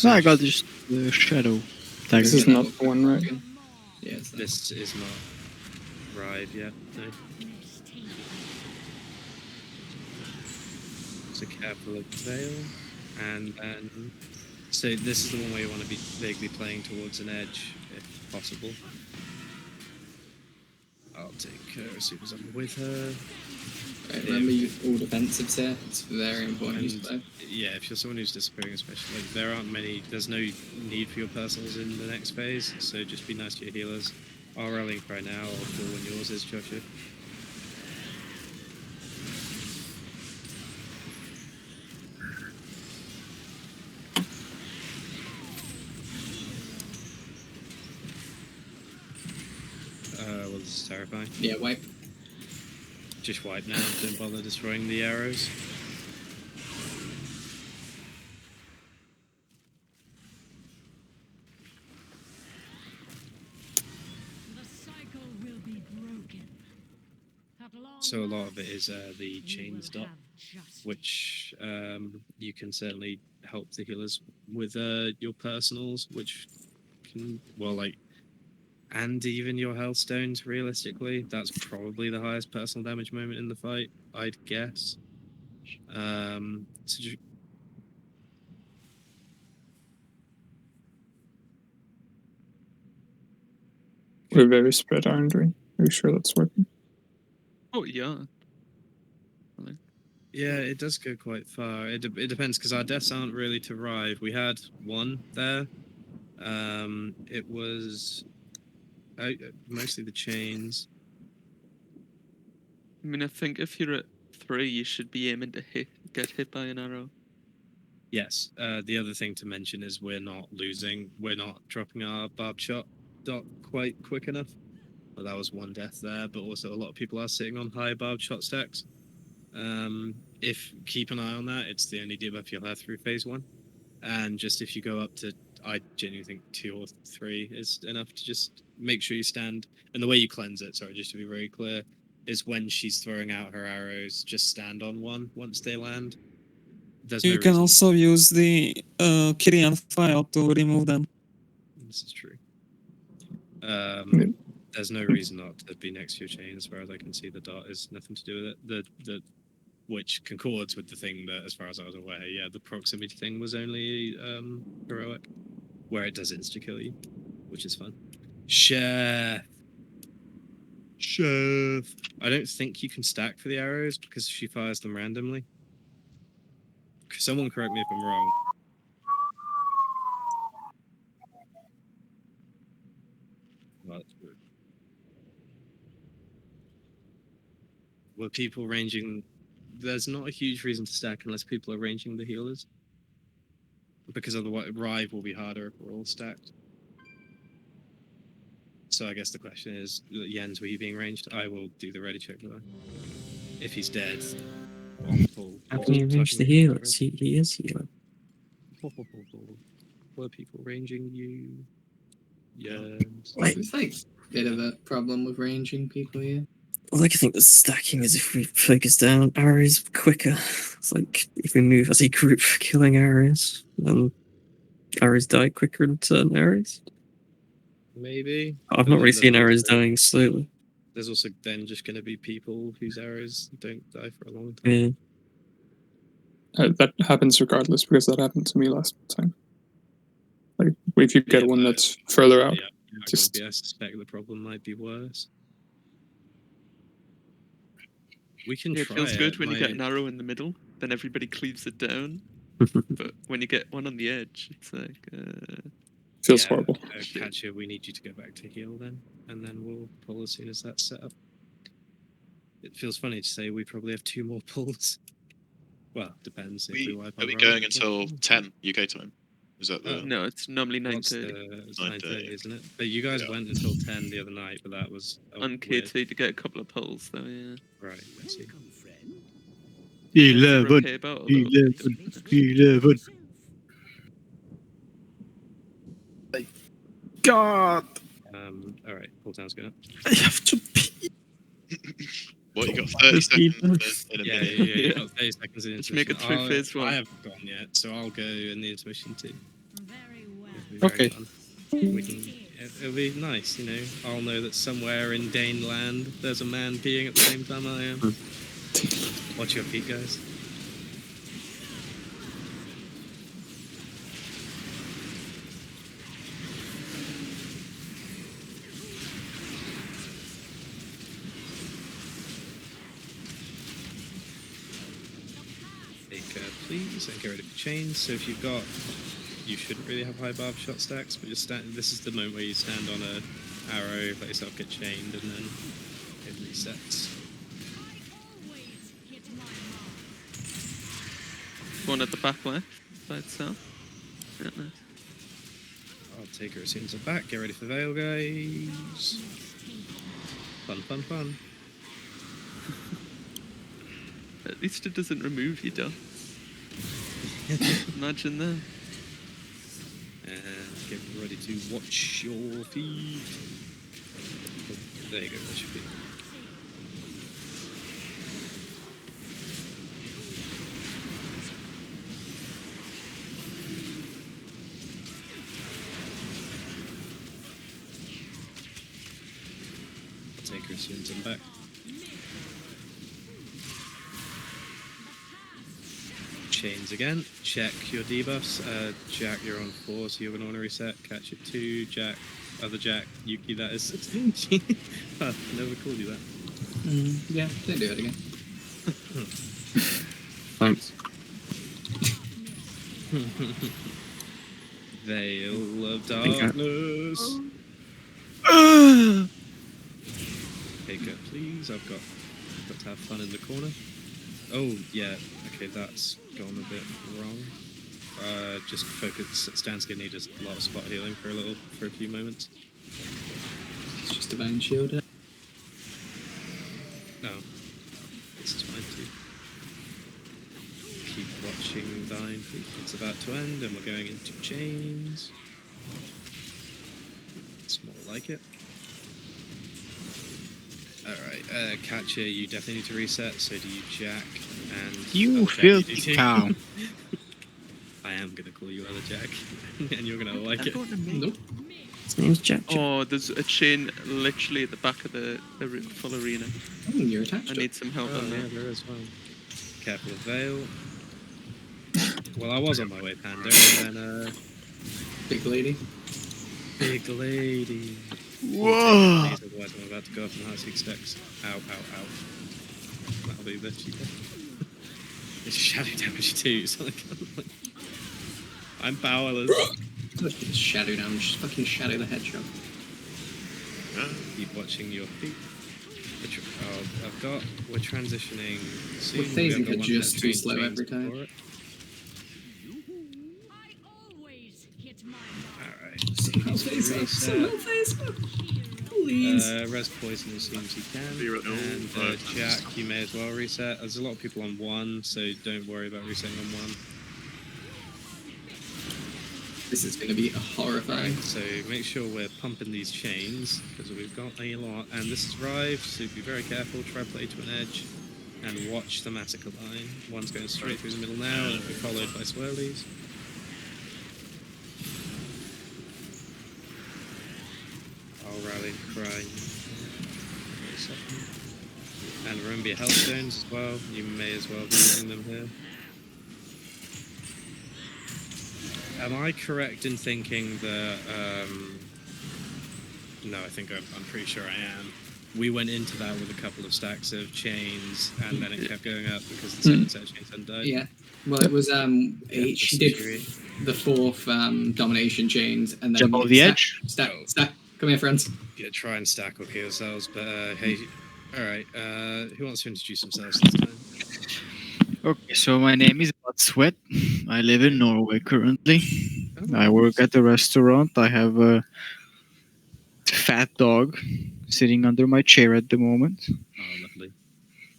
No, I got just the shadow dagger. This is not the one, right? Yeah, This is not Rive yet, no. So careful of Veil. And then... so this is the one where you want to be vaguely playing towards an edge, if possible. I'll take her as soon as I'm with her. Right, remember, you all defensives here. It's very important you play. Yeah, if you're someone who's disappearing, especially, like, there aren't many, there's no need for your personals in the next phase, so just be nice to your healers. I'll rallying cry now, I'll pull when yours is, Joshua. Well, this is terrifying. Yeah, wipe. Just wipe now, don't bother destroying the arrows. So a lot of it is the chains dot, which you can certainly help the healers with your personals, which can, well, like, and even your health stones, realistically. That's probably the highest personal damage moment in the fight, I'd guess. So We're very spread, aren't we? Are you sure that's working? Oh, yeah. yeah, it does go quite far. It depends, because our deaths aren't really to Rive. We had one there. It was mostly the chains. I mean, I think if you're at 3, you should be aiming to get hit by an arrow. Yes. The other thing to mention is we're not dropping our barbed shot dot quite quick enough. Well, that was one death there, but also a lot of people are sitting on high barbed shot stacks. If keep an eye on that, it's the only debuff you'll have through phase 1. And just if you go up to, I genuinely think 2 or 3 is enough to just make sure you stand. And the way you cleanse it, sorry, just to be very clear, is when she's throwing out her arrows, just stand on one once they land. There's You no can reason. also use the Kyrian file to remove them. This is true. There's no reason not to be next to your chain, as far as I can see. The dot is nothing to do with it. The which concords with the thing that, as far as I was aware, yeah, the proximity thing was only heroic, where it does insta kill you, which is fun. Chef. I don't think you can stack for the arrows because she fires them randomly. Someone correct me if I'm wrong. Well, that's weird. Were people ranging? There's not a huge reason to stack unless people are ranging the healers, because otherwise Rive will be harder if we're all stacked. So I guess the question is, Jens, were you being ranged? I will do the ready check though. If he's dead, How can you range the healers? He is healer. Were people ranging you? Yeah. It's like a bit of a problem with ranging people here. Well, like I think the stacking is if we focus down arrows quicker. It's like if we move as a group killing arrows, then arrows die quicker than certain arrows. Maybe. I've not really seen arrows dying slowly. There's also then just going to be people whose arrows don't die for a long time. Yeah. That happens regardless, because that happened to me last time. Like, if you get one that's further out, I suspect the problem might be worse. We can It try feels good it. when you get an arrow in the middle, then everybody cleaves it down. But when you get one on the edge, it's like... feels horrible. Katya, we need you to go back to heal then, and then we'll pull as soon as that's set up. It feels funny to say we probably have 2 more pulls. Well, depends. If we wipe Are we our going run. until 10 UK time? Is that the... no, it's normally What's 9:30. It's 9:30, isn't it? But you guys went until 10 the other night, but that was... On KT to get a couple of pulls, though, yeah. Right, I see. 11. 11. God. Alright, pull down's going up. I have to pee. What, you got 30 seconds in a minute? Yeah, you got 30 seconds in Let's make it through phase 1. I haven't gone yet, so I'll go in the intermission too. Okay. We can, it'll be nice, you know. I'll know that somewhere in Daneland there's a man peeing at the same time I am. Watch your feet, guys. Please, and get rid of your chains. So if you've got, you shouldn't really have high barb shot stacks, but just stand. This is the moment where you stand on a arrow, let yourself get chained, and then it resets. One at the back left by itself. Yeah, nice. I'll take her as soon as I'm back. Get ready for Veil, guys. Fun, fun, fun. At least it doesn't remove you, Doc. Imagine that. And get ready to watch your feet. There you go, watch your feet. I'll take her as soon as I'm back. Chains again. Check your debuffs. Jack, you're on 4, so you're going to want to reset. Catch it 2. Jack, other Jack, Yuki, that is 16. I never called you that. Yeah, don't do it again. Thanks. Veil of Darkness. Take her, please. I've got Got to have fun in the corner. Oh, yeah. Okay, that's gone a bit wrong. Just focus. Stan's gonna need a lot of spot healing for a few moments. It's just a Divine Shield. No. This is fine too. Keep watching Dying Feet. It's about to end and we're going into chains. It's more like it. Alright, Katya, you definitely need to reset, so do you, Jack, and... You Jack, filthy do too. cow. I am gonna call you Other Jack, and you're gonna like it. Nope. His name's Jack. Oh, there's a chain literally at the back of the full arena. Oh, you're attached. I need some help Oh, on yeah, that. there is one. Careful of Veil. Well, I was on my way, Panda, and then, Big lady. Big lady. Whoa! Please, otherwise I'm about to go up in high 6 stacks. Ow, ow, ow. That'll be the cheaper. It's shadow damage too, so I'm powerless. Shadow down, just fucking shadow the headshot. Keep watching your feet. We're transitioning soon. With phasing We have the it one just that too trains slow chains every time. before it. Please. Res poison as soon as you can. Be right- And oh, Jack, you may as well reset. There's a lot of people on 1, so don't worry about resetting on 1. This is going to be horrifying. Right, so make sure we're pumping these chains, because we've got a lot. And this is Rive, so be very careful. Try play to an edge. And watch the Massacre line. One's going straight through the middle now, and it'll be followed by swirlies. I'll rally and cry. Wait a second. And remember your health stones as well. You may as well be using them here. Am I correct in thinking that... no, I think I'm pretty sure I am. We went into that with a couple of stacks of chains, and then it kept going up because the second set of chains hadn't died. Yeah. Well, it was she did the 4th domination chains, and then Jump over the edge. Stack. Come here, friends. Yeah, try and stack or kill yourselves, but hey, alright, who wants to introduce themselves this time? Okay, so my name is Bud Sweat. I live in Norway currently. I work at the restaurant. I have a fat dog sitting under my chair at the moment. Oh, lovely.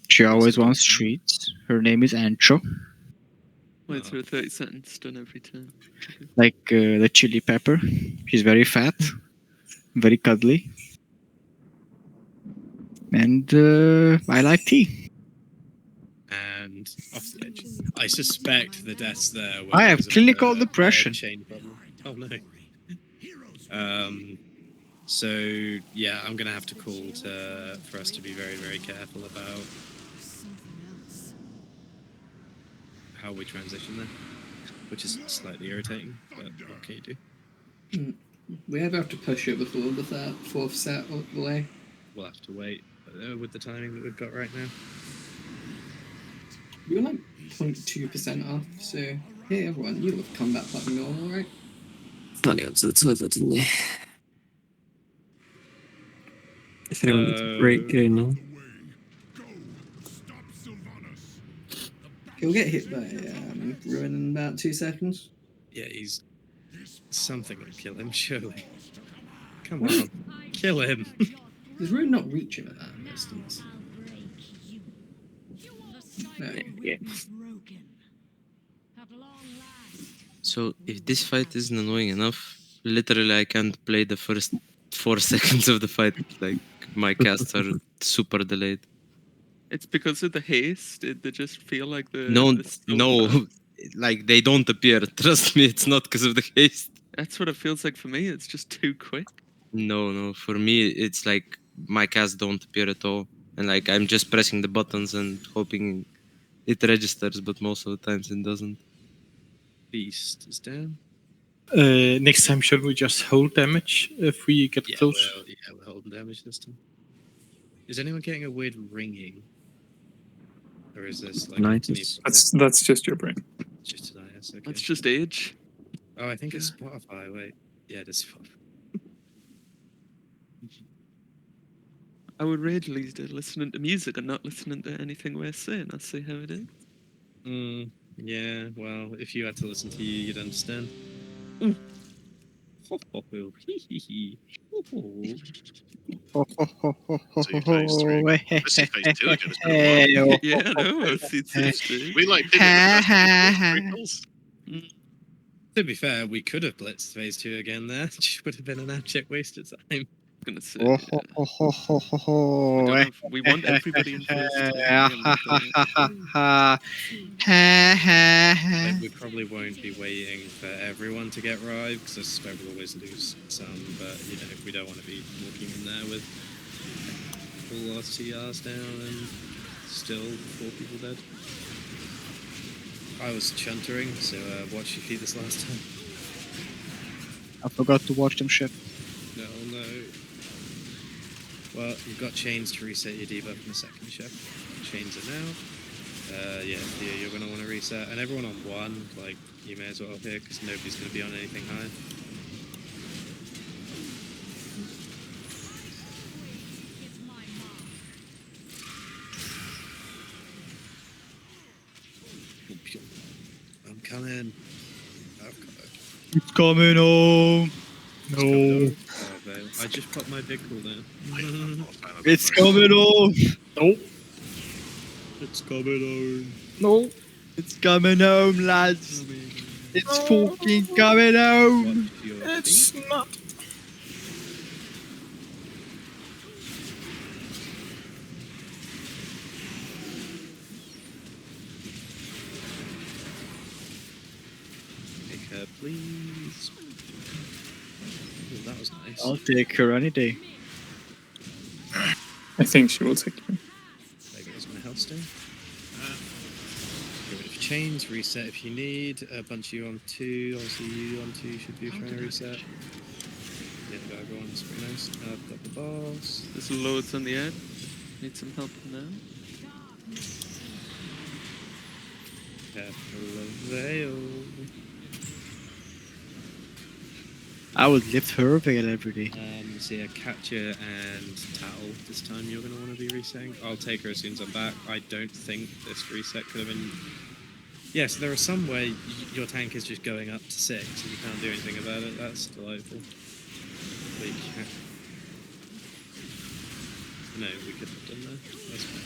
She always wants treats. Her name is Ancho, Wait for a 30-second stun every time. like the chili pepper. She's very fat, very cuddly. And I like tea. And off the edge. I suspect the deaths there were I have because of clinical the depression. chain problem. Oh no. So yeah, I'm gonna have to call for us to be very, very careful about how we transition there, which is slightly irritating, but what can you do? We either have to push it before the 4th set or delay. We'll have to wait with the timing that we've got right now. You're like 0.2% off, so hey everyone, you have combat fucking normal, right? Funny onto the toilet, didn't they? If anyone needs a break, go now. He'll get hit by Ruin in about 2 seconds. Yeah, he's something will kill him, surely. Come on, kill him. Does Ruin not reach him at that distance? No. Yeah. So if this fight isn't annoying enough, literally I can't play the first 4 seconds of the fight. Like my casts are super delayed. It's because of the haste. They just feel like the No, like they don't appear. Trust me, it's not because of the haste. That's what it feels like for me. It's just too quick. No. For me, it's like my casts don't appear at all, and like I'm just pressing the buttons and hoping it registers, but most of the times it doesn't. Beast is down. Next time, should we just hold damage if we get close? We're holding damage this time. Is anyone getting a weird ringing? Or is this like... That's just your brain. Just tinnitus, okay. That's just age. Oh, I think it's Spotify. Wait. Yeah, it is Spotify. our raid leader listening to music and not listening to anything we're saying. I see how it is. Yeah, well, if you had to listen to you, you'd understand. See phase 3. Let's see phase 2 again. It's been a while. Yeah, I know. I'll see phase 3. We like did it the first sprinkles. To be fair, we could have blitzed phase 2 again there. It would have been an abject waste of time. Gonna say, We we want everybody in phase 2. Like, we probably won't be waiting for everyone to get Rive, because I suspect we'll always lose some, but you know, we don't want to be walking in there with all our CRs down and still 4 people dead. I was chuntering, so watch your feet this last time. I forgot to watch them ship. No. Well, you've got chains to reset your debuff in a second, Chef. Chains it now. Yeah, you're going to want to reset. And everyone on 1, like, you may as well here, because nobody's going to be on anything high. I'm coming. It's coming home. No. I just popped my big cooldown. It's coming home. Nope. It's coming home. No. It's coming home, lads. It's fucking coming home. It's not. Take her, please. Ooh, that was nice. I'll take her any day. I think she will take you. There goes my health stone. Get rid of chains, reset if you need. A bunch of you on 2, obviously you on 2 should be trying to reset. Yeah, everyone's pretty nice. I've got the boss. There's loads on the end. Need some help now. Careful of veil. I would lift her veil every day. So yeah, Katya and Tattle, this time you're going to want to be resetting. I'll take her as soon as I'm back. I don't think this reset could have been... Yeah, so there are some where your tank is just going up to 6 and you can't do anything about it. That's delightful. But you can't... No, we could have done that. That's fine.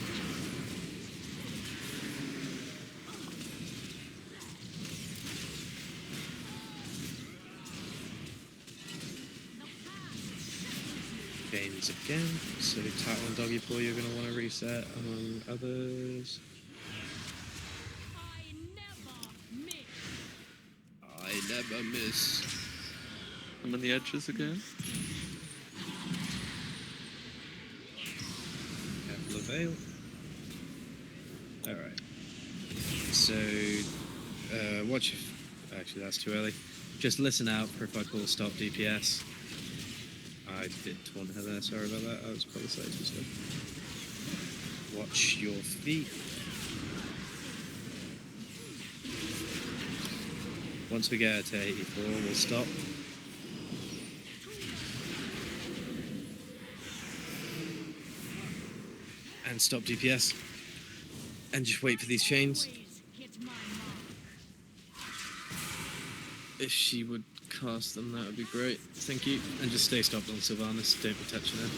Games again, so Tattle and Doggy Paw you're going to want to reset among others. I never miss. I'm on the edges again. Careful of veil. Alright. So, watch if... Actually, that's too early. Just listen out for if I call stop DPS. I did taunt her there, sorry about that. I was probably safe and stuff. Watch your feet. Once we get to 84, we'll stop. And stop DPS. And just wait for these chains. If she would cast them, that would be great. Thank you. And just stay stopped on Sylvanas. Don't be touching her.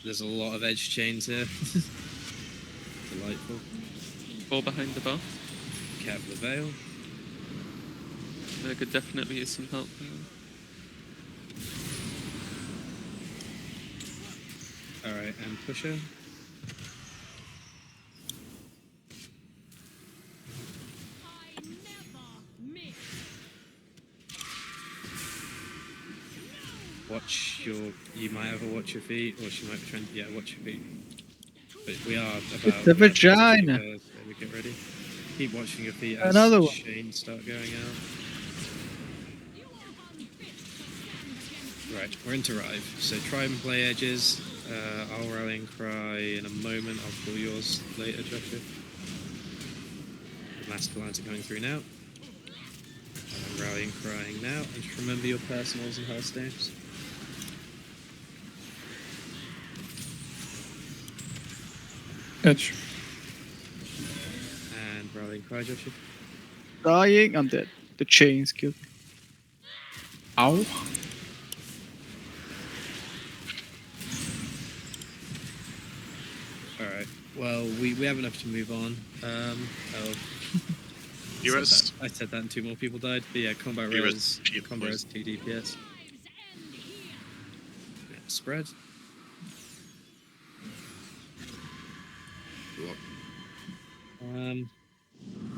There's a lot of edge chains here. Delightful. 4 behind the bar. Careful of veil. I could definitely use some help now. Alright, and push her. Watch your... You might have a watch your feet, or she might be trying to... Yeah, watch your feet. But we are about... It's a vagina! So we get ready. Keep watching your feet as Another one. chains start going out. Right, we're into Rive. So try and play edges. I'll rallying cry in a moment. I'll call yours later, Joshua. The master lines are coming through now. I'm rallying crying now. And just remember your personals and health stamps. Edge. And rallying cry, Joshua. Dying, I'm dead. The chains killed me. Ow. Alright. Well, we have enough to move on. I said that and 2 more people died. But yeah, combat res 2 DPS. Yeah, spread.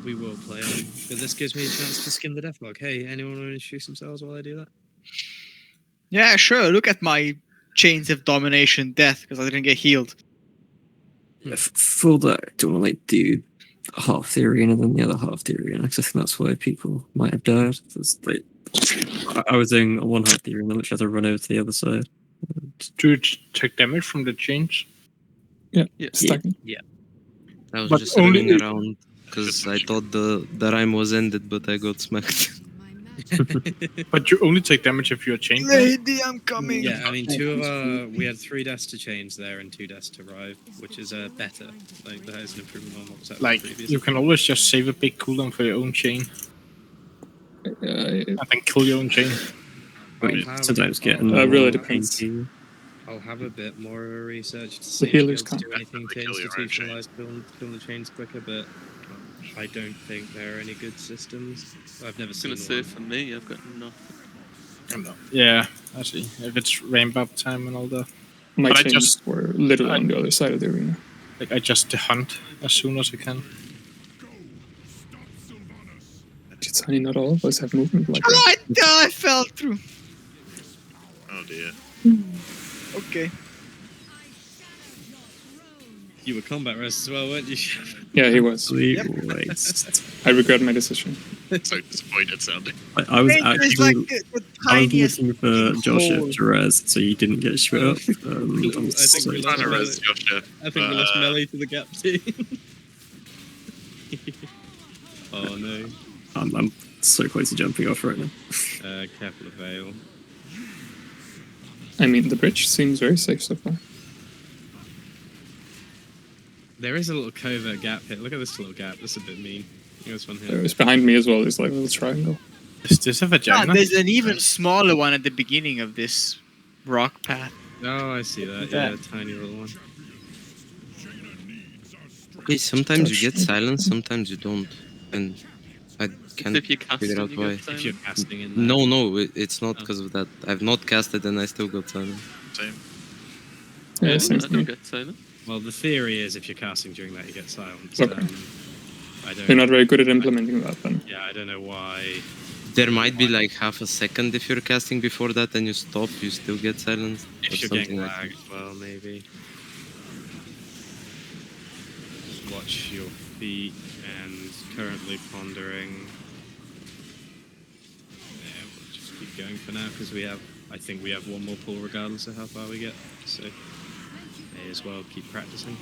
We will play on, but this gives me a chance to skin the deathlog. Hey, anyone want to introduce themselves while I do that? Yeah, sure. Look at my chains of domination death because I didn't get healed. For that, do you want to like do half the arena than the other half the arena? Because I think that's why people might have died. Like, I was doing one half the arena, which had to run over to the other side. Do you take damage from the chains? Yeah, stacking. Yeah. I was But just only- running around because I thought the rime was ended, but I got smacked. But you only take damage if you're chained. Lady, I'm coming. Yeah, I mean, we had 3 deaths to chains there and 2 deaths to rive, which is better. Like, that is an improvement on what was happening Like, previously. you can always just save a big cooldown for your own chain. And then kill your own chain. Sometimes get really depends. I'll have a bit more of a research to see if healers to do can't. anything to institutionalize killing the chains quicker, but I don't think there are any good systems. I've never I was seen gonna say one. for me, I've got nothing. Yeah, I see. If it's ramp up time and all that. My But I chains just were literally on the other side of the arena. like I just hunt as soon as I can. It's honey, not all of us have movement like that. I fell through. Oh dear. Okay. You were combat res as well, weren't you? Yeah, he was. Yep. I regret my decision. So disappointed sounding. I was Danger is actually like the tiniest looking for Joshua hole. to res, so you didn't get shot up. I think we lost Joshua. I think we lost melee to the gap team. Oh no. I'm so close to jumping off right now. Careful of Vale. I mean, the bridge seems very safe so far. There is a little covert gap here. Look at this little gap. This is a bit mean. There's one here. There is behind me as well. There's like a little triangle. Is this a vagina? There's an even smaller one at the beginning of this rock path. Oh, I see that. Yeah, a tiny little one. Okay, sometimes you get silence, sometimes you don't, and I can't If you're casting, figure out you why. get silent. If you're casting in No, it's not because of that. I've not casted and I still got silent. Same. Yeah, I same to don't me. get silent. Well, the theory is if you're casting during that, you get silence. Okay. I don't. You're not very good at implementing that then. Yeah, I don't know why. There might be like half a second if you're casting before that and you stop, you still get silence. Or If you're something getting like lag as well, maybe. Watch your feet and currently pondering. Yeah, we'll just keep going for now because I think we have one more pull regardless of how far we get. So may as well keep practicing.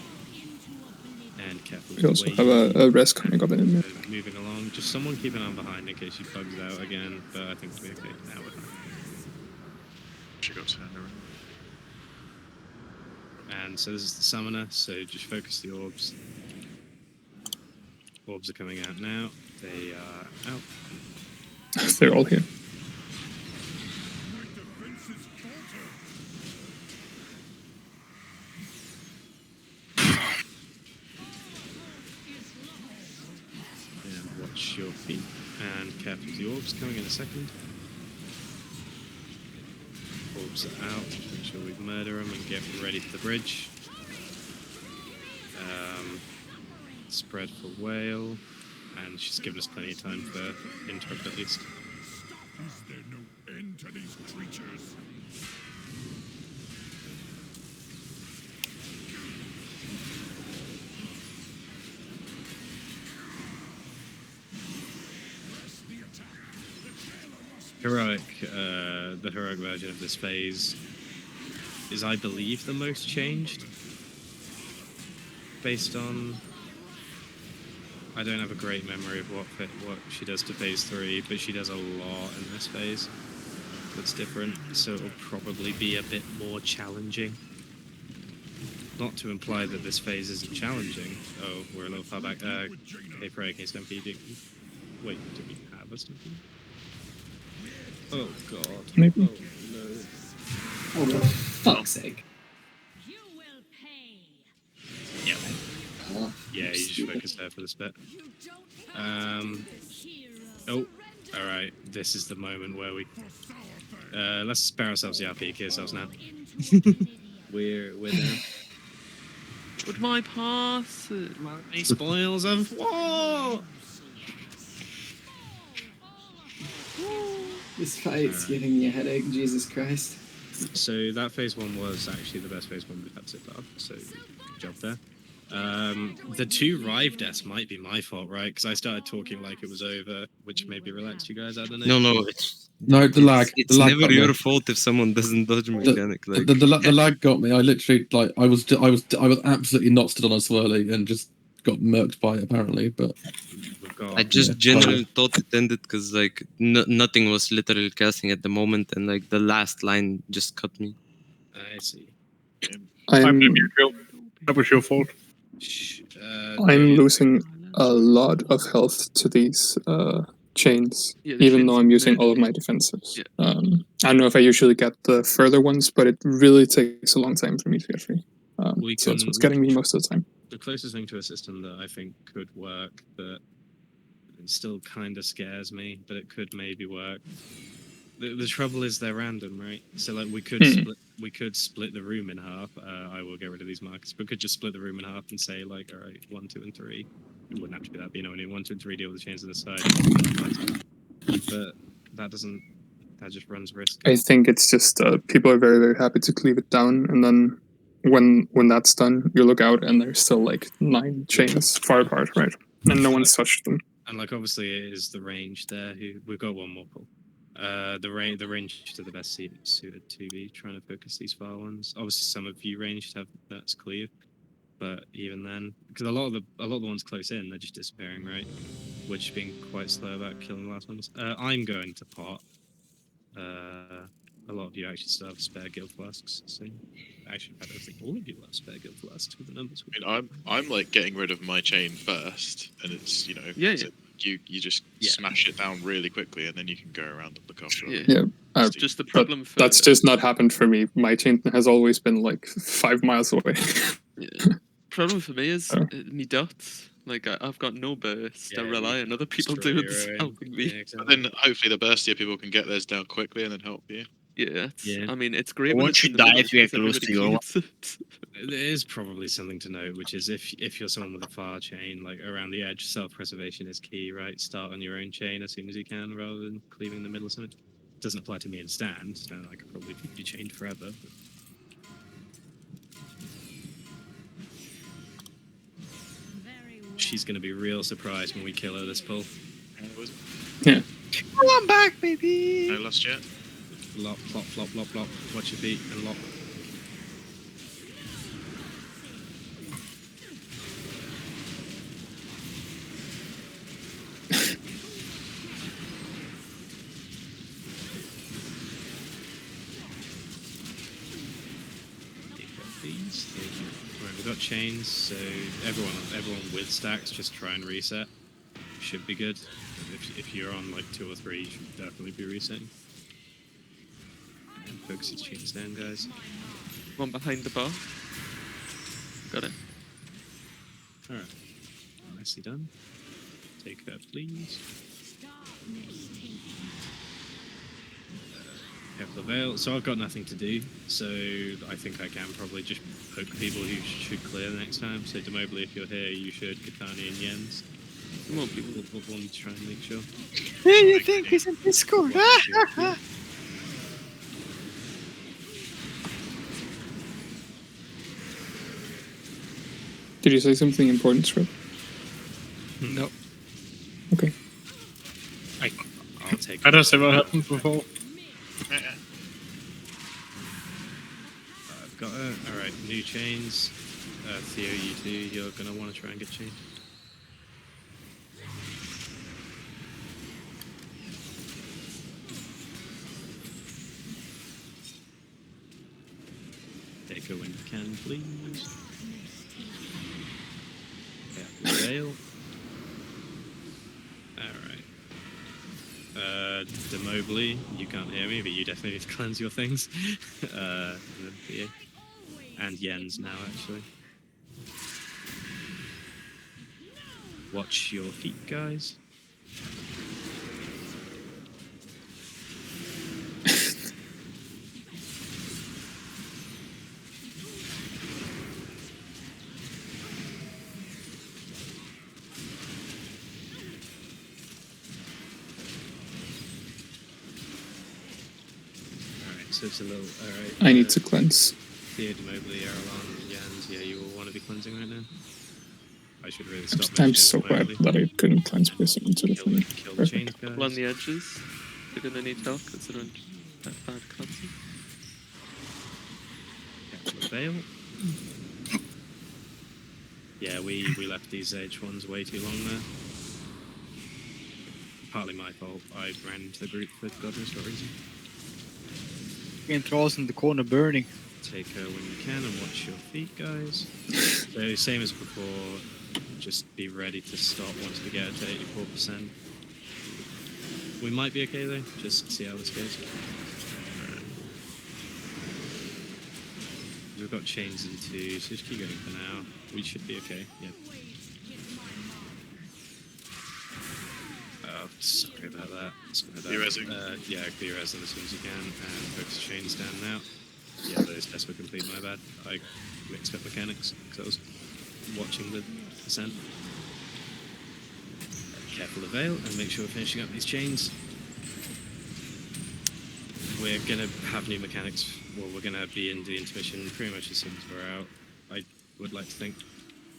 And careful. We also have a rest coming up in a minute. Moving along, just someone keep an eye behind in case she bugs out again. But I think we'll be okay. Now we're fine. She got turned around. And so this is the summoner. So just focus the orbs. Orbs are coming out now. They are out. They're all here. And watch your feet. And careful of the orbs coming in a second. Orbs are out. Make sure we murder them and get ready for the bridge. Spread for whale. And she's given us plenty of time for interrupt at least. Is there no end to these creatures? Heroic, the heroic version of this phase is, I believe, the most changed. Based on, I don't have a great memory of what she does to phase 3, but she does a lot in this phase that's different, so it'll probably be a bit more challenging. not to imply that this phase isn't challenging. Oh, we're a little far back. Hey, Freya, can you stampede? Wait, do we have a stampede? Oh god. Maybe. Oh no. Oh, for fuck's sake. Yeah. Oh, Yeah, you just focus there for this bit. Oh, alright. This is the moment where we... let's spare ourselves the RP, kill ourselves now. we're down. Would my pass? Any spoils of war? This fight's giving me a headache, Jesus Christ. So that phase 1 was actually the best phase 1 we've had so far, so good job there. The 2 Rive deaths might be my fault, right? Because I started talking like it was over, which maybe relaxed you guys, I don't know. No, the lag. It's the lag never got me. your fault if someone doesn't dodge mechanic. Like The lag got me. I literally I was absolutely not stood on a swirly and just got murked by it apparently. But I just generally thought it ended because like nothing was literally casting at the moment, and like the last line just cut me. I see. That was your fault. I'm losing a lot of health to these chains, even though I'm using all of my defensives. I don't know if I usually get the further ones, but it really takes a long time for me to get free. So that's what's getting me most of the time. The closest thing to a system that I think could work, that still kind of scares me, but it could maybe work. The trouble is they're random, right? So like we could split the room in half. I will get rid of these markers, but we could just split the room in half and say like, all right, 1, 2, and 3. It wouldn't have to be that, but you know, 1, 2, and 3 deal with the chains on the side. But that doesn't. That just runs risk. I think it's just people are very, very happy to cleave it down, and then when that's done, you look out and there's still like 9 chains far apart, right? And no one's touched them. And like obviously it is the range there. We've got one more pull. The range to the best suited to be trying to focus these far ones. Obviously, some of you ranged have that's clear, but even then, because a lot of the ones close in, they're just disappearing, right? Which being quite slow about killing the last ones. I'm going to pot. A lot of you actually still have spare guild flasks, so actually I don't think all of you have spare guild flasks with the numbers. I mean, I'm like getting rid of my chain first, and it's you just smash it down really quickly, and then you can go around and look after it. Yeah, just the problem. That's just not happened for me. My chain has always been like 5 miles away. Problem for me is me dots. Like I've got no burst. I rely on other people doing this, helping me. Yeah, exactly. And then hopefully the burstier people can get theirs down quickly and then help you. Yeah, I mean, it's great. Once you die, if you get close to your There is probably something to note, which is if you're someone with a far chain, like around the edge, self-preservation is key, right? Start on your own chain as soon as you can, rather than cleaving the middle side. Doesn't apply to me in Stand. Stand, I could probably be chained forever. But... She's gonna be real surprised when we kill her this pull. Yeah. I'm back, baby. No lost yet. Lock, plop, plop, plop, plop. Watch your feet and lock. Right, we've got chains, so everyone with stacks, just try and reset. Should be good. If you're on like 2 or 3, you should definitely be resetting. And focus his chains down, guys. One behind the bar. Got it. Alright. Nicely done. Take that, please. Have the veil. So I've got nothing to do, so I think I can probably just poke people who should clear the next time. So Demobly, if you're here, you should. Katani and Jens. Demobly will want to try and make sure. Who do you think is in Discord? Did you say something important, Script? No. Okay. I'll take it. That has ever happened before. I've got it. Alright, new chains. Theo, you two, you're going to want to try and get chained. Take Take her when you can, please. Yeah, fail. Alright. Demobly, you can't hear me, but you definitely need to cleanse your things. And Yen's now, actually. Watch your feet, guys. So it's a little. Alright. I need to cleanse. Theo, Demobly, Erelon, Jans. Yeah, you all want to be cleansing right now? I should really stop. I'm just so glad that I couldn't cleanse because I'm too different. Kill the chains, guys. Along the edges, they're going to need help considering that bad cleansing. Capture the veil. Yeah, we left these edge ones way too long there. Partly my fault. I ran into the group for God knows what reason. And Thrall's in the corner burning. Take her when you can and watch your feet, guys. So same as before, just be ready to stop once we get to 84%. We might be okay though, just see how this goes. We've got chains in 2, so just keep going for now. We should be okay, yeah. Oh, sorry about that. Be rezzing. Yeah, be rezzing as soon as you can, and focus chains down now. Yeah, those tests were complete, my bad. I mixed up mechanics, because I was watching the descent. Careful of veil, and make sure we're finishing up these chains. We're going to have new mechanics, well, we're going to be in the intermission pretty much as soon as we're out. I would like to think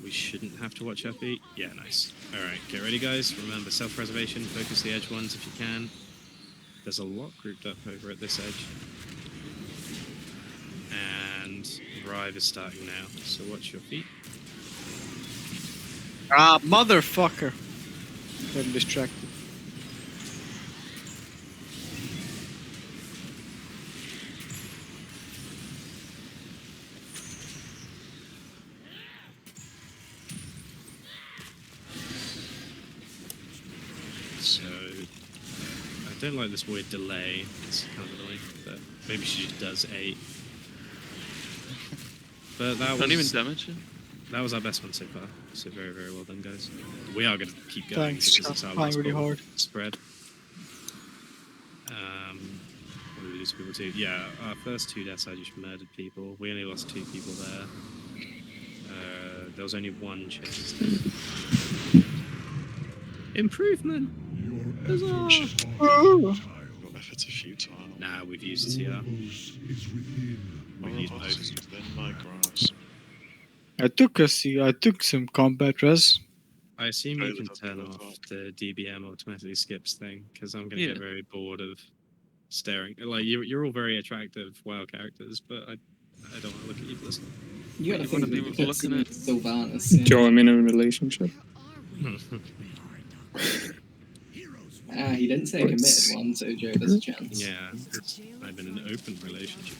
we shouldn't have to watch our feet. Yeah, nice. Alright, get ready guys. Remember, self-preservation, focus the edge ones if you can. There's a lot grouped up over at this edge. And Rive is starting now, so watch your feet. Ah, motherfucker! I'm distracted. So, I don't like this weird delay. It's kind of annoying, but maybe she just does 8. But that Not even was damage it. That was our best one so far. So very, very well done, guys. We are going to keep going Thanks, because it's our trying last really ball hard. spread. What do we lose people to? Yeah, our first 2 deaths I just murdered people. We only lost 2 people there. There was only 1 chase. Improvement! Huzzah! Got efforts a few times. Nah, we've used TR. We've used both. Then my grass. I took some combat res. I assume you can turn off the DBM automatically skips thing, because I'm going to get very bored of staring. Like, you're all very attractive WoW characters, but I don't want to look at you for this. You gotta think be of looking at Sylvanas. Joe, I'm in a relationship. He didn't say a committed one, so Joe, there's a chance. Yeah, I'm in an open relationship.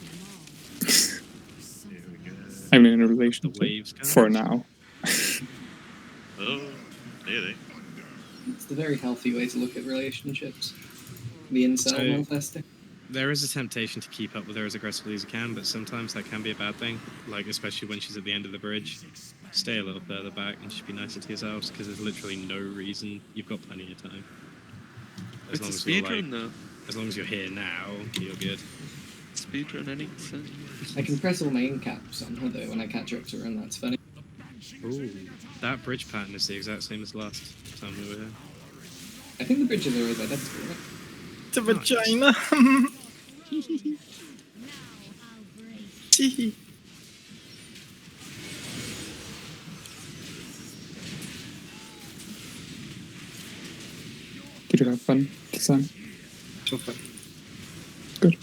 I'm in a relationship for now. Oh, nearly. It's the very healthy way to look at relationships. The incel manifesting. There is a temptation to keep up with her as aggressively as you can, but sometimes that can be a bad thing. Like, especially when she's at the end of the bridge. Stay a little further back and just be nicer to yourselves, because there's literally no reason. You've got plenty of time. As long as you're like, as long as you're here now, you're good. Speedrun any percent. I can press all main caps on her though when I catch up to her, and that's funny. Ooh, that bridge pattern is the exact same as last time we were here. I think the bridges are always identical, right? The vagina. Did you have fun, Sam? So fun. Good.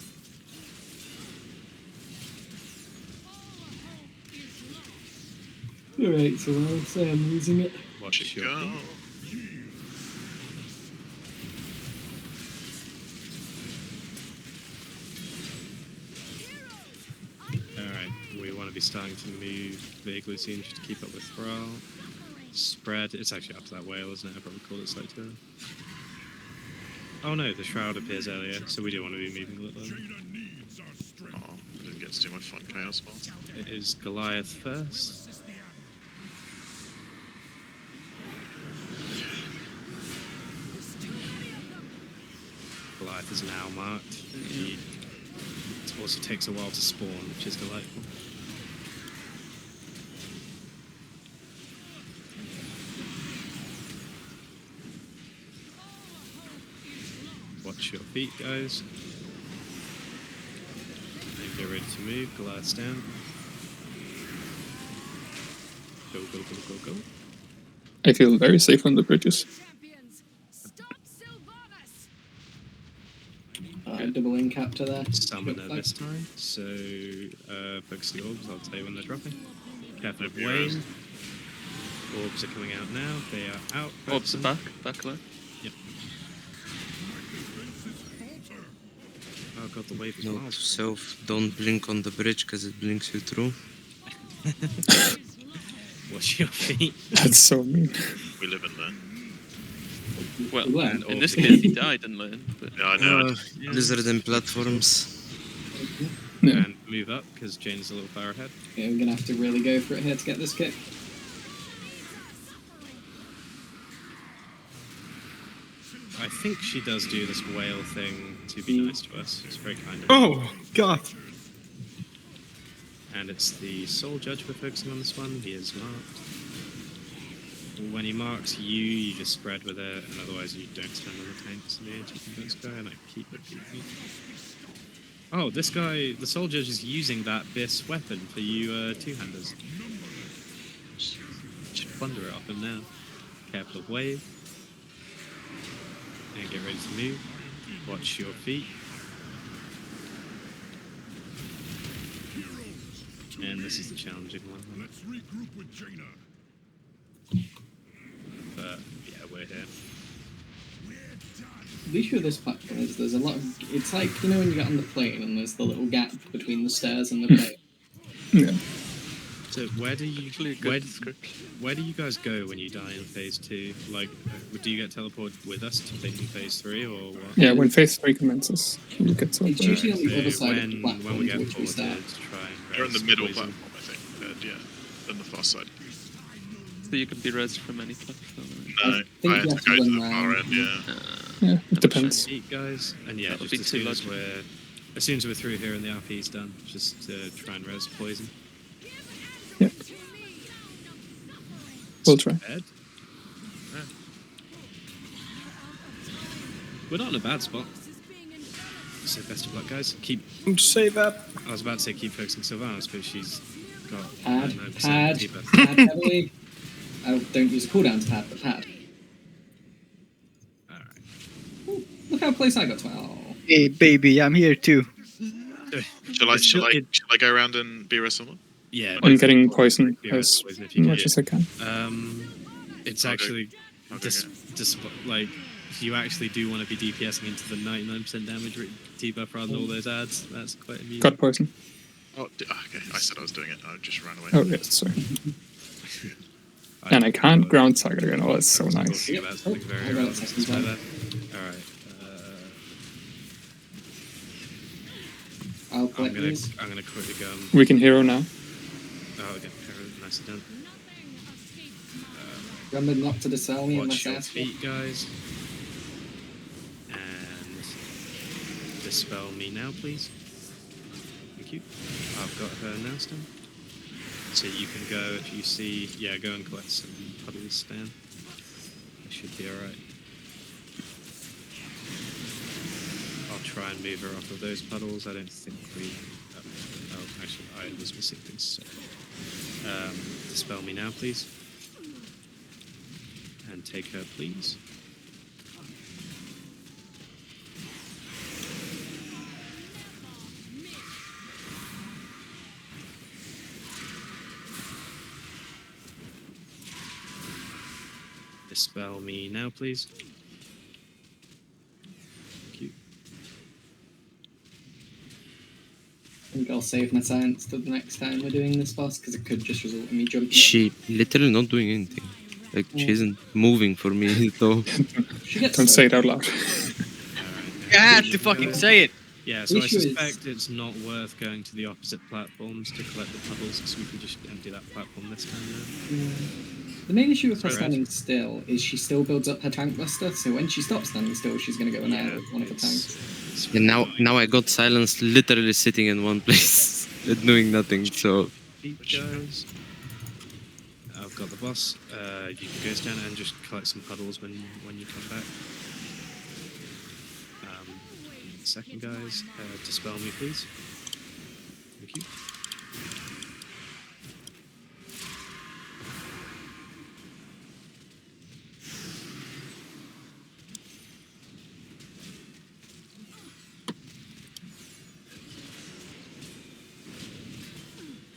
Alright, so I'll say I'm using it. Watch it go. Alright, we want to to be starting to move vaguely soon just to keep up with Thrall. Spread. It's actually up to that whale, isn't it? I probably called it slightly too. Oh no, the shroud appears earlier, so we do want to be moving a little earlier. Oh, I didn't get to do my fun chaos spell. It is Goliath first. Goliath is now marked. It also takes a while to spawn, which is delightful. Watch your feet, guys. And get ready to move. Goliath's down. Go, go, go, go, go. I feel very safe on the bridges. Double incap to there. Summoner this time, so focus the orbs, I'll tell you when they're dropping. Careful of wave. Orbs are coming out now, they are out. Orbs are back left. Yep. Oh god, the wave is Note wild. to self, don't blink on the bridge because it blinks you through. Watch your feet. That's so mean. We live in there. Well, in this case, he died and learned. But... Yeah, I know. Lizard and platforms. And move up, because Jane's a little far ahead. Okay, we're going to have to really go for it here to get this kick. I think she does do this whale thing to be nice to us. It's very kind of her. Oh, God. And it's the Soul Judge we're focusing on this one. He is marked. When he marks you, you just spread with it, and otherwise you don't stand on the tanks in the edge of this guy, and I keep it. Oh, this guy, the Soul Judge is using that Biss weapon for you two-handers. Just plunder it off him now. Careful of wave. And get ready to move. Watch your feet. And this is the challenging one. Let's regroup with Jaina. But yeah, we're here. The issue with this platform is there's a lot of... It's like, you know when you get on the plane and there's the little gap between the stairs and the plane? Yeah. So where do you guys go when you die in phase 2? Like, do you get teleported with us to take in phase 3 or what? Yeah, when phase 3 commences, you get teleported. It's usually on the other side of the platform when we get which we start. to try and You're in the middle poison. platform, I think. Yeah, on the far side. So you can be rezzed from any platform. No, I had to go to the far end. Yeah, it depends. Eat, guys, and yeah, That'll just be as too soon as we're through here and the RP's done, just try and res poison. Yeah. We'll try. Bed. We're not in a bad spot. So best of luck, guys. Don't say that. I was about to say keep focusing Sylvanas, but she's got Pad, 99% pad, debuff. pad heavily. Oh, don't use a cooldown to pad, but pad. Ooh, look how close I got to. Oh. Hey, baby, I'm here too. Shall I go around and be res someone? Yeah. I'm getting poison Be res as poison if you much can. as I can. It's actually like you actually do want to be DPSing into the 99% damage debuff rather than all those ads. That's quite amusing. Got poison. Oh, okay. I said I was doing it. I just ran away. Oh, yes, sorry. And I can't ground target again. Oh, that's so nice. Talking about something very irrelevant like that. Alright. I'll collect I'm these. gonna quickly go. We can hero now. Oh, okay. Nicely done. Remember not to dispel me Watch unless your I ask for feet, guys. And dispel me now, please. Thank you. I've got her now, Stan. So you can go if you see... Yeah, go and collect some puddles, Stan. It should be alright. I'll try and move her off of those puddles. I don't think we... Oh, actually, I was missing things. So. Dispel me now, please. And take her, please. Dispel me now, please. Thank you. I'm I'll save my science till the next time we're doing this boss, because it could just result in me jumping. She literally not doing anything. Like, she isn't moving for me, though. Don't say it out loud. You had to fucking say it. Yeah, so I suspect it's not worth going to the opposite platforms to collect the puddles, because we can just empty that platform this time now. The main issue with her standing still is she still builds up her tank buster, so when she stops standing still, she's going to go in there with one of the tanks. And now I got silenced literally sitting in one place, doing nothing, so... Guys. I've got the boss. You can go down and just collect some puddles when you come back. Second, guys, dispel me, please. Thank you.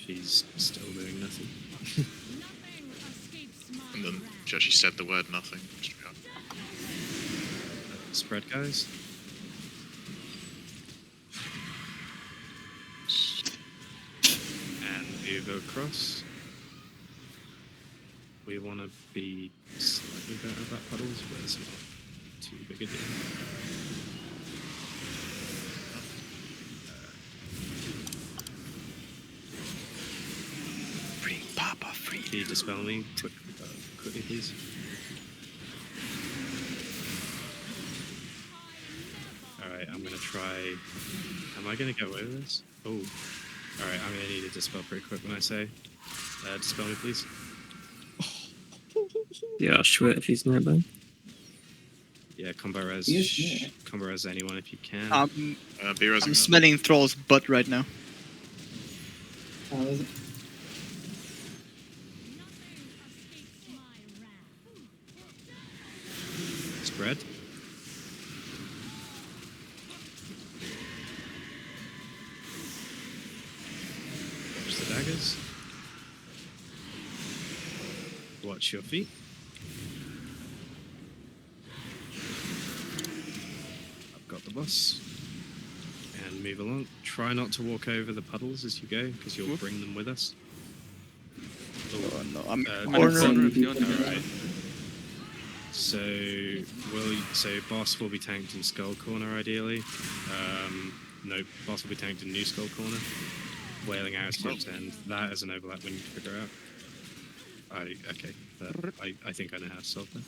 She's still doing nothing. And then she actually said the word nothing. Spread, guys. Move across. We want to be slightly better about puddles, but it's not too big a deal. Bring Papa free. Can you dispel me quickly, please? Alright, I'm gonna try. Am I gonna get away with this? Oh. Alright, I'm gonna need to dispel pretty quick when I say. Dispel me, please. Yeah, sure, if he's nearby. Yeah, combo res. Combo res anyone if you can. I'm smelling Thrall's butt right now. Oh, is it? Spread. Watch the daggers. Watch your feet. I've got the boss. And move along. Try not to walk over the puddles as you go, because you'll bring them with us. Oh, no, I'm corner of your right. So boss will be tanked in Skull Corner ideally. No, boss will be tanked in New Skull Corner. Wailing Arrow's Tips End. That is an overlap we need to figure out. Okay, I think I know how to solve that.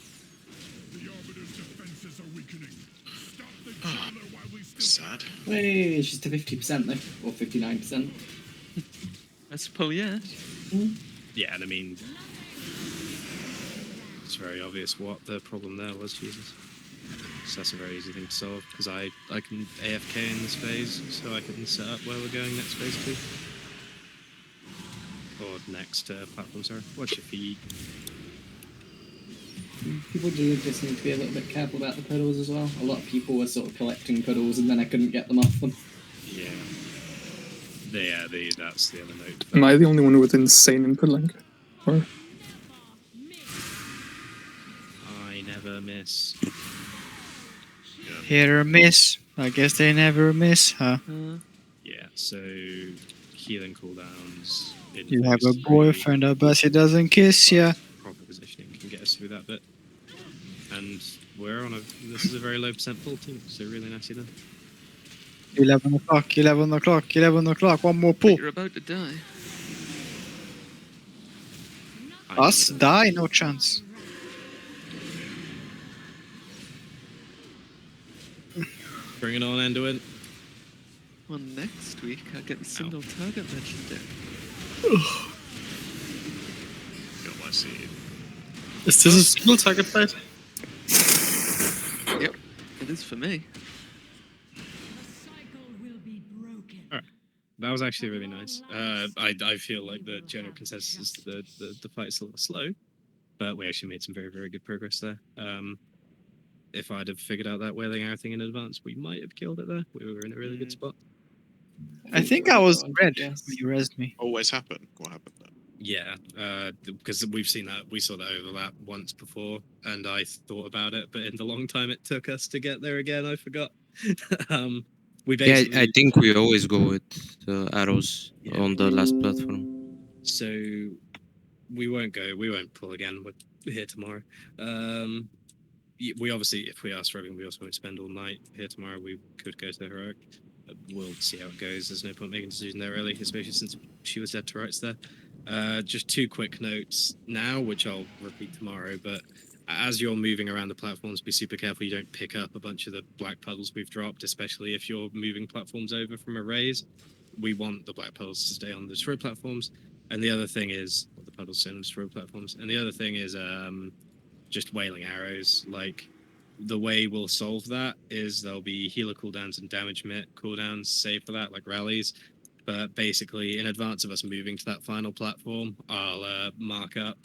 The Arbiter's defenses are weakening. Stop the jailer while we still sad. Hey, it's just to 50% though, or 59%. I suppose, yeah. Yeah, and I mean, it's very obvious what the problem there was, Jesus. So that's a very easy thing to solve, because I can AFK in this phase, so I can set up where we're going next phase too. Or next platform, sorry. Watch your feet. People do just need to be a little bit careful about the puddles as well. A lot of people were sort of collecting puddles and then I couldn't get them off them. Yeah. That's the other note. Am I the only one with insane input lag? Or? I never miss. Hit or miss. I guess they never miss, huh? Yeah, so healing cooldowns. You have a boyfriend, I bet he doesn't kiss ya. Proper positioning can get us through that bit. And we're on this is a very low percent full team, so really nicely done. 11 o'clock, 11 o'clock, 11 o'clock, one more pull. You're about to die. Us die? No chance. Bring it on, Enduin. Well, next week I'll get the single target legendary. Got my seed. Is this a single target fight? Yep, it is for me. Alright. That was actually really nice. I feel like the general consensus is the fight's a little slow, but we actually made some very, very good progress there. If I'd have figured out that wailing arrow thing in advance, we might have killed it there. We were in a really good spot. I think I was red when you rezzed me. Always happen. What happened then? Yeah, because we've seen that, we saw that overlap once before, and I thought about it, but in the long time it took us to get there again, I forgot. we Yeah, basically. I think we always go with arrows on the last platform. So we won't pull again. We're here tomorrow. We obviously, if we ask for everything, we also won't spend all night here tomorrow. We could go to the heroic. We'll see how it goes. There's no point making a decision there early, especially since she was dead to rights there. Just 2 quick notes now, which I'll repeat tomorrow, but as you're moving around the platforms, be super careful you don't pick up a bunch of the black puddles we've dropped, especially if you're moving platforms over from arrays. We want the black puddles to stay on the destroyed platforms. And the other thing is, the puddles stay on the destroyed platforms. And the other thing is just wailing arrows. Like, the way we'll solve that is there'll be healer cooldowns and damage mitt cooldowns saved for that, like rallies. But basically, in advance of us moving to that final platform, I'll mark up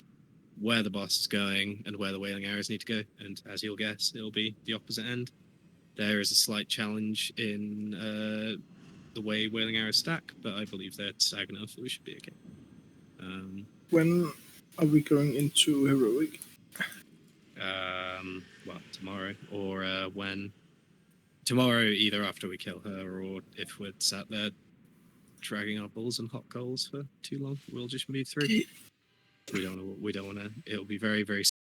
where the boss is going and where the wailing arrows need to go. And as you'll guess, it'll be the opposite end. There is a slight challenge in the way wailing arrows stack, but I believe they're stacked enough that we should be okay. When are we going into heroic? Well, tomorrow, or when tomorrow, either after we kill her, or if we're sat there dragging our balls and hot coals for too long, we'll just move through. We don't want to. It'll be very, very